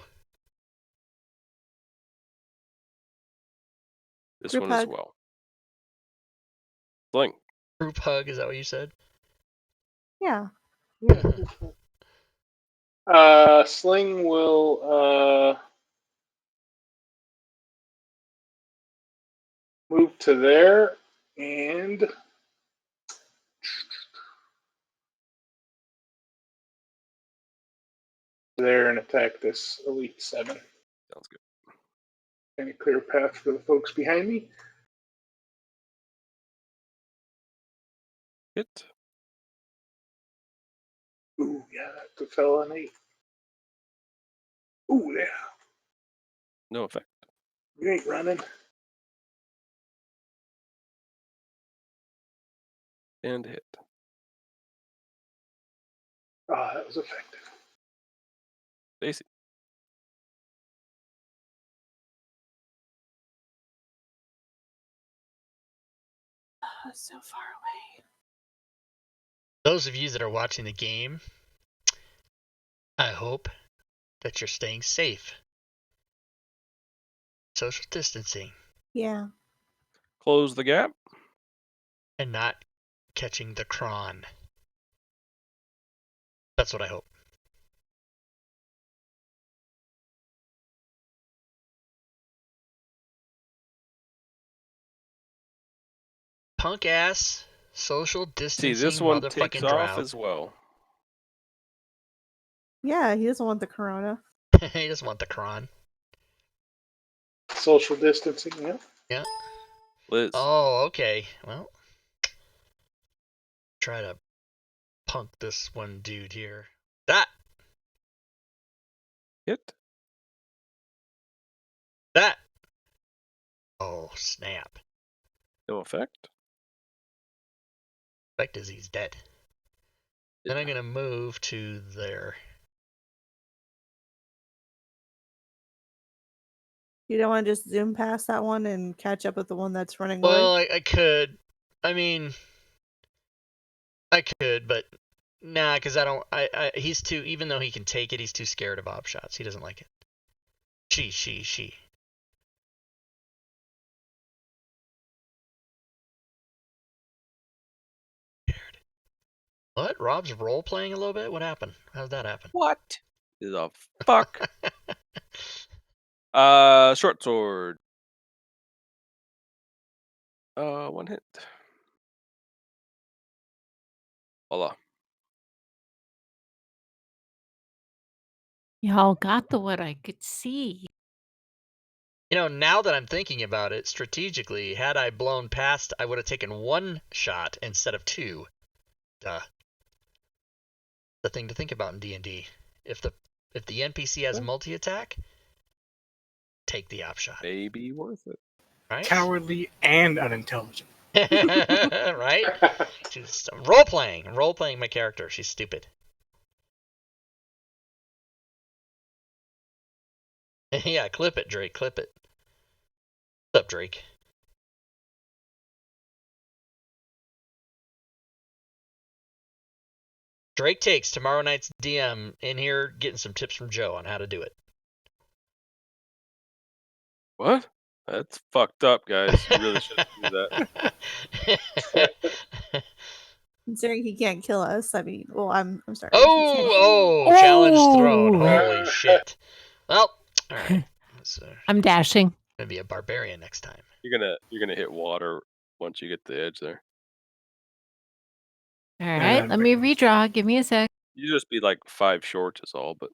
This Group one as hug. well. Sling. Group hug, is that what you said? Yeah. Sling will move to there and there and attack this Elite 7. Sounds good. And a clear path for the folks behind me. Hit. Ooh, yeah, that's a fell on 8. Ooh, yeah. No effect. You ain't running. And hit. Oh, that was effective. Stacy. So far away. Those of you that are watching the game, I hope that you're staying safe. Social distancing. Yeah. Close the gap. And not catching the cron. That's what I hope. Punk ass social See, distancing this one takes motherfucking off drow. as well. Yeah, he doesn't want the corona. He doesn't want the cron. Social distancing, yeah. Yeah. Liz. Oh, okay. Well, try to punk this one dude here. That. Hit. That. Oh, snap. No effect. Effect is he's dead. Then I'm going to move to there. You don't want to just zoom past that one and catch up with the one that's running Well, away? I could. I mean, I could, but nah, because I don't. He's too. Even though he can take it, he's too scared of op shots. He doesn't like it. She. What? Rob's role playing a little bit? What happened? How did that happen? What the fuck? Short sword. 1 hit. Voila. Y'all got the what I could see. You know, now that I'm thinking about it, strategically, had I blown past, I would have taken 1 shot instead of 2. Duh. The thing to think about in D&D. If the NPC has multi-attack, take the op shot. Maybe worth it. Right? Cowardly and unintelligent. Right? She's role-playing. I'm role-playing my character. She's stupid. Yeah, clip it, Drake. Clip it. What's up, Drake? Drake takes tomorrow night's DM in here getting some tips from Joe on how to do it. What? That's fucked up, guys. You really shouldn't do that. Considering he can't kill us, I mean, well, I'm sorry. he can't Oh, challenge thrown. Oh. Holy shit. Well, all right. I'm dashing. Gonna be a barbarian next time. You're gonna hit water once you get to the edge there. All right, let me redraw. Give me a sec. You just be like 5 short is all, but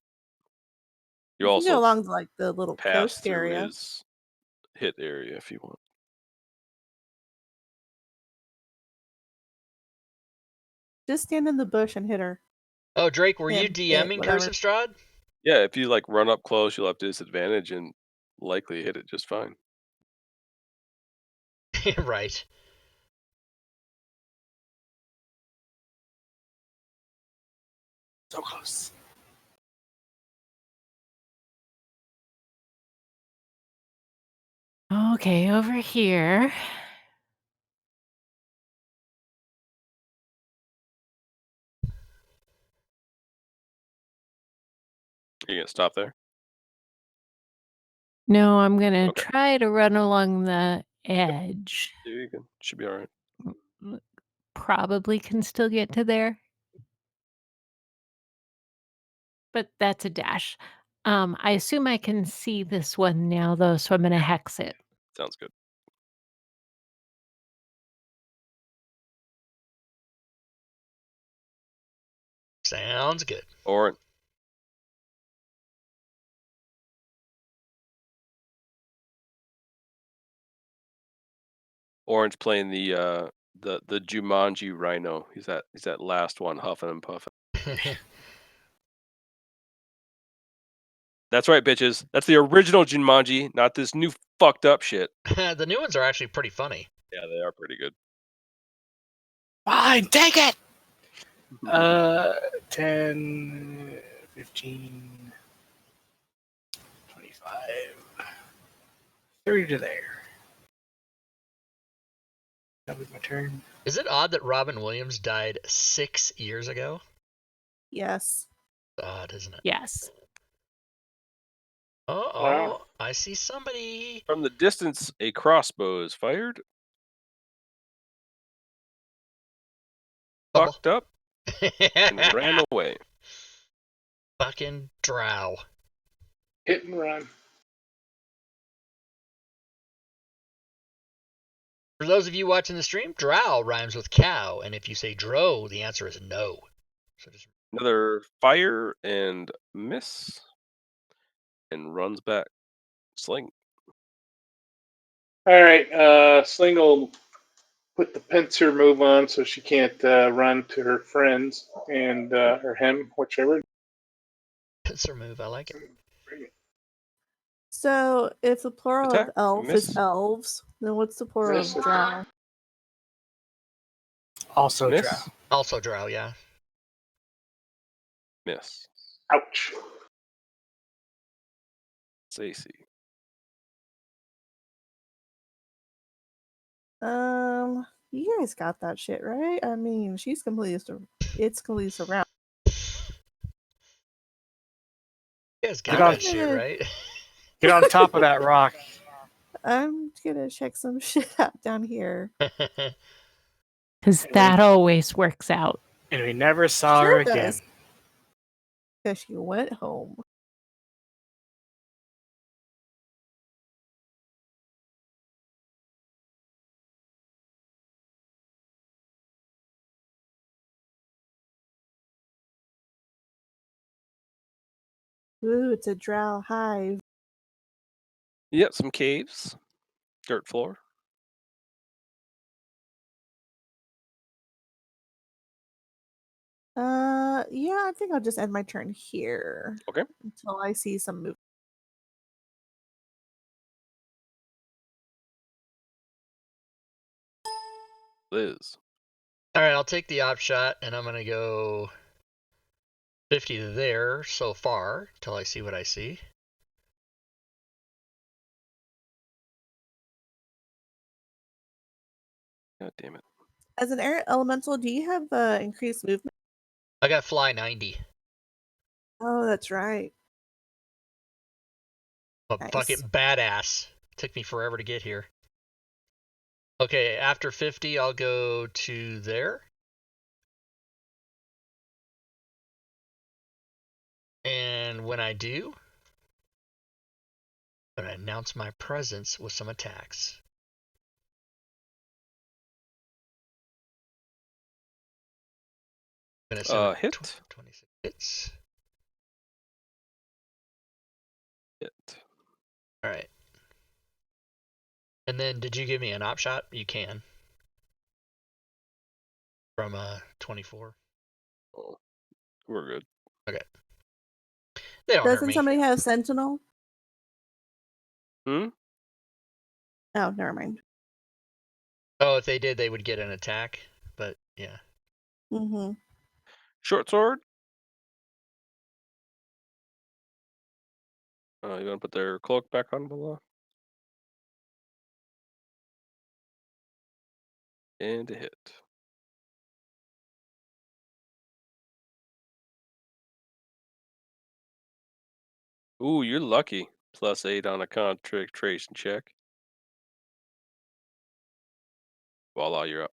you You can also go along like the little pass coast through area. his hit area if you want. Just stand in the bush and hit her. Oh, Drake, were you Him, it, DMing whatever. Cursive Strahd? Yeah, if you like run up close, you'll have disadvantage and likely hit it just fine. Right. So close. Okay, over here. Are you gonna stop there? No, I'm gonna Okay. try to run along the edge. Yeah, you can. Should be all right. Probably can still get to there. But that's a dash. I assume I can see this one now, though, so I'm gonna hex it. Sounds good. Sounds good. Orin. Orange playing the Jumanji Rhino. He's that last one huffing and puffing. That's right, bitches. That's the original Jumanji, not this new fucked up shit. The new ones are actually pretty funny. Yeah, they are pretty good. Fine, take it! 10, 15, 25, 30 to there. That was my turn. Is it odd that Robin Williams died 6 years ago? Yes. Odd, isn't it? Yes. Uh-oh. Wow. I see somebody. From the distance, a crossbow is fired. Bubble. Fucked up and ran away. Fucking drow. Hit and run. For those of you watching the stream, drow rhymes with cow, and if you say dro, the answer is no. So just Another fire and miss. And runs back. Sling. All right. Sling will put the pincer move on so she can't run to her friends and or him, whichever. pincer move. I like it. So if the plural Attack, of elf miss. is elves, then what's the plural Miss. of drow? Also Miss. drow. Also drow, yeah. Miss. Ouch. Stacy. You guys got that shit right. I mean, it's completely surrounded. You guys got Get on. that shit, right? Get on top of that rock. I'm gonna check some shit out down here. Because that always works out. And we never saw her Sure again. does. Because she went home. Ooh, it's a drow hive. Yep, some caves, dirt floor. Yeah, I think I'll just end my turn here. Okay. Until I see some movement. Liz. All right, I'll take the op shot, and I'm gonna go 50 there so far till I see what I see. God damn it. As an air elemental, do you have increased movement? I got fly 90. Oh, that's right. But Nice. fucking badass. Took me forever to get here. Okay, after 50, I'll go to there. And when I do, I'm going to announce my presence with some attacks. Hit. 26 hits. Hit. All right. And then, did you give me an op shot? You can. From 24. Oh, we're good. Okay. They don't hurt Doesn't me. somebody have Sentinel? Hmm? Oh, never mind. Oh, if they did, they would get an attack. But yeah. Mm-hmm. Short sword. You want to put their cloak back on, Bella? And a hit. Ooh, you're lucky. +8 on a concentration check. Voila, you're up.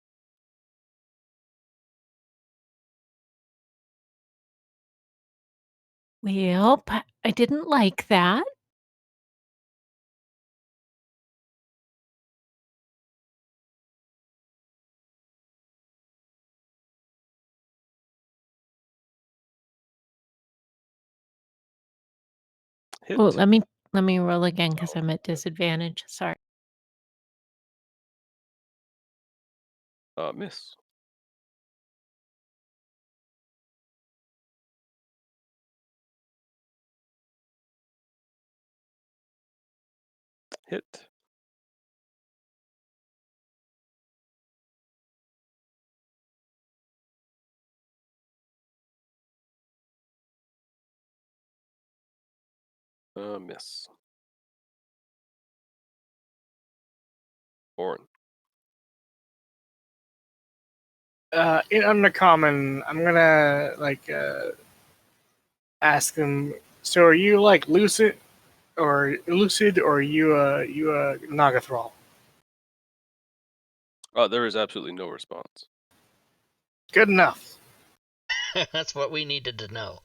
Well, I didn't like that. Hit. Oh, let me roll again because I'm at disadvantage. Sorry. Miss. Hit. Miss. Orin. In Undercommon, I'm gonna ask them. So, are you like lucid, or are you Nagathrall? There is absolutely no response. Good enough. That's what we needed to know.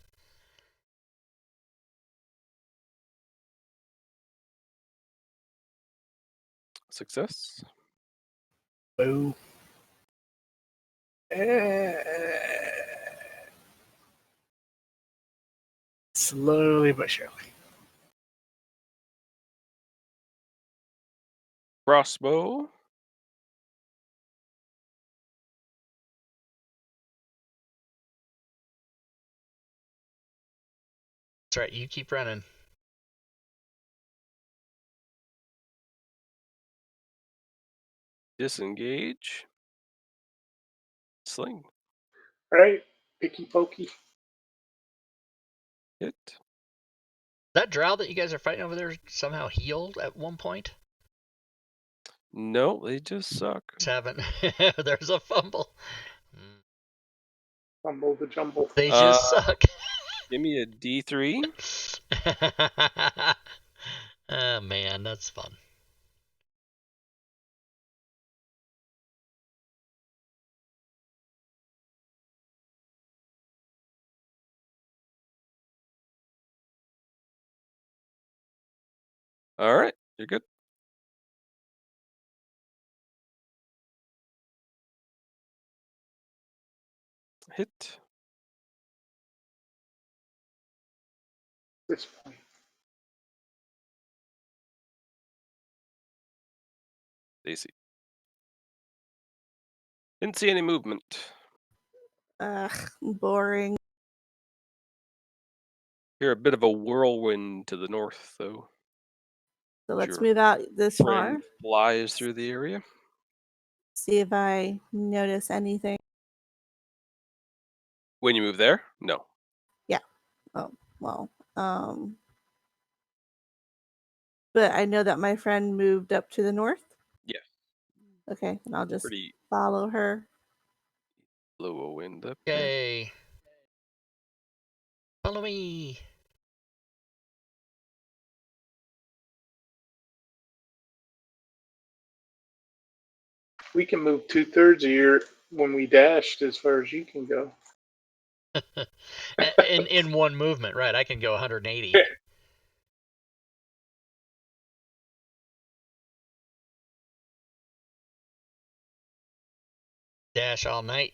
Success. Boo. Slowly but surely. Crossbow. That's right. You keep running. Disengage. Sling. All right, picky pokey. Hit. That drow that you guys are fighting over there somehow healed at one point? No, they just suck. Just haven't. There's a fumble. Fumble the jumble. They just suck. Give me a D3. Oh man, that's fun. All right, you're good. Hit. This point. Stacy. Didn't see any movement. Ugh, boring. Hear a bit of a whirlwind to the north, though. So let's Sure. move out this far. Wind flies through the area. See if I notice anything. When you move there? No. Oh, well. But I know that my friend moved up to the north. Yeah. Okay, and I'll just Pretty follow her. low a wind up there. Okay. Follow me. We can move 2/3 of your when we dashed as far as you can go. in one movement, right? I can go 180. Dash all night.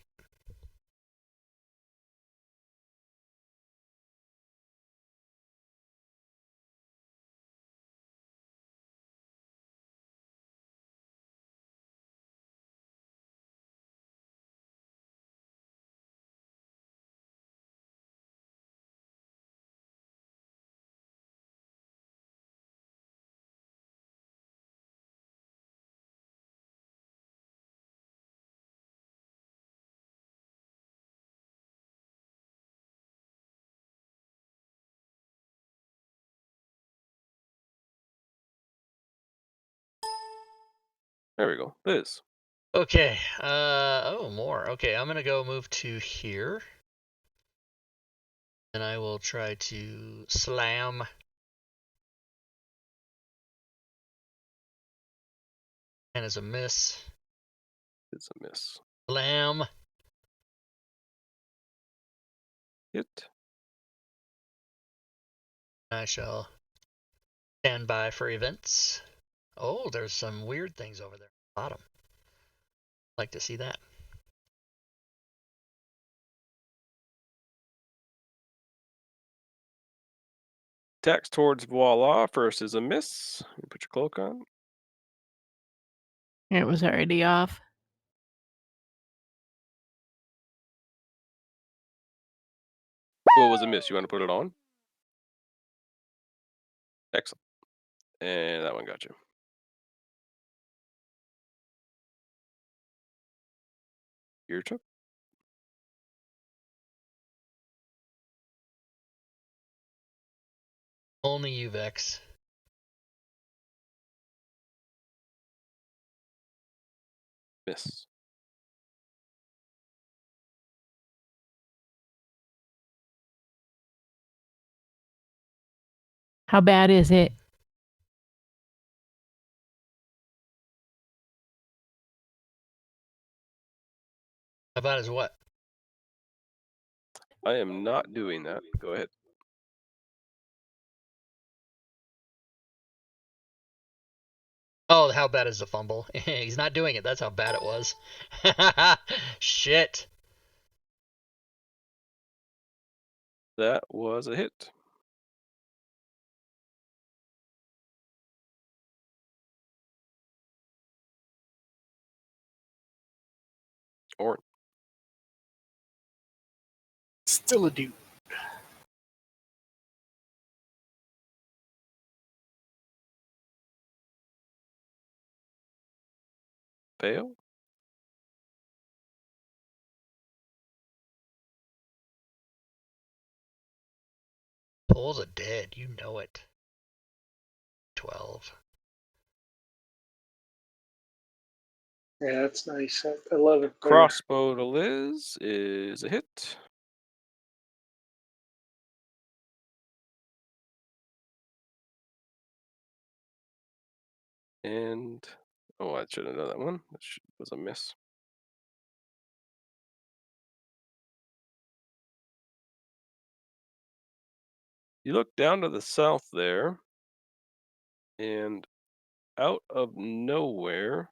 There we go. Liz. Okay. Oh, more. Okay, I'm gonna go move to here, and I will try to slam. And as a miss. It's a miss. Slam. Hit. I shall stand by for events. Oh, there's some weird things over there. Bottom. Like to see that. Attacks towards Voila. First is a miss. You put your cloak on. It was already off. What was a miss? You want to put it on? Excellent. And that one got you. Your turn. Only you, Vex. Miss. How bad is it? About as what? I am not doing that. Go ahead. Oh, how bad is the fumble? He's not doing it. That's how bad it was. Shit. That was a hit. Or Still a dude. fail. Pulls a dead. You know it. 12. Yeah, that's nice. I love it. There. Crossbow to Liz is a hit. And oh, I should have done that one. That was a miss. You look down to the south there, and out of nowhere,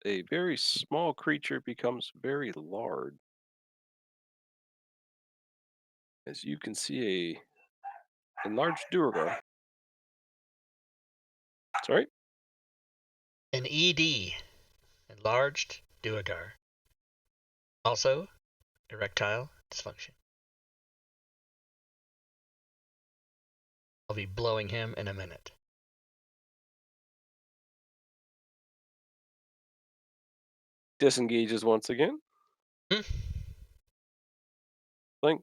a very small creature becomes very large. As you can see, a enlarged Duergar. Sorry? An ED, enlarged duergar. Also, erectile dysfunction. I'll be blowing him in a minute. Disengages once again. Blink.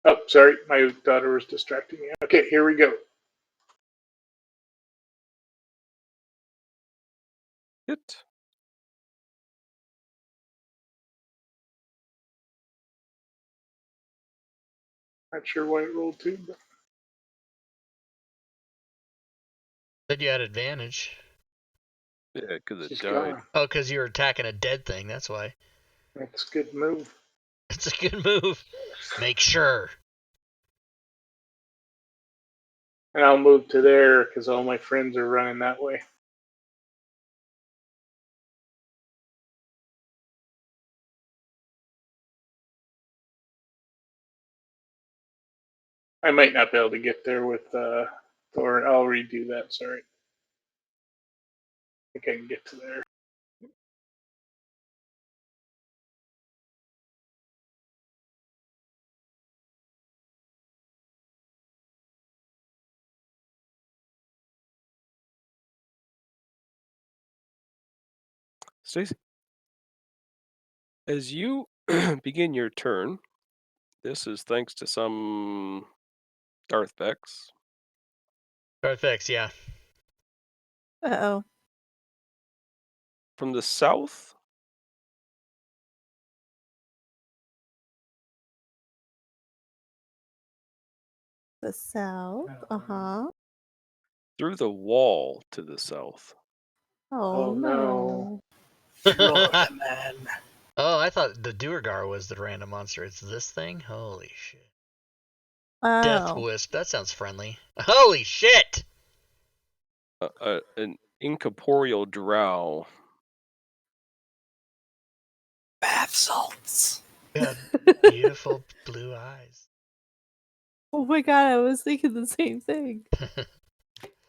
Oh, sorry, my daughter was distracting me. Okay, here we go. Hit. Not sure why it rolled two, but Said you had advantage. Yeah, because it she's died. gone. Oh, because you're attacking a dead thing, that's why. That's a good move. It's a good move. Make sure. And I'll move to there because all my friends are running that way. I might not be able to get there with Thor. I'll redo that. Sorry. I think I can get to there. Stacy, as you begin your turn, this is thanks to some Darth Vex. Perfect, yeah. Uh-oh. From the south, The south. Uh-huh. through the wall to the south. Oh, Oh, no. Florida man. Oh, I thought the duergar was the random monster. It's this thing? Holy shit. Death Oh. Wisp, that sounds friendly. Holy shit! An incorporeal drow. Bath salts. Got beautiful blue eyes. Oh my god, I was thinking the same thing.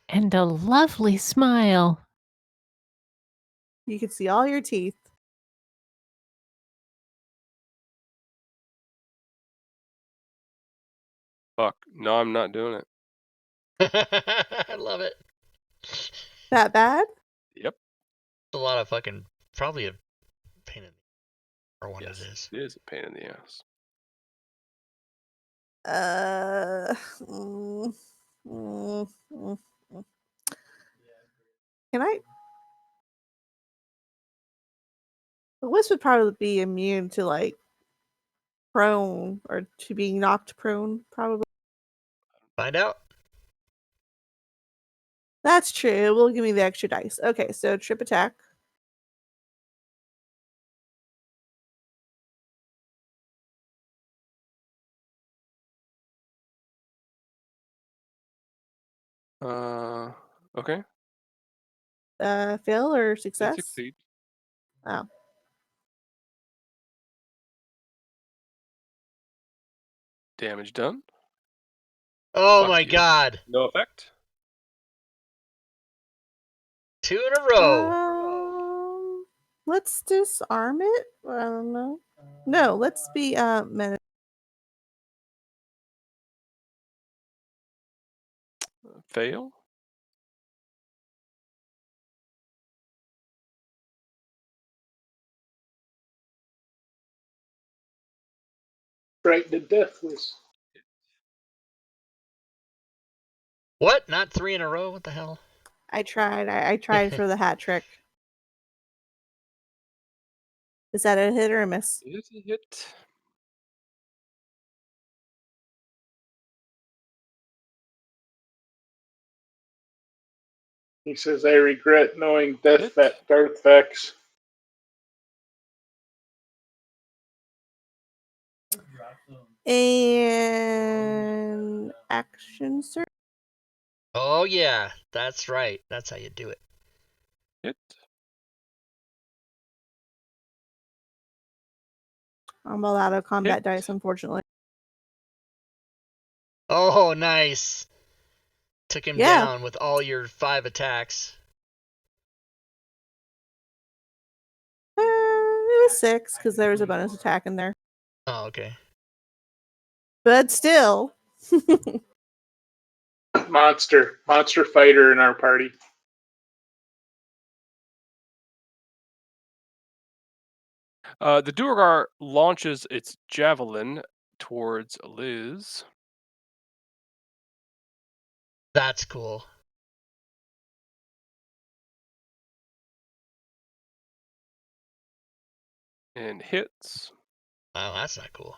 And a lovely smile. You can see all your teeth. Fuck. No, I'm not doing it. I love it. That bad? Yep. A lot of fucking, probably a pain in the or one Yes, it is. it is a pain in the ass. Mm, mm, mm, mm. Can I? The wisp would probably be immune to like prone or to being knocked prone, probably. Find out. That's true. It will give me the extra dice. Okay, so trip attack. Okay. Fail or It success? succeeds. Oh. Damage done. Oh Fuck my you. god. No effect. 2 in a row. Let's disarm it. I don't know. No, let's be Fail. Frightened to death was. What? Not 3 in a row? What the hell? I tried. I tried for the hat trick. Is that a hit or a miss? It is a hit. He says, I regret knowing Darth Hit. Vex. And action, sir. Oh, yeah. That's right. That's how you do it. Hit. I'm all out of combat Hit. dice, unfortunately. Oh, nice. Took him Yeah. down with all your 5 attacks. It was 6 because there was a bonus attack in there. Oh, okay. But still. Monster fighter in our party. The Duergar launches its javelin towards Liz. That's cool. And hits. Wow, that's not cool.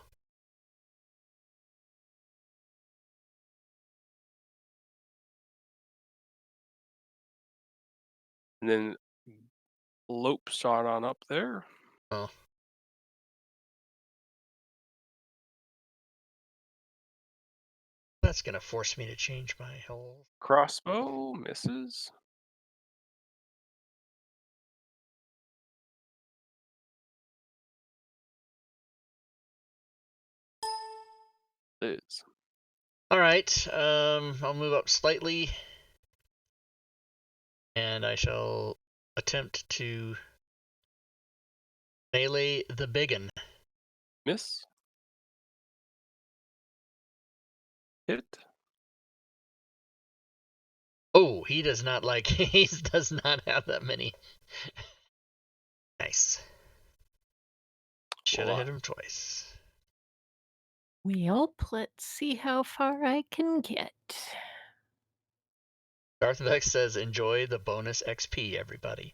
And then lopes on up there. Oh. That's going to force me to change my whole... Crossbow misses. Liz. All right. I'll move up slightly. And I shall attempt to melee the biggin. Miss. Hit. Oh, he does not like... he does not have that many. Nice. Should have hit him twice. Well, let's see how far I can get. Darth Vex says, enjoy the bonus XP, everybody.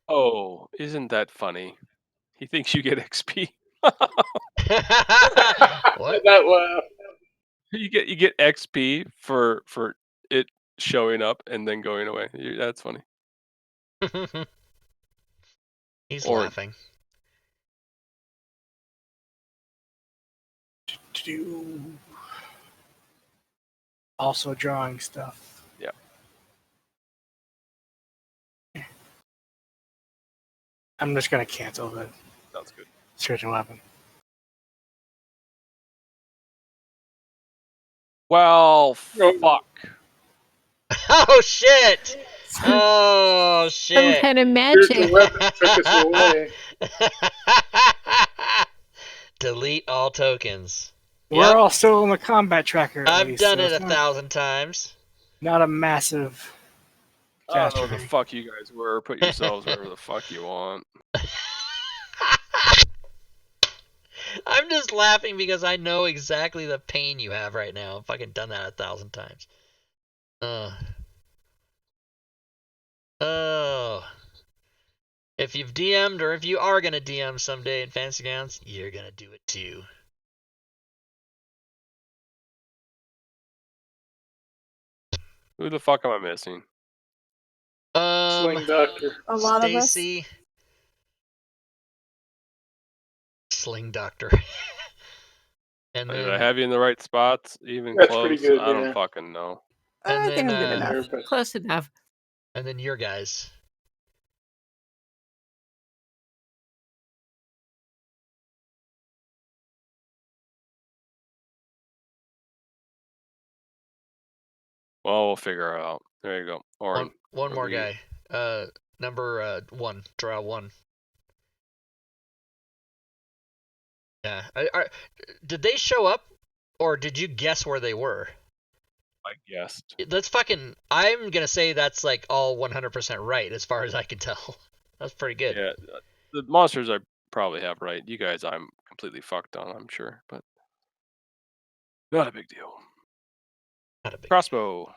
Oh, isn't that funny? He thinks you get XP. What? You get XP for it showing up and then going away. That's funny. He's Or- laughing. Also drawing stuff. Yeah. I'm just gonna cancel the Sounds good. certain weapon. Well, fuck. Oh, shit! Oh, Some shit. kind of Spiritual magic. weapon took us away. Delete all tokens. We're Yep. all still in the combat tracker. At I've least, done so it it's 1,000 times. not a massive I don't know where the catastrophe. fuck you guys were. Put yourselves wherever the fuck you want. I'm just laughing because I know exactly the pain you have right now. I've fucking done that 1,000 times. Oh. If you've DM'd or if you are going to DM someday in Fancy Gowns, you're going to do it too. Who the fuck am I missing? Sling Doctor. A lot of us. Stacy. Sling Doctor. And Did I then, have you in the right spots? Even That's close? pretty good, I don't yeah. fucking know. And I think then, I'm good enough. Everybody. Close enough. and then your guys. Well, we'll figure it out. There you go. Orin. One more the- guy. Number 1. Draw 1. Yeah. Did they show up, or did you guess where they were? I guessed. That's fucking... I'm gonna say that's like all 100% right, as far as I can tell. That's pretty good. Yeah, the monsters I probably have right. You guys, I'm completely fucked on, I'm sure, but not a big deal. Not a big Crossbow.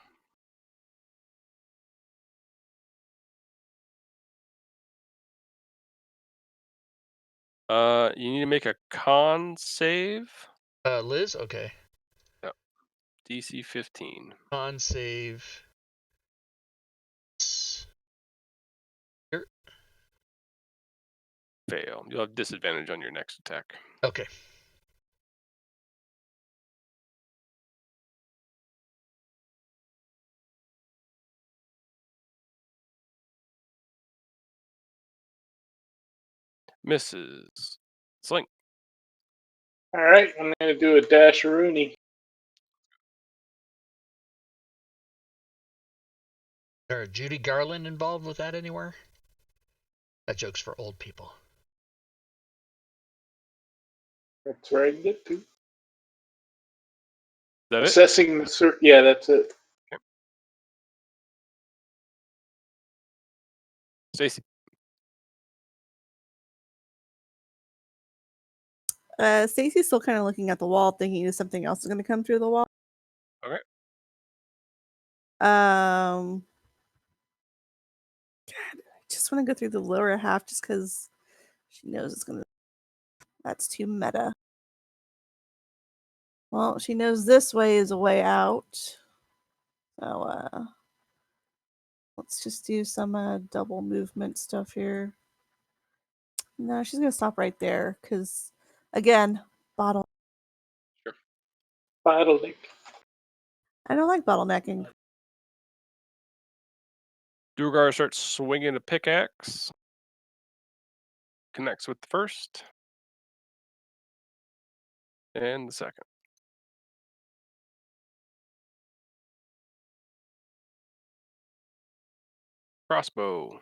You need to make a con save. Liz, okay. DC 15. Con save. Here. Fail. You'll have disadvantage on your next attack. Okay. Misses. Sling. All right, I'm going to do a dasheroonie. Is there a Judy Garland involved with that anywhere? That joke's for old people. That's where I can get to. Is that it? Assessing the yeah, that's it. Stacy. Stacy's still kind of looking at the wall, thinking if something else is going to come through the wall. Okay. God, I just want to go through the lower half just because she knows it's going to. That's too meta. Well, she knows this way is a way out. So, let's just do some double movement stuff here. No, she's going to stop right there because, again, bottle. Sure. Bottleneck. I don't like bottlenecking. Duergar starts swinging a pickaxe. Connects with the first. And the second. Crossbow.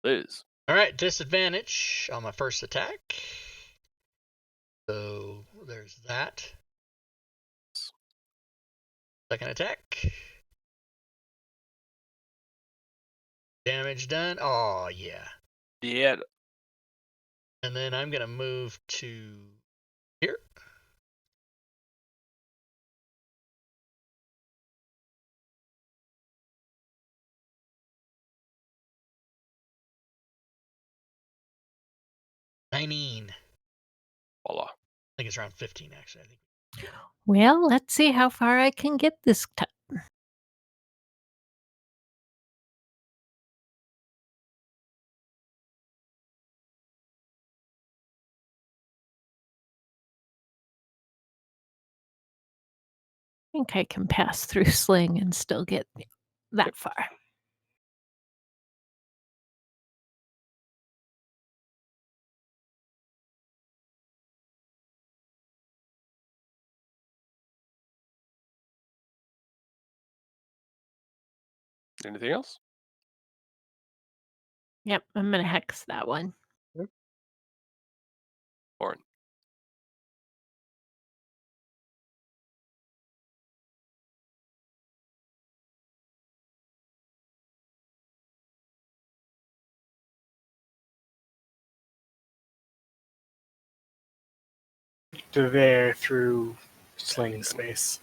Liz. All right, disadvantage on my first attack. So there's that. Second attack. Damage done. Oh, yeah. Yeah. And then I'm going to move to here. Voila. I think it's around 15, actually. I think. Well, let's see how far I can get this time. I think I can pass through Sling and still get that far. Anything else? Yep, I'm going to hex that one. Orin. To there through sling space.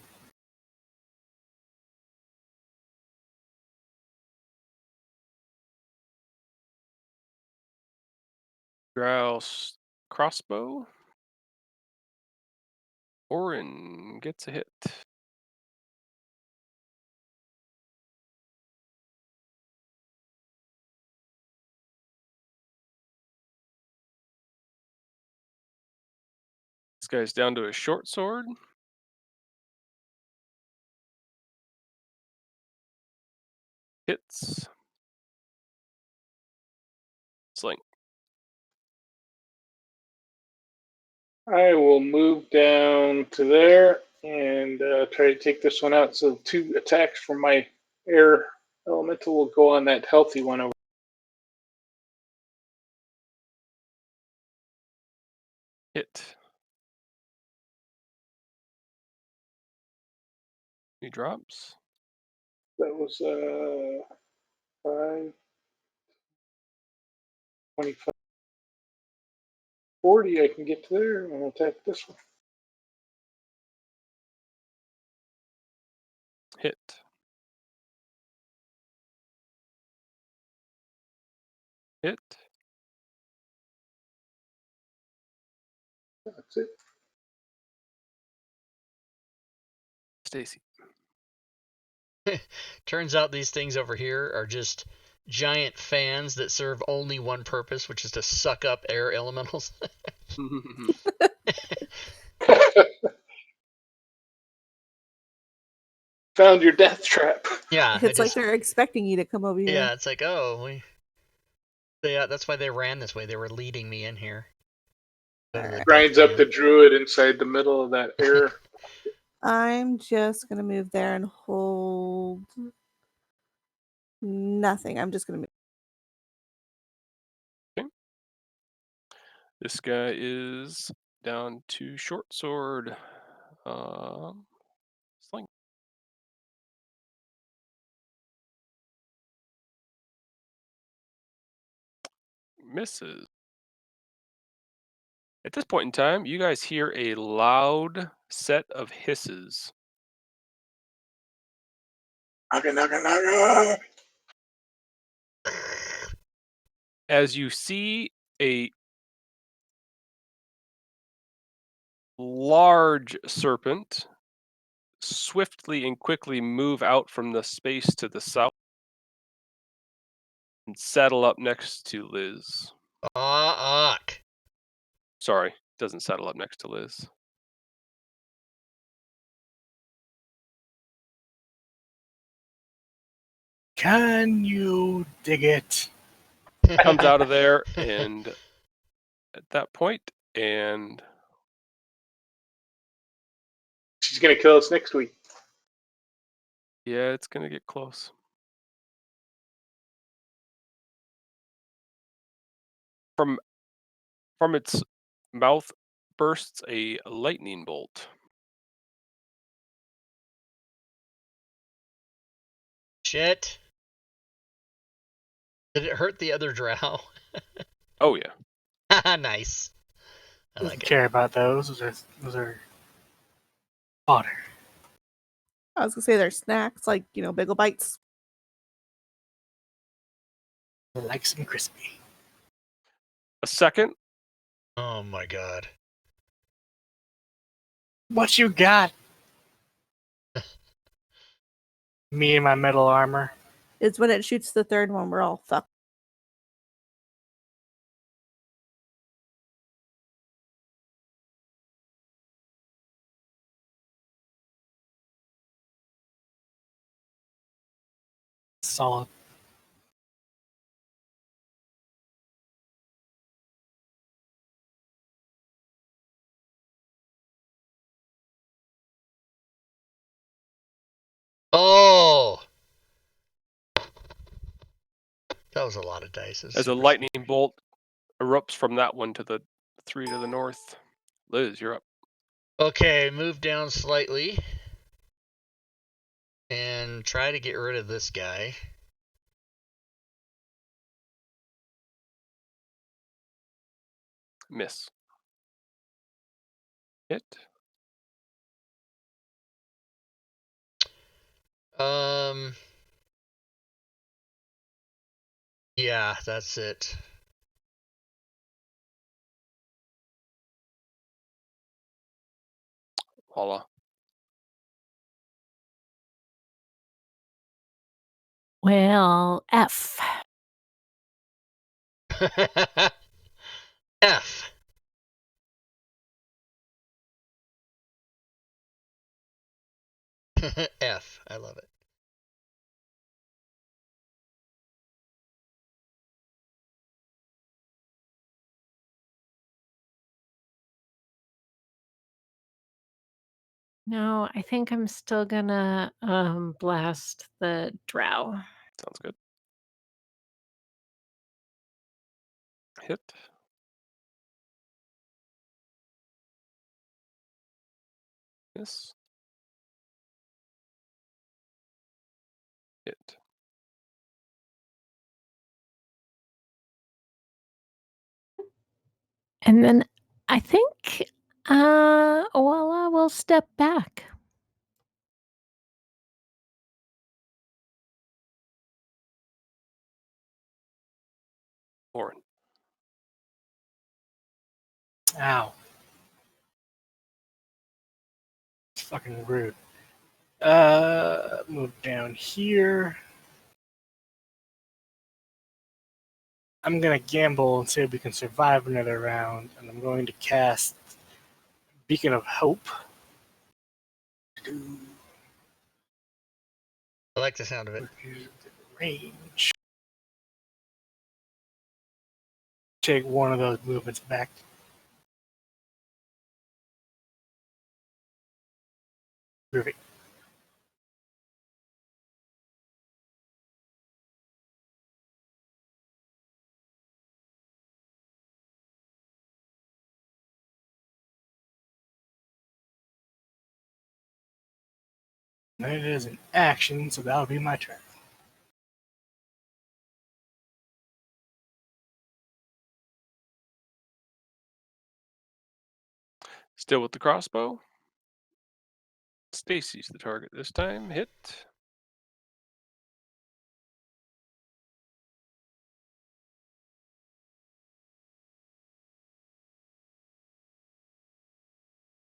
Grouse crossbow. Orin gets a hit. This guy's down to a short sword. Hits. Sling. I will move down to there and try to take this one out. So 2 attacks from my air elemental will go on that healthy one over. Hit. He drops. That was 5, 25, 40. I can get to there and attack this one. Hit. Hit. That's it. Stacy. Turns out these things over here are just giant fans that serve only one purpose, which is to suck up air elementals. Found your death trap. Yeah, It's like they're expecting you to come over here. yeah, it's like, oh, yeah, that's why they ran this way. They were leading me in here. Grinds up the druid inside the middle of that air. I'm just gonna move there and hold nothing. I'm just gonna move. This guy is down to short sword. Sling. Misses. At this point in time, you guys hear a loud set of hisses. Naga, naga, naga. As you see a large serpent swiftly and quickly move out from the space to the south and settle up next to Liz. Sorry, doesn't settle up next to Liz. Can you dig it? Comes out of there, and at that point, and She's gonna kill us next week. yeah, it's gonna get close. From its mouth bursts a lightning bolt. Shit. Did it hurt the other drow? Oh yeah. Nice. I Doesn't like it. care about those. Those are fodder. I was gonna say they're snacks, like bagel bites. Like some crispy. A second. Oh my god. What you got? Me and my metal armor. It's when it shoots the third one, we're all fucked. Solid. Oh! That was a lot of dice. As a lightning bolt erupts from that one to the 3 to the north. Liz, you're up. Okay, move down slightly. And try to get rid of this guy. Miss. Hit. Yeah, that's it. Voila. Well, F. F. F. I love it. No, I think I'm still gonna blast the drow. Sounds good. Hit. Miss. Hit. And then I think well, I will step back. Ow. It's fucking rude. Move down here. I'm gonna gamble and see if we can survive another round, and I'm going to cast Beacon of Hope. I like the sound of it. Range. Take one of those movements back. Perfect. That is an action, so that'll be my turn. Still with the crossbow. Stacy's the target this time. Hit.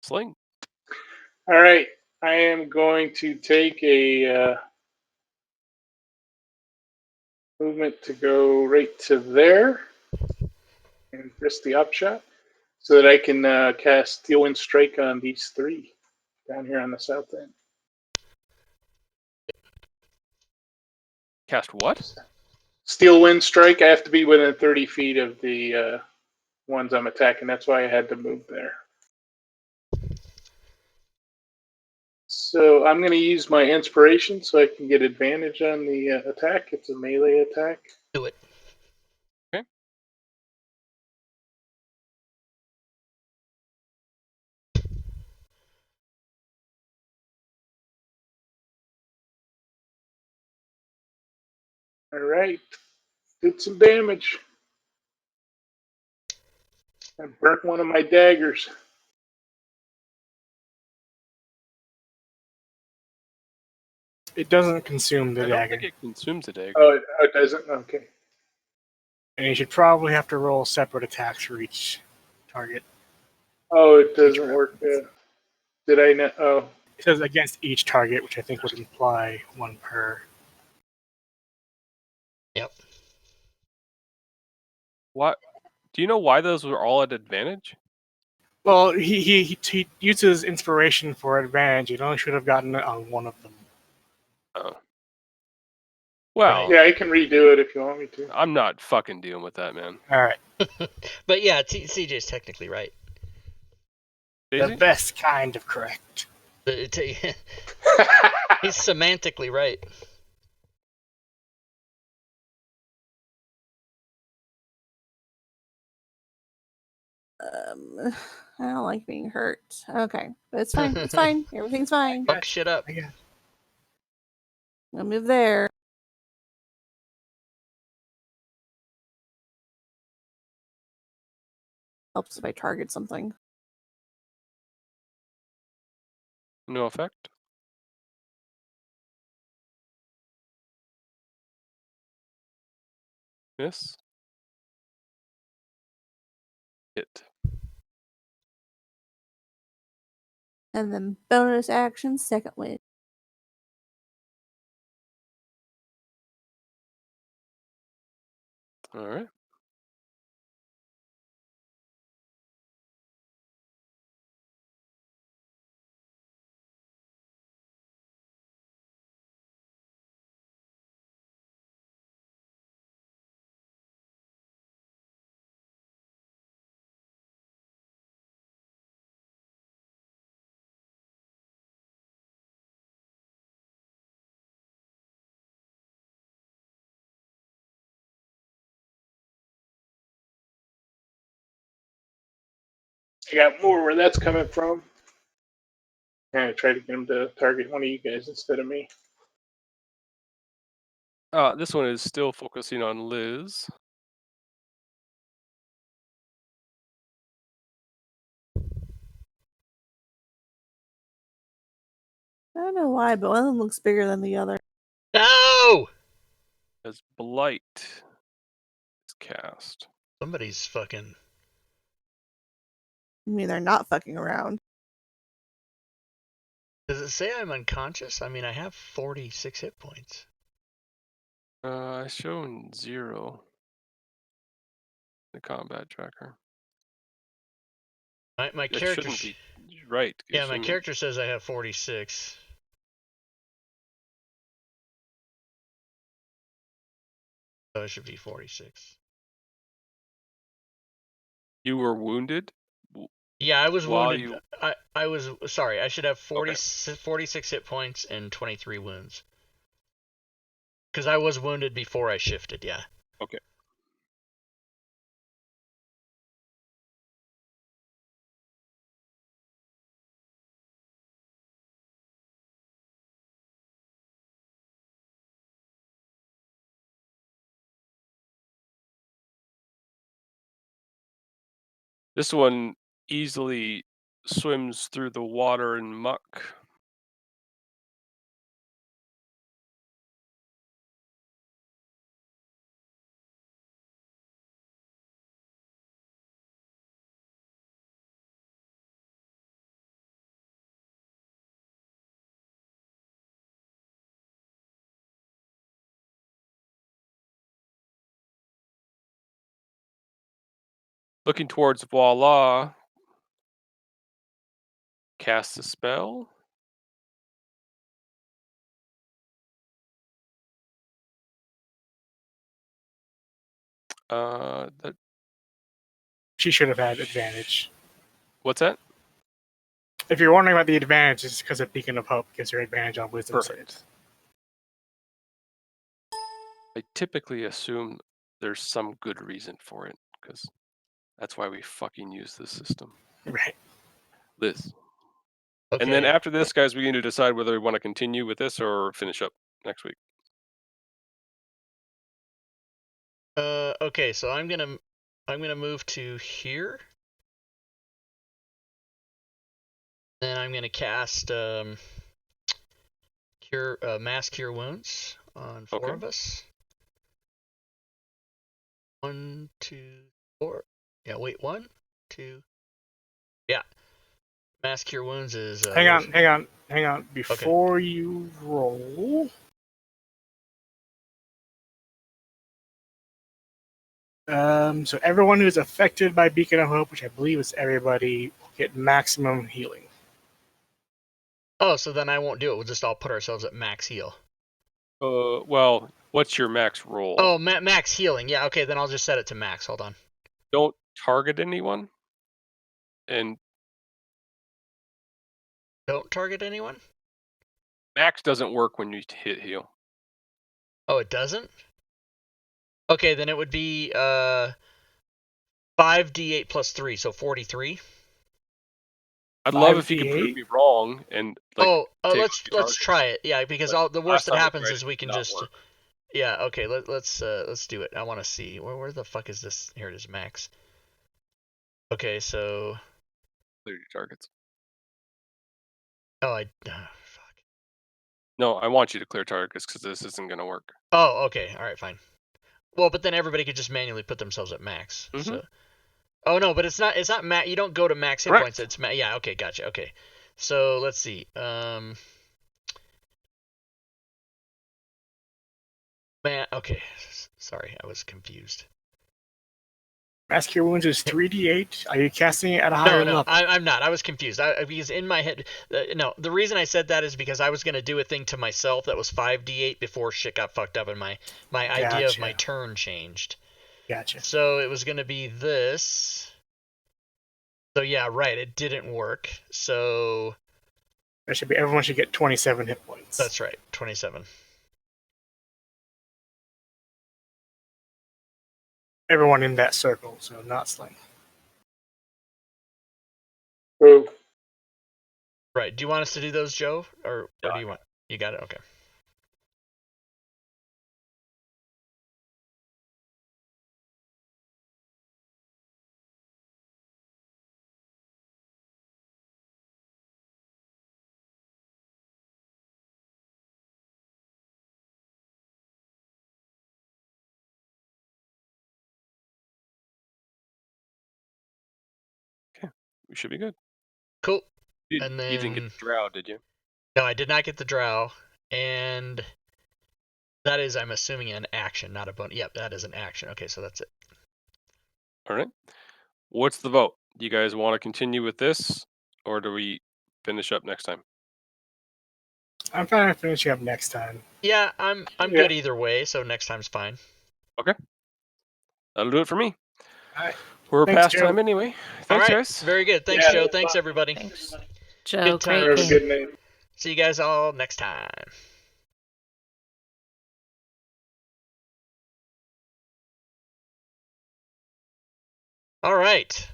Sling. All right. I am going to take a movement to go right to there and risk the upshot so that I can cast Steel Wind Strike on these three down here on the south end. Cast what? Steel Wind Strike, I have to be within 30 feet of the ones I'm attacking. That's why I had to move there. So I'm going to use my inspiration so I can get advantage on the attack. It's a melee attack. Do it. Okay. All right. Did some damage. I burnt one of my daggers. It doesn't consume the I don't dagger. think it consumes a dagger. Oh, it doesn't? Okay. And you should probably have to roll separate attacks for each target. Oh, it doesn't round. work. Did I not? Oh. It says against each target, which I think would imply one per. Yep. What? Do you know why those were all at advantage? Well, he uses inspiration for advantage. You only should have gotten it on one of them. Oh. Well, Yeah, I can redo it if you want me to. I'm not fucking dealing with that, man. All right. But yeah, CJ's technically right. Daisy? The best kind of correct. He's semantically right. I don't like being hurt. Okay, but it's fine. It's fine. Everything's fine. Fuck shit up. Yeah. I'll move there. Helps if I target something. No effect. Miss. Hit. And then bonus action, second wind. All right. I got more where that's coming from. I'm try to get him to target one of you guys instead of me. This one is still focusing on Liz. I don't know why, but one of them looks bigger than the other. No! As Blight is cast. Somebody's fucking I mean, they're not fucking around. Does it say I'm unconscious? I mean, I have 46 hit points. I shown 0. The combat tracker. My That character. shouldn't be right. Yeah, my shouldn't it? character says I have 46. So it should be 46. You were wounded? Yeah, I was While wounded. you- I was sorry. I should have 40, Okay. 46 hit points and 23 wounds. Because I was wounded before I shifted. Yeah. Okay. This one easily swims through the water and muck. Looking towards Voila. Cast a spell. That. She should have had advantage. What's that? If you're wondering about the advantage, it's because of Beacon of Hope gives her advantage on wisdom Perfect. saves. I typically assume there's some good reason for it, because that's why we fucking use this system. Right. Liz. Okay. And then after this, guys, we need to decide whether we want to continue with this or finish up next week. Okay, so I'm gonna move to here. Then I'm gonna cast mass cure wounds on 4 of us. 1, 2, 4. Yeah, wait, 1, 2. Yeah. Mass cure wounds is. Hang on. Before you roll, so everyone who's affected by Beacon of Hope, which I believe is everybody, will get maximum healing. Oh, so then I won't do it. We'll just all put ourselves at max heal. Well, what's your max roll? Oh, max healing. Yeah, okay, then I'll just set it to max. Hold on. Don't target anyone. And Don't target anyone? max doesn't work when you hit heal. Oh, it doesn't? Okay, then it would be 5d8 plus 3, so 43. I'd love if you could 5d8? prove me wrong and like. take let's targets. try it. Yeah, because But the worst last that time we happens tried is it, we it can did not just. work. Yeah, okay. Let's do it. I want to see where the fuck is this? Here it is, max. Okay, so. Clear your targets. Oh, fuck. No, I want you to clear targets because this isn't going to work. Oh, okay. All right, fine. Well, but then everybody could just manually put themselves at max. Mhm. So. Oh no, but it's not max. You don't go to max hit Correct. points. It's yeah. Okay, gotcha. Okay. So let's see. Okay. Sorry, I was confused. Mass Cure Wounds is 3d8. Are you casting it at a higher level? I'm not. I was confused. Because in my head, no. The reason I said that is because I was gonna do a thing to myself that was 5d8 before shit got fucked up and my idea of my turn changed. Gotcha. So it was gonna be this. So yeah, right. It didn't work. So That should be everyone should get 27 hit points. that's right. 27. Everyone in that circle, so not Sling. Move. Right. Do you want us to do those, Joe, or Yeah. do you want? You got it. Okay. we should be good. Cool. You And didn't get then- the drow, did you? No, I did not get the drow, and that is, I'm assuming, an action, not a bonus. Yep, that is an action. Okay, so that's it. All right. What's the vote? Do you guys want to continue with this, or do we finish up next time? I'm fine with finishing up next time. Yeah, I'm Yeah. good either way, so next time's fine. That'll do it for me. All right. We're Thanks, past Joe. time anyway. All Thanks, right, guys. very good. Thanks, Yeah, Joe. that's Thanks, fine. everybody. Thanks, Joe. Good time. Great Have a game. good night. See you guys all next time. All right.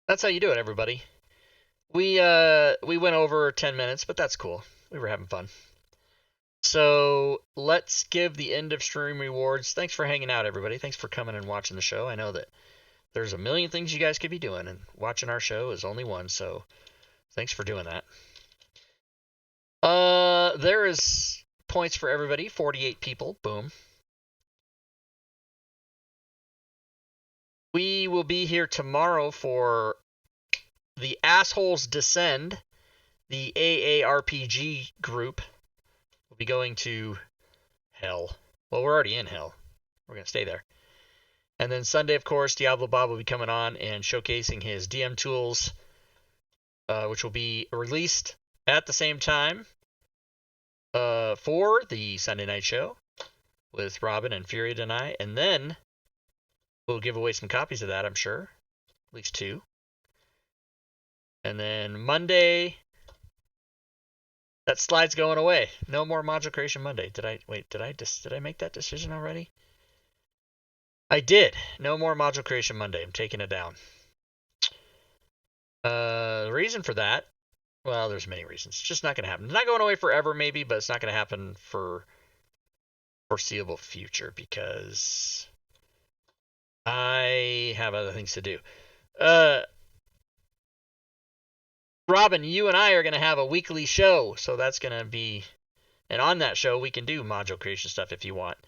That's how you do it, everybody. We went over 10 minutes, but that's cool. We were having fun. So let's give the end of stream rewards. Thanks for hanging out, everybody. Thanks for coming and watching the show. I know that there's a million things you guys could be doing, and watching our show is only one, so thanks for doing that. There is points for everybody. 48 people. Boom. We will be here tomorrow for the Assholes Descend, the AARPG group. We'll be going to hell. Well, we're already in hell. We're going to stay there. And then Sunday, of course, Diablo Bob will be coming on and showcasing his DM tools, which will be released at the same time for the Sunday night show with Robin and Fury and I. And then we'll give away some copies of that, I'm sure. At least 2. And then Monday, that slide's going away. No more Module Creation Monday. Did I make that decision already? I did. No more Module Creation Monday. I'm taking it down. The reason for that, well, there's many reasons. It's just not going to happen. It's not going away forever, maybe, but it's not going to happen for foreseeable future because I have other things to do. Robin, you and I are going to have a weekly show, so that's going to be, and on that show we can do module creation stuff if you want,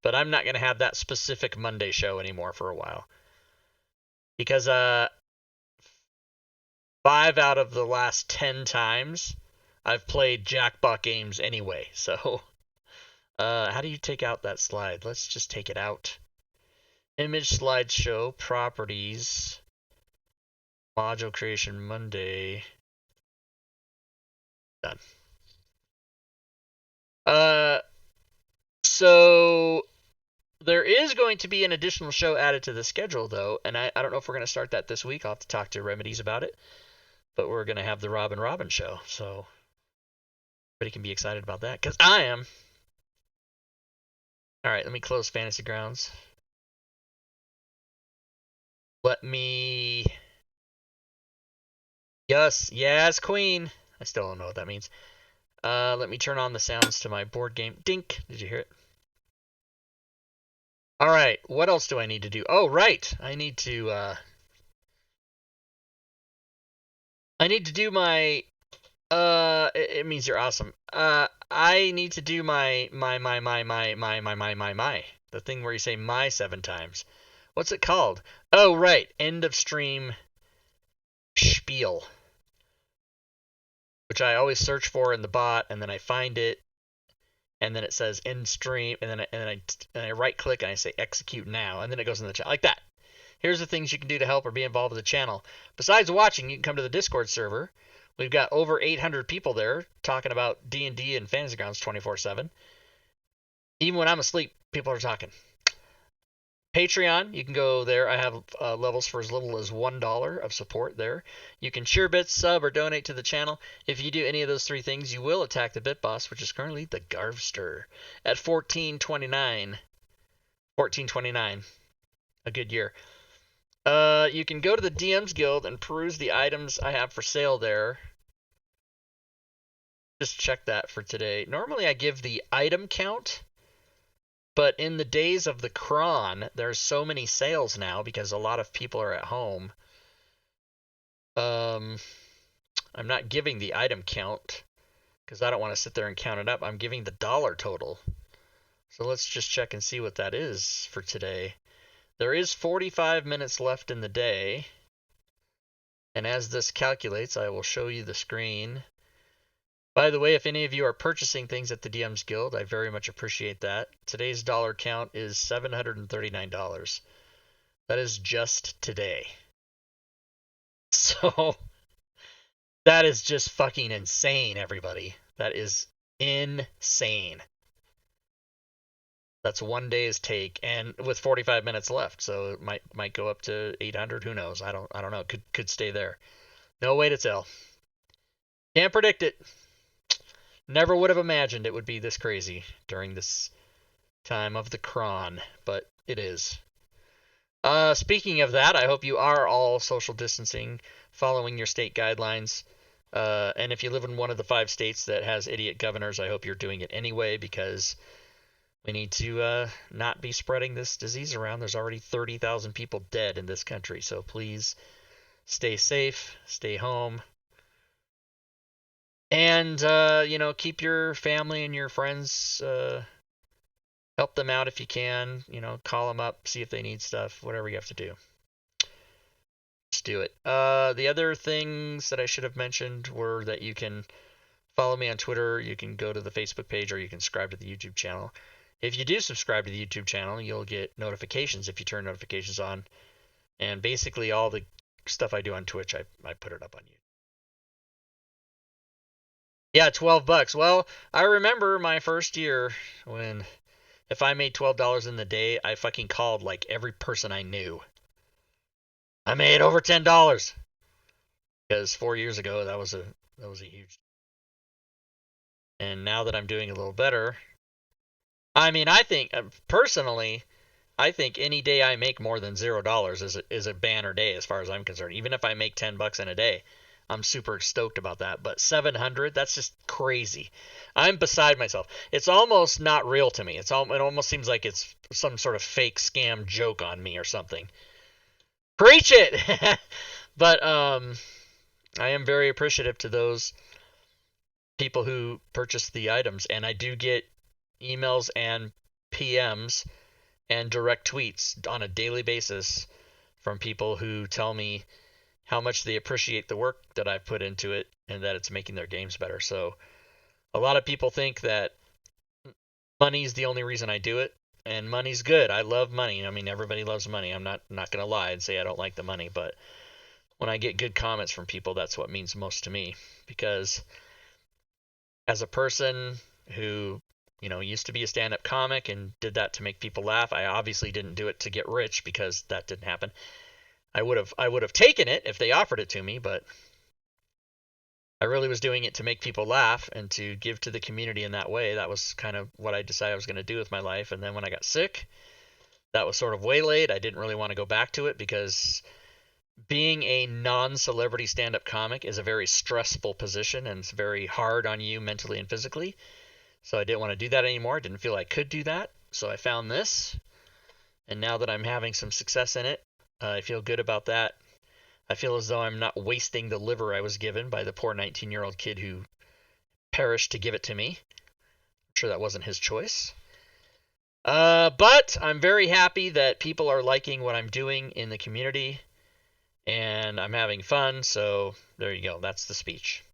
but I'm not going to have that specific Monday show anymore for a while, because 5 out of the last 10 times I've played Jackbot games anyway, so how do you take out that slide? Let's just take it out. Image slideshow, properties, module creation Monday. Done. So there is going to be an additional show added to the schedule, though, and I don't know if we're going to start that this week. I'll have to talk to Remedies about it, but we're going to have the Robin show, so everybody can be excited about that, because I am. All right, let me close Fantasy Grounds. Let me... Yes, Queen. I still don't know what that means. Let me turn on the sounds to my board game. Dink. Did you hear it? All right. What else do I need to do? Oh, right. I need to do my. It means you're awesome. I need to do my. The thing where you say my 7 times. What's it called? Oh, right. End of stream spiel. Which I always search for in the bot, and then I find it, and then it says end stream, and then I right click and I say execute now, and then it goes in the chat like that. Here's the things you can do to help or be involved with the channel. Besides watching, you can come to the Discord server. We've got over 800 people there talking about D&D and Fantasy Grounds 24/7. Even when I'm asleep, people are talking. Patreon, you can go there. I have levels for as little as $1 of support there. You can cheer bits, sub, or donate to the channel. If you do any of those 3 things, you will attack the bit boss, which is currently the Garvster at 1429. 1429. A good year. You can go to the DM's Guild and peruse the items I have for sale there. Just check that for today. Normally I give the item count, but in the days of the cron, there's so many sales now because a lot of people are at home. I'm not giving the item count because I don't want to sit there and count it up. I'm giving the dollar total. So let's just check and see what that is for today. There is 45 minutes left in the day. And as this calculates, I will show you the screen. By the way, if any of you are purchasing things at the DM's Guild, I very much appreciate that. Today's dollar count is $739. That is just today. So that is just fucking insane, everybody. That is insane. That's one day's take, and with 45 minutes left, so it might go up to 800. Who knows? I don't know. Could stay there. No way to tell. Can't predict it. Never would have imagined it would be this crazy during this time of the cron, but it is. Speaking of that, I hope you are all social distancing, following your state guidelines. And if you live in one of the 5 states that has idiot governors, I hope you're doing it anyway, because we need to not be spreading this disease around. There's already 30,000 people dead in this country, so please stay safe, stay home, and keep your family and your friends, help them out if you can. Call them up, see if they need stuff, whatever you have to do. Just do it. The other things that I should have mentioned were that you can follow me on Twitter, you can go to the Facebook page, or you can subscribe to the YouTube channel. If you do subscribe to the YouTube channel, you'll get notifications if you turn notifications on. And basically all the stuff I do on Twitch, I put it up on YouTube. Yeah, $12. Well, I remember my first year when if I made $12 in the day, I fucking called like every person I knew. I made over $10. Because 4 years ago that was a huge. And now that I'm doing a little better, I mean, I think personally, I think any day I make more than $0 is a banner day as far as I'm concerned. Even if I make $10 in a day, I'm super stoked about that. But 700, that's just crazy. I'm beside myself. It's almost not real to me. It almost seems like it's some sort of fake scam joke on me or something. Preach it. But I am very appreciative to those people who purchase the items, and I do get emails and PMs and direct tweets on a daily basis from people who tell me how much they appreciate the work that I've put into it and that it's making their games better. So a lot of people think that money's the only reason I do it, and money's good. I love money. I mean, everybody loves money. I'm not going to lie and say I don't like the money, but when I get good comments from people, that's what means most to me, because as a person who used to be a stand-up comic and did that to make people laugh, I obviously didn't do it to get rich, because that didn't happen. I would have taken it if they offered it to me, but I really was doing it to make people laugh and to give to the community in that way. That was kind of what I decided I was going to do with my life. And then when I got sick, that was sort of waylaid. I didn't really want to go back to it, because being a non-celebrity stand-up comic is a very stressful position, and it's very hard on you mentally and physically. So I didn't want to do that anymore. I didn't feel I could do that. So I found this, and now that I'm having some success in it, I feel good about that. I feel as though I'm not wasting the liver I was given by the poor 19-year-old kid who perished to give it to me. I'm sure that wasn't his choice. But I'm very happy that people are liking what I'm doing in the community, and I'm having fun, so there you go. That's the speech.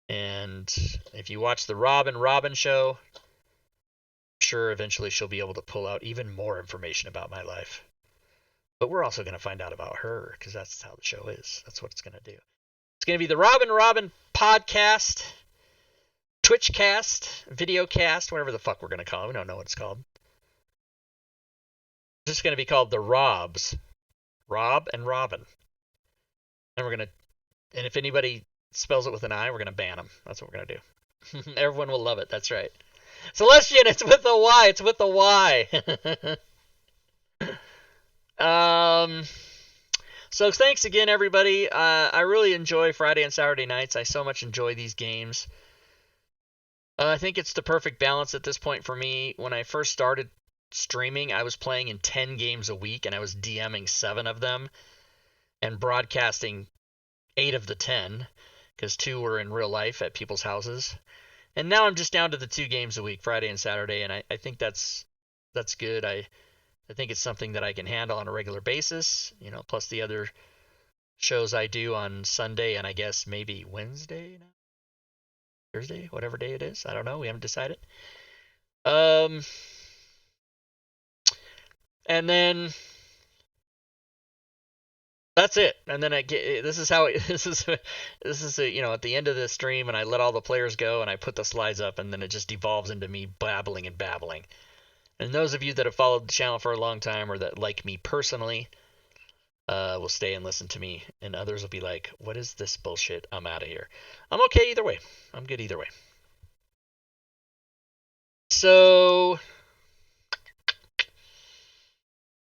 And if you watch the Robin show, I'm sure eventually she'll be able to pull out even more information about my life. But we're also going to find out about her, because that's how the show is. That's what it's going to do. It's going to be the Robin podcast, Twitchcast, videocast, whatever the fuck we're going to call it. We don't know what it's called. It's just going to be called the Robs. Rob and Robin. And we're going to, and if anybody spells it with an I, we're going to ban them. That's what we're going to do. Everyone will love it. That's right. Celestian, it's with a Y. It's with a Y. So thanks again, everybody. I really enjoy Friday and Saturday nights. I so much enjoy these games. I think it's the perfect balance at this point for me. When I first started streaming, I was playing in 10 games a week, and I was DMing 7 of them and broadcasting 8 of the 10, because 2 were in real life at people's houses. And now I'm just down to the 2 games a week, Friday and Saturday, and I think that's good. I think it's something that I can handle on a regular basis, plus the other shows I do on Sunday and I guess maybe Wednesday now? Thursday, whatever day it is. I don't know. We haven't decided. And then that's it. And then this is how this is at the end of the stream, and I let all the players go and I put the slides up, and then it just devolves into me babbling and babbling. And those of you that have followed the channel for a long time or that like me personally will stay and listen to me, and others will be like, what is this bullshit? I'm out of here. I'm okay either way. I'm good either way. So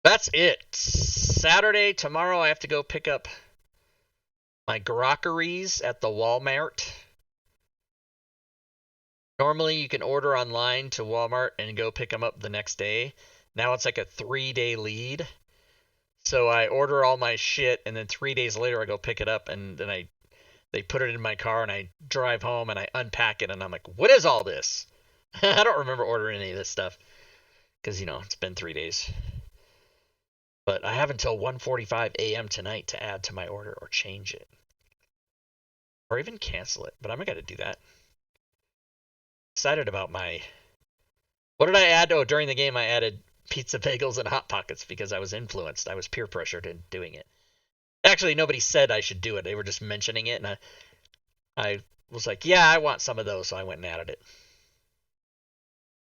that's it. Saturday, tomorrow, I have to go pick up my groceries at the Walmart. Normally, you can order online to Walmart and go pick them up the next day. Now it's like a 3-day lead. So I order all my shit, and then 3 days later, I go pick it up, and then they put it in my car, and I drive home, and I unpack it, and I'm like, what is all this? I don't remember ordering any of this stuff because, it's been 3 days. But I have until 1:45 a.m. tonight to add to my order or change it. Or even cancel it. But I'm not going to do that. Excited about what did I add? Oh, during the game I added pizza bagels and Hot Pockets because I was influenced. I was peer pressured in doing it. Actually, nobody said I should do it. They were just mentioning it. And I was like, yeah, I want some of those. So I went and added it.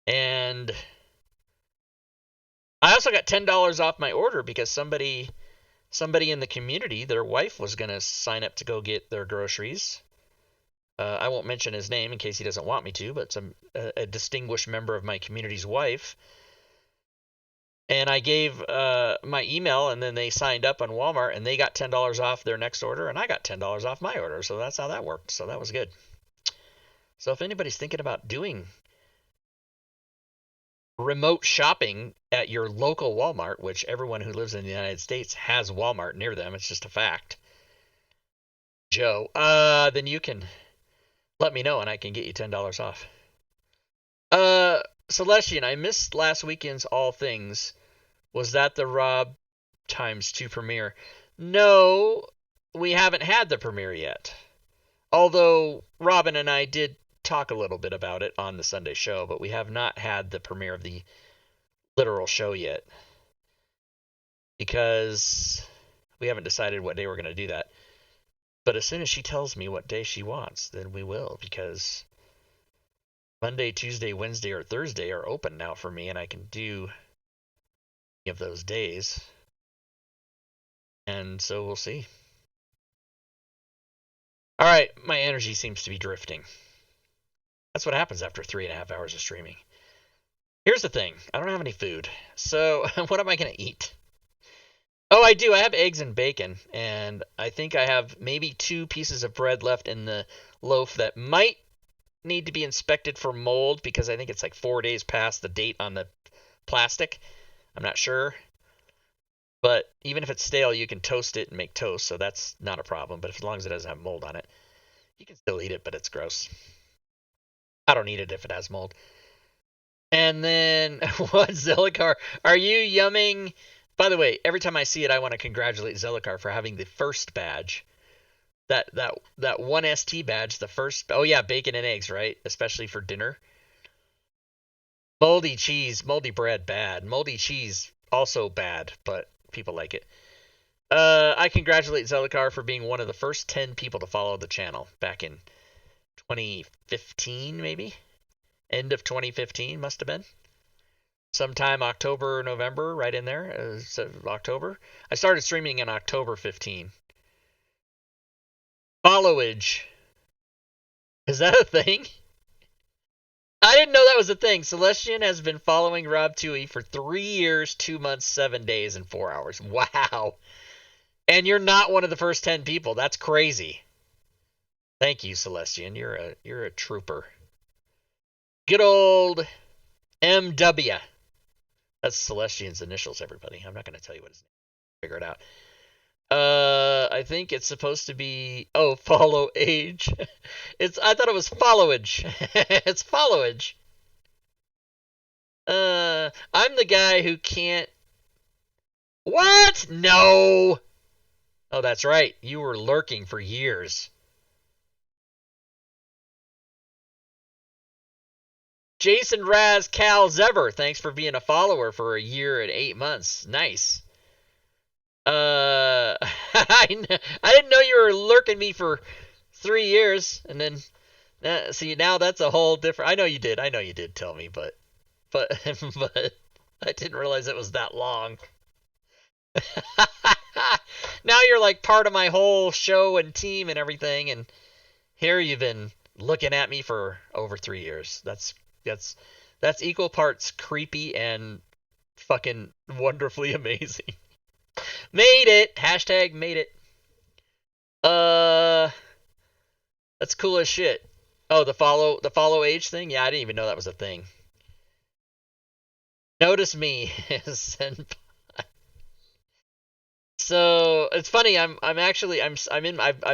And I also got $10 off my order because somebody in the community, their wife was going to sign up to go get their groceries. I won't mention his name in case he doesn't want me to, but it's a distinguished member of my community's wife. And I gave my email, and then they signed up on Walmart, and they got $10 off their next order, and I got $10 off my order. So that's how that worked. So that was good. So if anybody's thinking about doing remote shopping at your local Walmart, which everyone who lives in the United States has Walmart near them, it's just a fact, Joe, then you can let me know and I can get you $10 off. Celestian, I missed last weekend's All Things. Was that the Rob ×2 premiere? No, we haven't had the premiere yet. Although Robin and I did talk a little bit about it on the Sunday show, but we have not had the premiere of the literal show yet because we haven't decided what day we're going to do that. But as soon as she tells me what day she wants, then we will, because Monday, Tuesday, Wednesday, or Thursday are open now for me, and I can do any of those days. And so we'll see. All right, my energy seems to be drifting. That's what happens after 3.5 hours of streaming. Here's the thing. I don't have any food. So what am I going to eat? Oh, I do. I have eggs and bacon. And I think I have maybe 2 pieces of bread left in the loaf that might need to be inspected for mold because I think it's like 4 days past the date on the plastic. I'm not sure. But even if it's stale, you can toast it and make toast. So that's not a problem. But as long as it doesn't have mold on it, you can still eat it, but it's gross. I don't eat it if it has mold. And then, what, Zelicar? Are you yumming? By the way, every time I see it, I want to congratulate Zelicar for having the first badge. That 1 ST badge, the first. Oh, yeah, bacon and eggs, right? Especially for dinner. Moldy cheese, moldy bread, bad. Moldy cheese, also bad, but people like it. I congratulate Zelicar for being one of the first 10 people to follow the channel back in 2015, maybe? End of 2015 must have been. Sometime October, November, right in there. October. I started streaming in October 15. Followage. Is that a thing? I didn't know that was a thing. Celestian has been following Rob Toohey for 3 years, 2 months, 7 days, and 4 hours. Wow. And you're not one of the first 10 people. That's crazy. Thank you, Celestian. You're a trooper. Good old MW. That's Celestian's initials, everybody. I'm not going to tell you what his name is. Figure it out. I think it's supposed to be... Oh, follow age. I thought it was followage. It's followage. I'm the guy who can't... What? No! Oh, that's right. You were lurking for years. Jason Raz Cal Zever, thanks for being a follower for a year and 8 months. Nice. I didn't know you were lurking me for 3 years, and then see, now that's a whole different. I know you did tell me, but but I didn't realize it was that long. Now you're like part of my whole show and team and everything, and here you've been looking at me for over 3 years. That's equal parts creepy and fucking wonderfully amazing. Made it. Hashtag made it. That's cool as shit. Oh, the follow age thing? Yeah, I didn't even know that was a thing. Notice me. So it's funny. I'm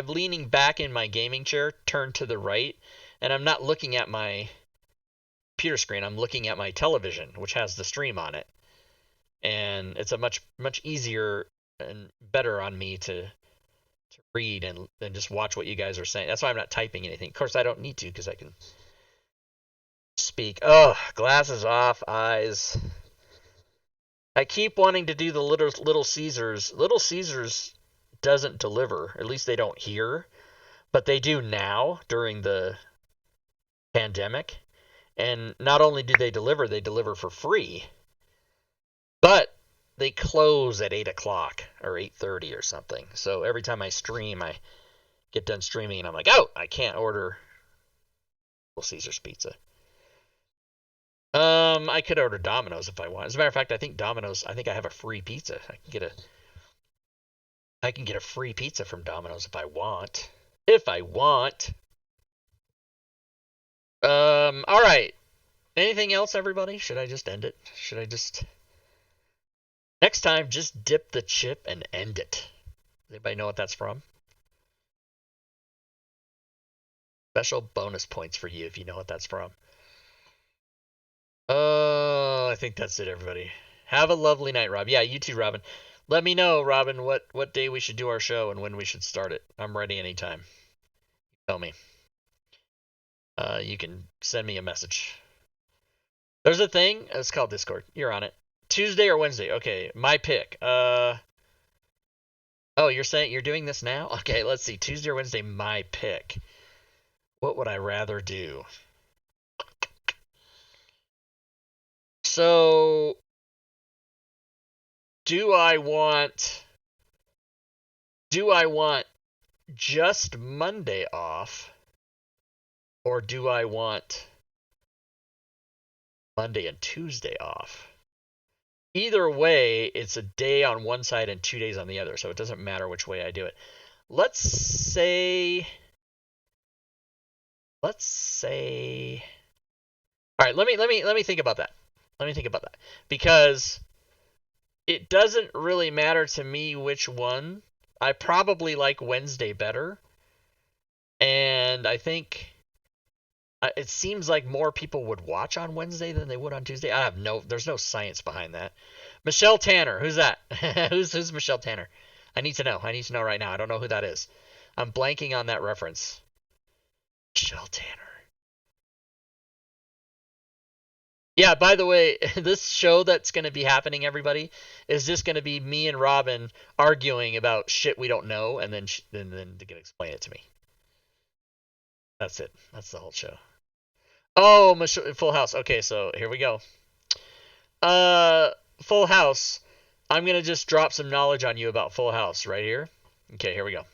leaning back in my gaming chair, turned to the right, and I'm not looking at my computer screen. I'm looking at my television, which has the stream on it, and it's a much easier and better on me to read and just watch what you guys are saying. That's why I'm not typing anything. Of course, I don't need to because I can speak. Oh, glasses off, eyes. I keep wanting to do the Little Caesars. Little Caesars doesn't deliver. At least they don't here, but they do now during the pandemic. And not only do they deliver for free, but they close at 8 o'clock or 8:30 or something. So every time I stream, I get done streaming and I'm like, oh, I can't order Little Caesars pizza. I could order Domino's if I want. As a matter of fact, I think Domino's, I think I have a free pizza. I can get a free pizza from Domino's if I want. All right. Anything else, everybody? Should I just end it? Next time, just dip the chip and end it. Does anybody know what that's from? Special bonus points for you if you know what that's from. Oh, I think that's it, everybody. Have a lovely night, Rob. Yeah, you too, Robin. Let me know, Robin, what day we should do our show and when we should start it. I'm ready anytime. Tell me. You can send me a message. There's a thing. It's called Discord. You're on it. Tuesday or Wednesday? Okay, my pick. Oh, you're saying you're doing this now? Okay, let's see. Tuesday or Wednesday, my pick. What would I rather do? So, do I want just Monday off, or do I want Monday and Tuesday off? Either way, it's a day on one side and 2 days on the other, so it doesn't matter which way I do it. Let's say. All right, let me think about that. Because it doesn't really matter to me which one. I probably like Wednesday better. And I think it seems like more people would watch on Wednesday than they would on Tuesday. There's no science behind that. Michelle Tanner, who's that? who's Michelle Tanner? I need to know right now. I don't know who that is. I'm blanking on that reference. Michelle Tanner. Yeah, by the way, this show that's going to be happening, everybody, is just going to be me and Robin arguing about shit we don't know, and then they're going to explain it to me. That's it. That's the whole show. Oh, Full House. Okay, so here we go. Full House. I'm going to just drop some knowledge on you about Full House right here. Okay, here we go.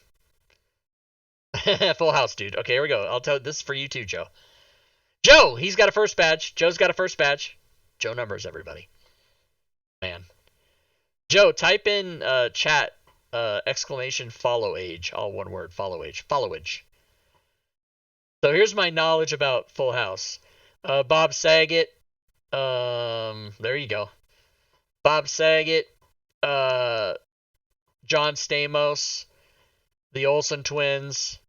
Full House, dude. Okay, here we go. I'll tell this is for you too, Joe. Joe, he's got a first badge. Joe's got a first badge. Joe numbers, everybody. Man. Joe, type in chat exclamation follow age. All one word, follow age. Followage. So here's my knowledge about Full House. Bob Saget. There you go. Bob Saget. John Stamos. The Olsen twins.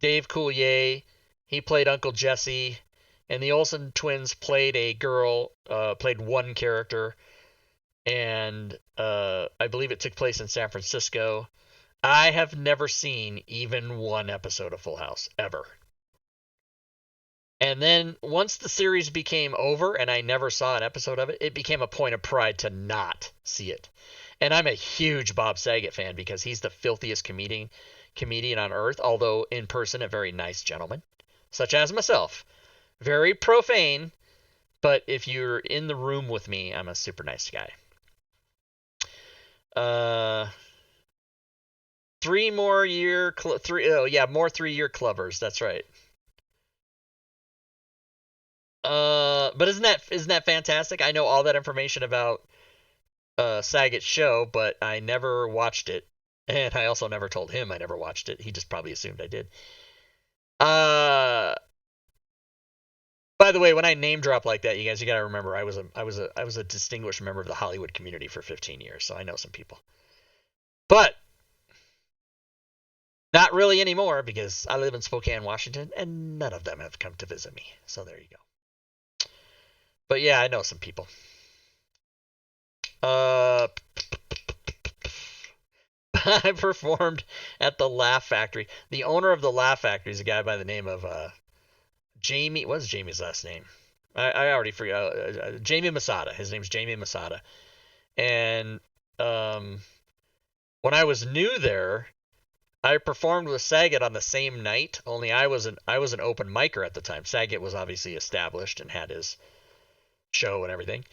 Dave Coulier. He played Uncle Jesse. And the Olsen twins played a girl, played one character. And I believe it took place in San Francisco. I have never seen even one episode of Full House, ever. And then once the series became over and I never saw an episode of it, it became a point of pride to not see it. And I'm a huge Bob Saget fan because he's the filthiest comedian on earth, although in person a very nice gentleman, such as myself. Very profane, but if you're in the room with me, I'm a super nice guy. 3 more year, more 3-year clubbers. That's right. But isn't that fantastic? I know all that information about Saget's show, but I never watched it, and I also never told him I never watched it. He just probably assumed I did. By the way, when I name drop like that, you guys, you gotta remember I was a distinguished member of the Hollywood community for 15 years, so I know some people. But not really anymore because I live in Spokane, Washington, and none of them have come to visit me. So there you go. But yeah, I know some people. I performed at the Laugh Factory. The owner of the Laugh Factory is a guy by the name of Jamie. What's Jamie's last name? I already forgot. Jamie Masada. His name's Jamie Masada. And when I was new there, I performed with Saget on the same night. Only I was an open micer at the time. Saget was obviously established and had his show and everything.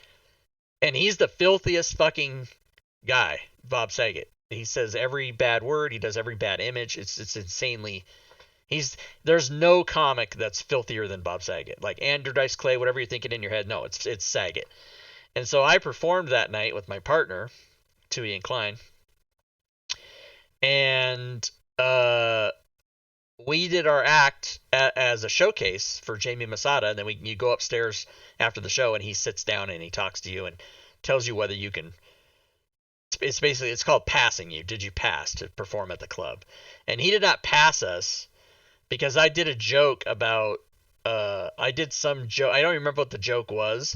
And he's the filthiest fucking guy, Bob Saget. He says every bad word. He does every bad image. It's insanely. There's no comic that's filthier than Bob Saget. Like Andrew Dice Clay, whatever you're thinking in your head. No, it's Saget. And so I performed that night with my partner, Tui and Klein. And we did our act as a showcase for Jamie Masada, and then you go upstairs after the show, and he sits down and he talks to you and tells you whether you can. It's called passing you. Did you pass to perform at the club? And he did not pass us because I did a joke about. I did some joke. I don't remember what the joke was,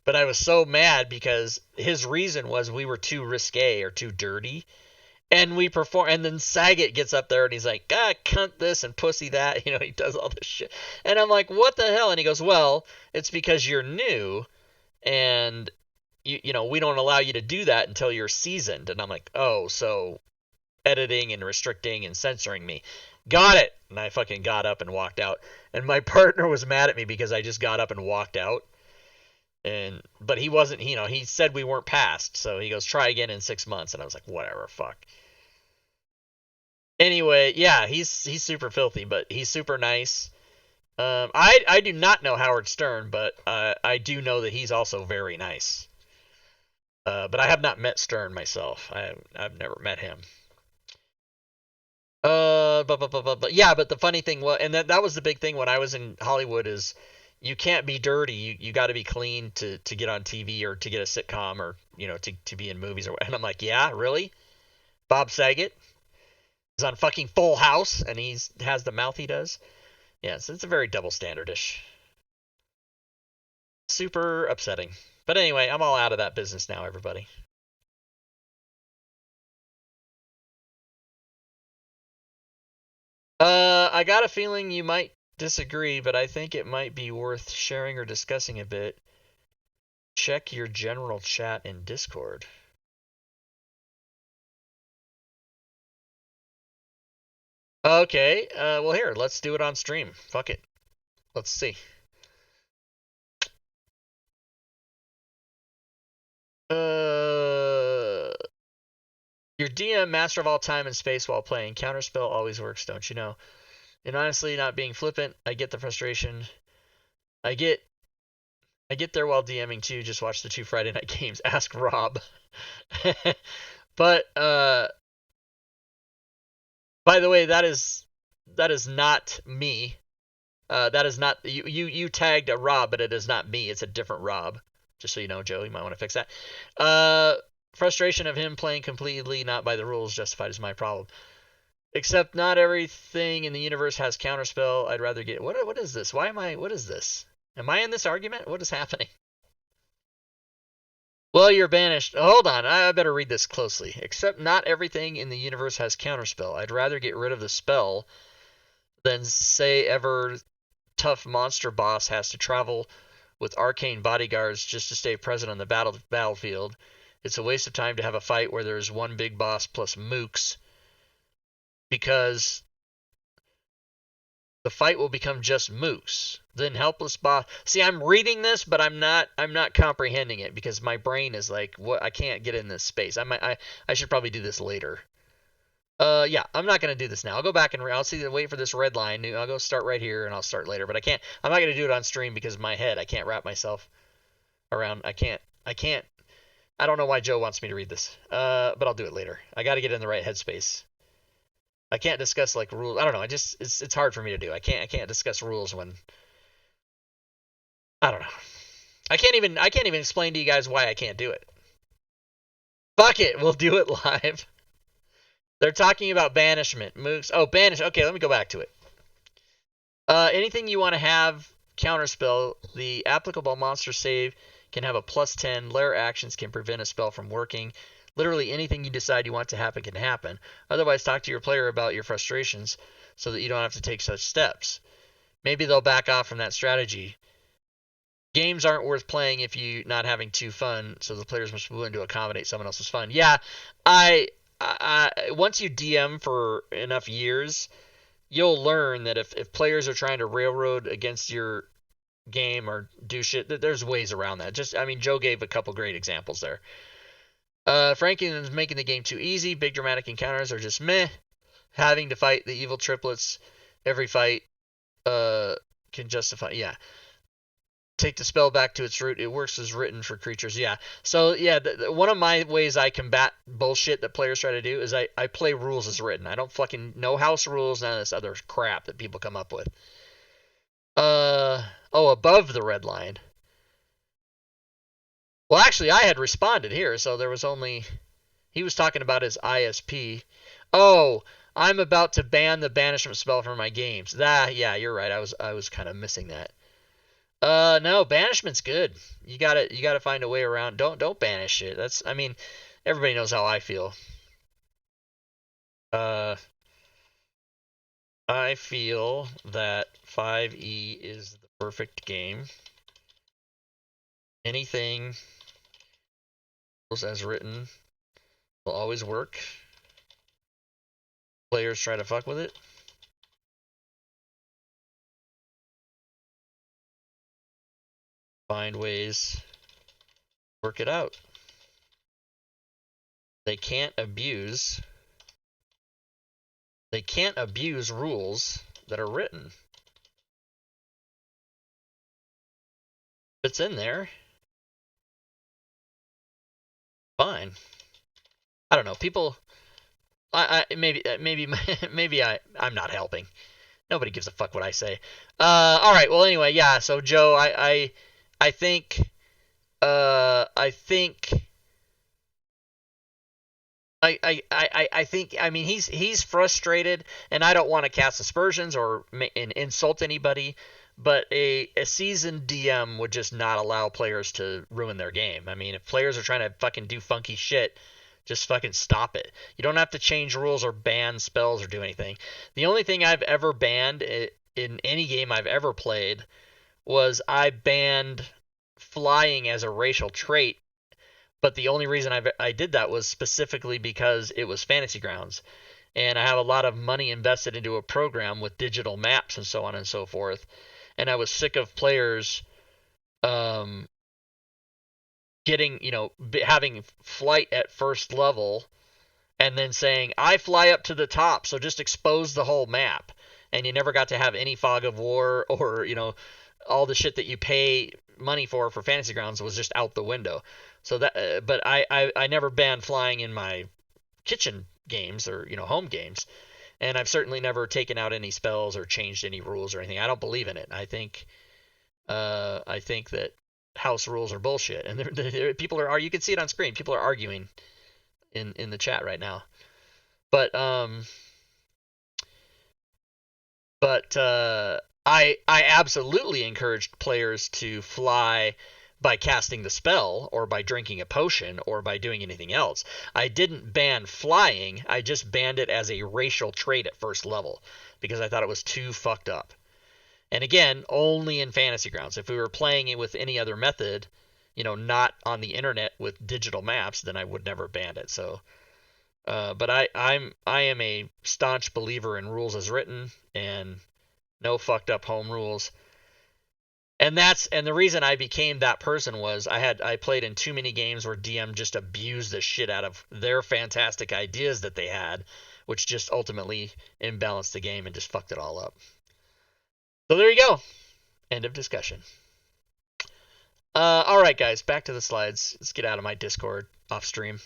but I was so mad because his reason was we were too risque or too dirty. And we perform, and then Saget gets up there and he's like, cunt this and pussy that. He does all this shit. And I'm like, what the hell? And he goes, well, it's because you're new, and we don't allow you to do that until you're seasoned. And I'm like, oh, so editing and restricting and censoring me. Got it. And I fucking got up and walked out. And my partner was mad at me because I just got up and walked out. But he wasn't, he said we weren't passed. So he goes, try again in 6 months. And I was like, whatever, fuck. Anyway, yeah, he's super filthy, but he's super nice. I do not know Howard Stern, but I do know that he's also very nice. But I have not met Stern myself. I've never met him. But the funny thing was, and that was the big thing when I was in Hollywood is you can't be dirty. You got to be clean to get on TV or to get a sitcom or to be in movies and I'm like, yeah, really? Bob Saget is on fucking Full House and he has the mouth he does. Yeah, so it's a very double standardish. Super upsetting. But anyway, I'm all out of that business now, everybody. I got a feeling you might disagree, but I think it might be worth sharing or discussing a bit. Check your general chat in Discord. Okay, well here, let's do it on stream. Fuck it. Let's see. Your DM, master of all time and space while playing. Counterspell always works, don't you know? And honestly, not being flippant, I get the frustration. I get there while DMing too. Just watch the 2 Friday night games. Ask Rob. But by the way, that is not me. That is not you tagged a Rob, but it is not me. It's a different Rob. Just so you know, Joe, you might want to fix that. Frustration of him playing completely not by the rules justified is my problem. Except not everything in the universe has counterspell. I'd rather get what is this? What is this? Am I in this argument? What is happening? Well, you're banished. Hold on, I better read this closely. Except not everything in the universe has counterspell. I'd rather get rid of the spell than say ever tough monster boss has to travel with arcane bodyguards just to stay present on the battlefield. It's a waste of time to have a fight where there's one big boss plus mooks, because the fight will become just mooks. Then helpless boss. See, I'm reading this, but I'm not comprehending it because my brain is like, what? I can't get in this space. I should probably do this later. Yeah, I'm not gonna do this now. I'll go back and I'll see. Wait for this red line. I'll go start right here and I'll start later. But I can't. I'm not gonna do it on stream because of my head. I can't wrap myself around. I can't. I don't know why Joe wants me to read this. But I'll do it later. I got to get in the right headspace. I can't discuss like rules. I don't know. It's hard for me to do. I can't discuss rules when I don't know. I can't even explain to you guys why I can't do it. Fuck it. We'll do it live. They're talking about banishment. Mooks. Oh, banish. Okay, let me go back to it. Anything you want to have counterspell, the applicable monster save can have a +10. Lair actions can prevent a spell from working. Literally anything you decide you want to happen can happen. Otherwise, talk to your player about your frustrations so that you don't have to take such steps. Maybe they'll back off from that strategy. Games aren't worth playing if you're not having too fun, so the players must be willing to accommodate someone else's fun. Yeah, I once you DM for enough years, you'll learn that if players are trying to railroad against your game or do shit, there's ways around that. Joe gave a couple great examples there. Frankenstein's making the game too easy. Big dramatic encounters are just meh. Having to fight the evil triplets every fight can justify. Yeah. Take the spell back to its root. It works as written for creatures. Yeah. So, yeah, one of my ways I combat bullshit that players try to do is I play rules as written. I don't fucking know house rules, none of this other crap that people come up with. Above the red line. Well, actually, I had responded here, so there was only... He was talking about his ISP. Oh, I'm about to ban the banishment spell from my games. Yeah, you're right. I was kind of missing that. No, banishment's good. You gotta find a way around. Don't banish it. Everybody knows how I feel. I feel that 5e is the perfect game. Anything as written will always work. Players try to fuck with it. Find ways, work it out. They can't abuse rules that are written. If it's in there, fine. I don't know. People, maybe I'm not helping. Nobody gives a fuck what I say. All right. Well, anyway, yeah. So Joe, I think he's frustrated, and I don't want to cast aspersions or insult anybody, but a seasoned DM would just not allow players to ruin their game. If players are trying to fucking do funky shit, just fucking stop it. You don't have to change rules or ban spells or do anything. The only thing I've ever banned in any game I've ever played was I banned flying as a racial trait, but the only reason I did that was specifically because it was Fantasy Grounds, and I have a lot of money invested into a program with digital maps and so on and so forth, and I was sick of players having flight at first level and then saying, I fly up to the top, so just expose the whole map, and you never got to have any fog of war or all the shit that you pay money for Fantasy Grounds was just out the window. So that, but I never banned flying in my kitchen games or home games, and I've certainly never taken out any spells or changed any rules or anything. I don't believe in it. I think that house rules are bullshit, and people are. You can see it on screen. People are arguing in the chat right now, but I absolutely encouraged players to fly, by casting the spell or by drinking a potion or by doing anything else. I didn't ban flying. I just banned it as a racial trait at first level because I thought it was too fucked up. And again, only in Fantasy Grounds. If we were playing it with any other method, not on the internet with digital maps, then I would never ban it. So, but I am a staunch believer in rules as written and no fucked up home rules. And the reason I became that person was I played in too many games where DM just abused the shit out of their fantastic ideas that they had, which just ultimately imbalanced the game and just fucked it all up. So there you go. End of discussion. All right, guys, back to the slides. Let's get out of my Discord off stream.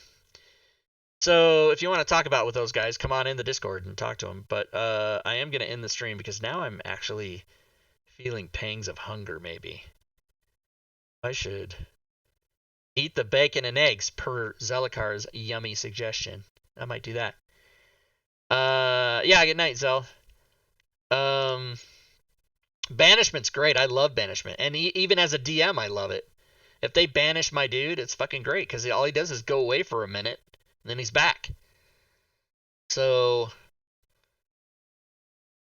So if you want to talk about with those guys, come on in the Discord and talk to them. But I am going to end the stream because now I'm actually feeling pangs of hunger, maybe. I should eat the bacon and eggs per Zelikar's yummy suggestion. I might do that. Yeah, good night, Zel. Banishment's great. I love banishment. And even as a DM, I love it. If they banish my dude, it's fucking great because all he does is go away for a minute and then he's back. So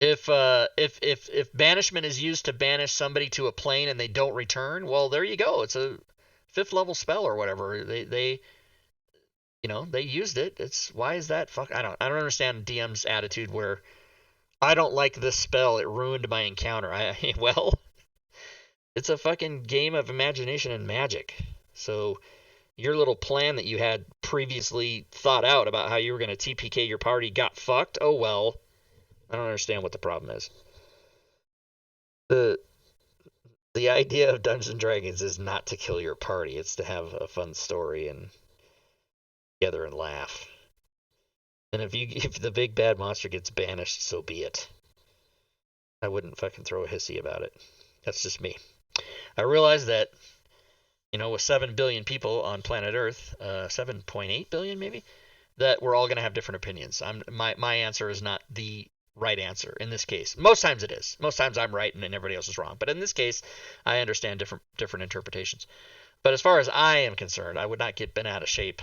if banishment is used to banish somebody to a plane and they don't return, well, there you go. It's a 5th level spell or whatever. They used it. Why is that I don't understand DM's attitude where I don't like this spell. It ruined my encounter. Well, it's a fucking game of imagination and magic. So your little plan that you had previously thought out about how you were going to TPK your party got fucked. Oh well. I don't understand what the problem is. The idea of Dungeons and Dragons is not to kill your party. It's to have a fun story and together and laugh. And if the big bad monster gets banished, so be it. I wouldn't fucking throw a hissy about it. That's just me. I realize that, with 7 billion people on planet Earth, 7.8 billion maybe, that we're all going to have different opinions. My answer is not the right answer in this case. Most times it is. Most times I'm right and everybody else is wrong. But in this case, I understand different interpretations. But as far as I am concerned, I would not get bent out of shape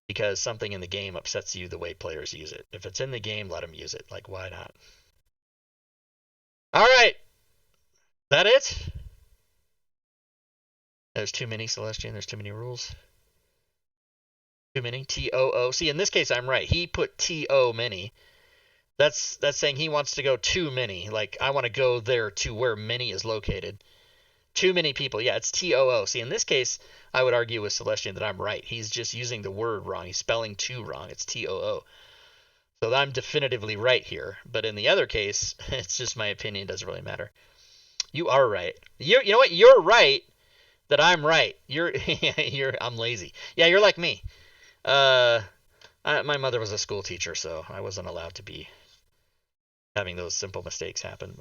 because something in the game upsets you the way players use it. If it's in the game, let them use it. Like, why not? All right. That it? There's too many, Celestian. There's too many rules. Too many. T-O-O. See, in this case, I'm right. He put T-O many. That's saying he wants to go too many. Like, I want to go there to where many is located. Too many people. Yeah, it's T-O-O. See, in this case, I would argue with Celestian that I'm right. He's just using the word wrong. He's spelling too wrong. It's T-O-O. So I'm definitively right here. But in the other case, it's just my opinion. It doesn't really matter. You are right. You know what? You're right that I'm right. I'm lazy. Yeah, you're like me. My mother was a school teacher, so I wasn't allowed to be having those simple mistakes happen.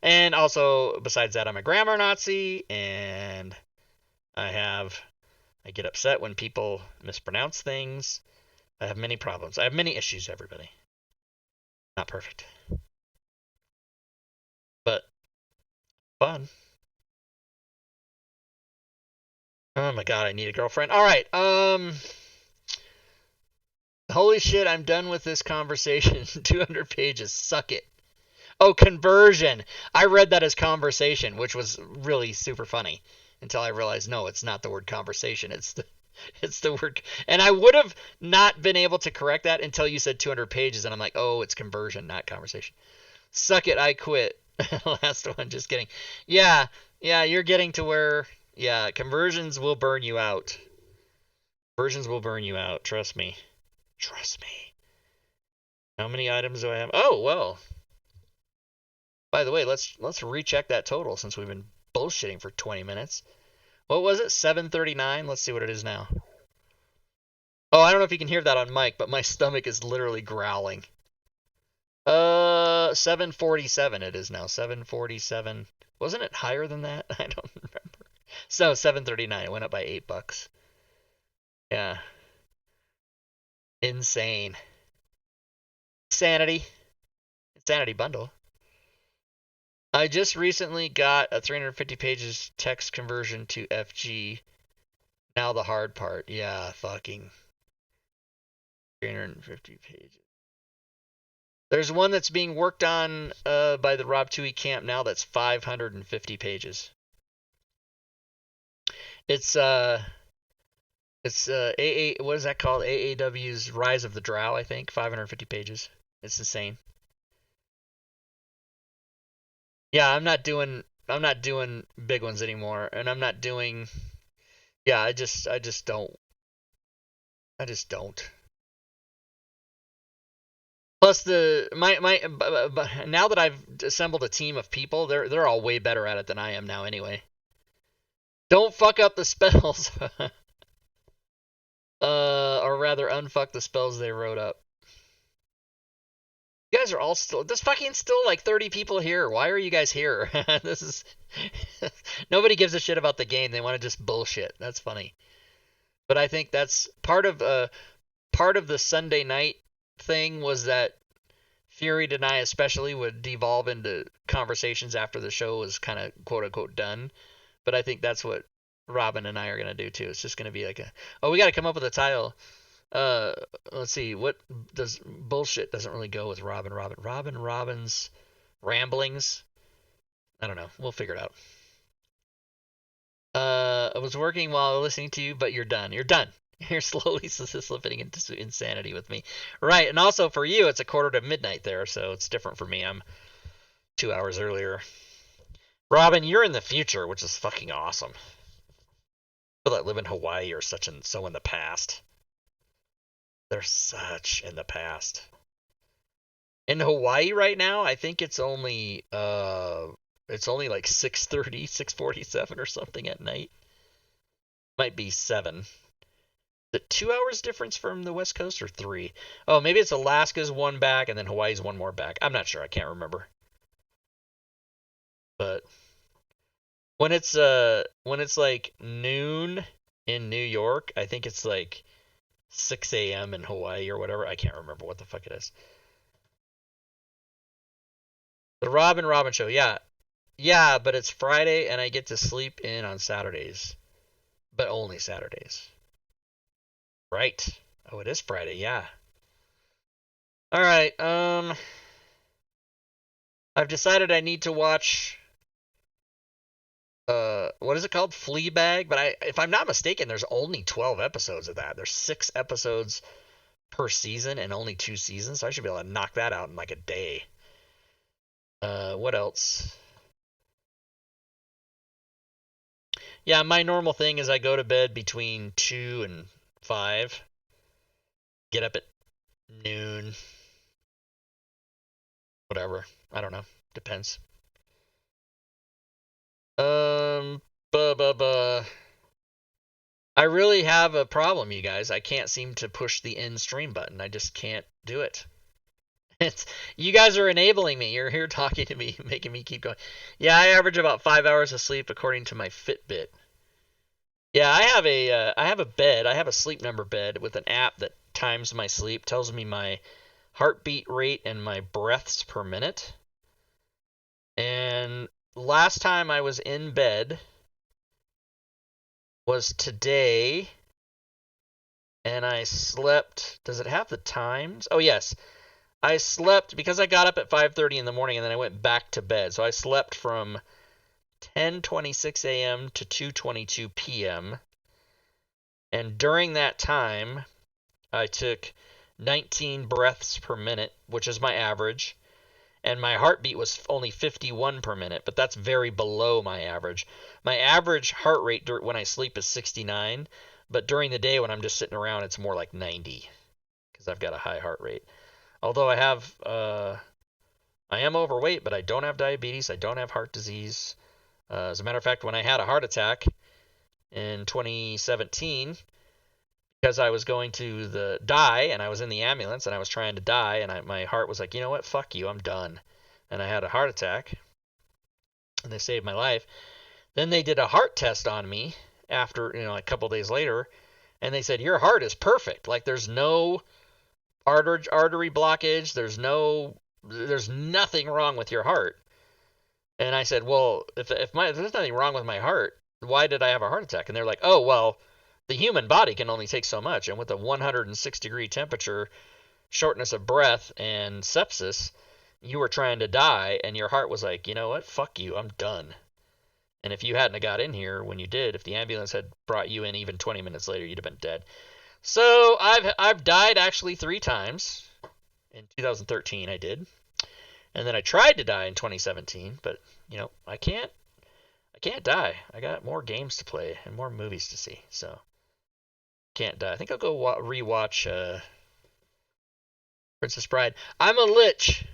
And also, besides that, I'm a grammar Nazi, and I get upset when people mispronounce things. I have many problems. I have many issues, everybody. Not perfect. But fun. Oh my god, I need a girlfriend. Alright, holy shit, I'm done with this conversation. 200 pages. Suck it. Oh, conversion. I read that as conversation, which was really super funny until I realized, no, it's not the word conversation. It's the word. And I would have not been able to correct that until you said 200 pages, and I'm like, oh, it's conversion, not conversation. Suck it, I quit. Last one, just kidding. Yeah, you're getting to where, conversions will burn you out. Conversions will burn you out, trust me. Trust me. How many items do I have? Oh, well. By the way, let's recheck that total since we've been bullshitting for 20 minutes. What was it? 739? Let's see what it is now. Oh, I don't know if you can hear that on mic, but my stomach is literally growling. 747 it is now. 747. Wasn't it higher than that? I don't remember. So 739. It went up by $8. Yeah. Insane. Insanity bundle. I just recently got a 350 pages text conversion to FG. Now the hard part. Yeah, fucking 350 pages. There's one that's being worked on by the Rob Toohey camp now that's 550 pages. It's AA, what is that called? AAW's Rise of the Drow, I think. 550 pages. It's insane. Yeah, I'm not doing big ones anymore, and I'm not doing. Yeah, I just don't. I just don't. Plus now that I've assembled a team of people, they're all way better at it than I am now anyway. Don't fuck up the spells. Or rather unfuck the spells they wrote up. You guys are all there's fucking still like 30 people here. Why are you guys here? This is nobody gives a shit about the game. They want to just bullshit. That's funny. But I think that's part of the Sunday night thing was that Fury and I especially would devolve into conversations after the show was kind of quote unquote done. But I think that's what Robin and I are gonna do too. It's just gonna be like we gotta come up with a title. Let's see, what does bullshit doesn't really go with Robin's ramblings. I don't know. We'll figure it out. I was working while listening to you, but you're done. You're done. You're slowly slipping into insanity with me. Right, and also for you, it's 1:45 there, so it's different for me. I'm 2 hours earlier. Robin, you're in the future, which is fucking awesome. People that live in Hawaii are so in the past. They're such in the past. In Hawaii right now, I think it's only like 6:30, 6:47 or something at night. Might be 7. Is it 2 hours difference from the West Coast or 3? Oh, maybe it's Alaska's 1 back and then Hawaii's 1 more back. I'm not sure. I can't remember. But when it's like noon in New York, I think it's like 6 a.m. in Hawaii or whatever. I can't remember what the fuck it is. The Robin show, yeah. Yeah, but it's Friday and I get to sleep in on Saturdays. But only Saturdays. Right. Oh, it is Friday, yeah. Alright, I've decided I need to watch what is it called? Fleabag, but if I'm not mistaken, there's only 12 episodes of that. There's 6 episodes per season and only 2 seasons, so I should be able to knock that out in like a day. What else? Yeah, my normal thing is I go to bed between 2 and 5. Get up at noon. Whatever. I don't know. Depends. I really have a problem, you guys. I can't seem to push the end stream button. I just can't do it. You guys are enabling me. You're here talking to me, making me keep going. Yeah, I average about 5 hours of sleep according to my Fitbit. Yeah, I have a bed. I have a Sleep Number bed with an app that times my sleep, tells me my heartbeat rate and my breaths per minute. And last time I was in bed was today, and I slept. Does it have the times? Oh, yes. I slept because I got up at 5:30 in the morning and then I went back to bed. So I slept from 10:26 a.m. to 2:22 p.m. And during that time, I took 19 breaths per minute, which is my average. And my heartbeat was only 51 per minute, but that's very below my average. My average heart rate when I sleep is 69, but during the day when I'm just sitting around, it's more like 90 because I've got a high heart rate. Although I am overweight, but I don't have diabetes. I don't have heart disease. As a matter of fact, when I had a heart attack in 2017, because I was going to die, and I was in the ambulance, and I was trying to die, and my heart was like, you know what, fuck you, I'm done. And I had a heart attack, and they saved my life. Then they did a heart test on me after, a couple days later, and they said, your heart is perfect. Like, there's no artery blockage, there's nothing wrong with your heart. And I said, well, if there's nothing wrong with my heart, why did I have a heart attack? And they're like, oh, well, the human body can only take so much. And with a 106-degree temperature, shortness of breath, and sepsis, you were trying to die, and your heart was like, you know what? Fuck you. I'm done. And if you hadn't have got in here when you did, if the ambulance had brought you in even 20 minutes later, you'd have been dead. So I've died actually 3 times. In 2013, I did. And then I tried to die in 2017, but I can't die. I got more games to play and more movies to see, so can't die. I think I'll go rewatch Princess Bride. I'm a lich.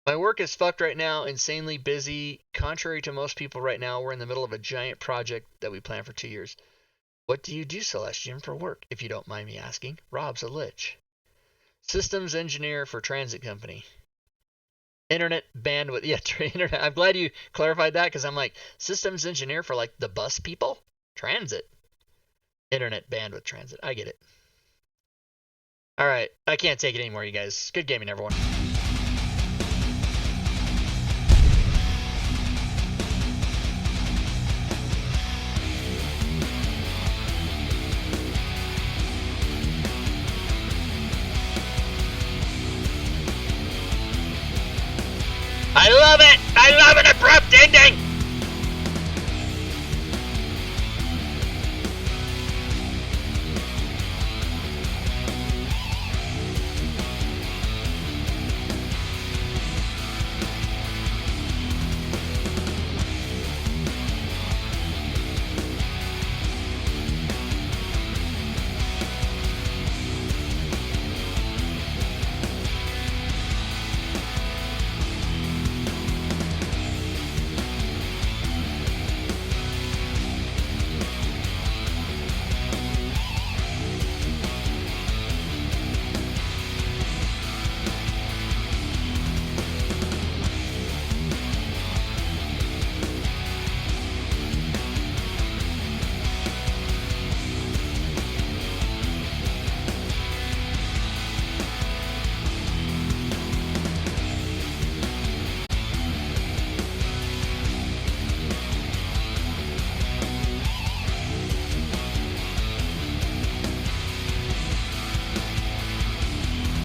My work is fucked right now, insanely busy. Contrary to most people right now, we're in the middle of a giant project that we planned for 2 years. What do you do, Celestian, for work, if you don't mind me asking? Rob's a lich. Systems engineer for transit company. Internet bandwidth. Yeah, internet. I'm glad you clarified that because I'm like, systems engineer for like the bus people? Transit. Internet bandwidth transit. I get it. All right. I can't take it anymore, you guys. Good gaming, everyone.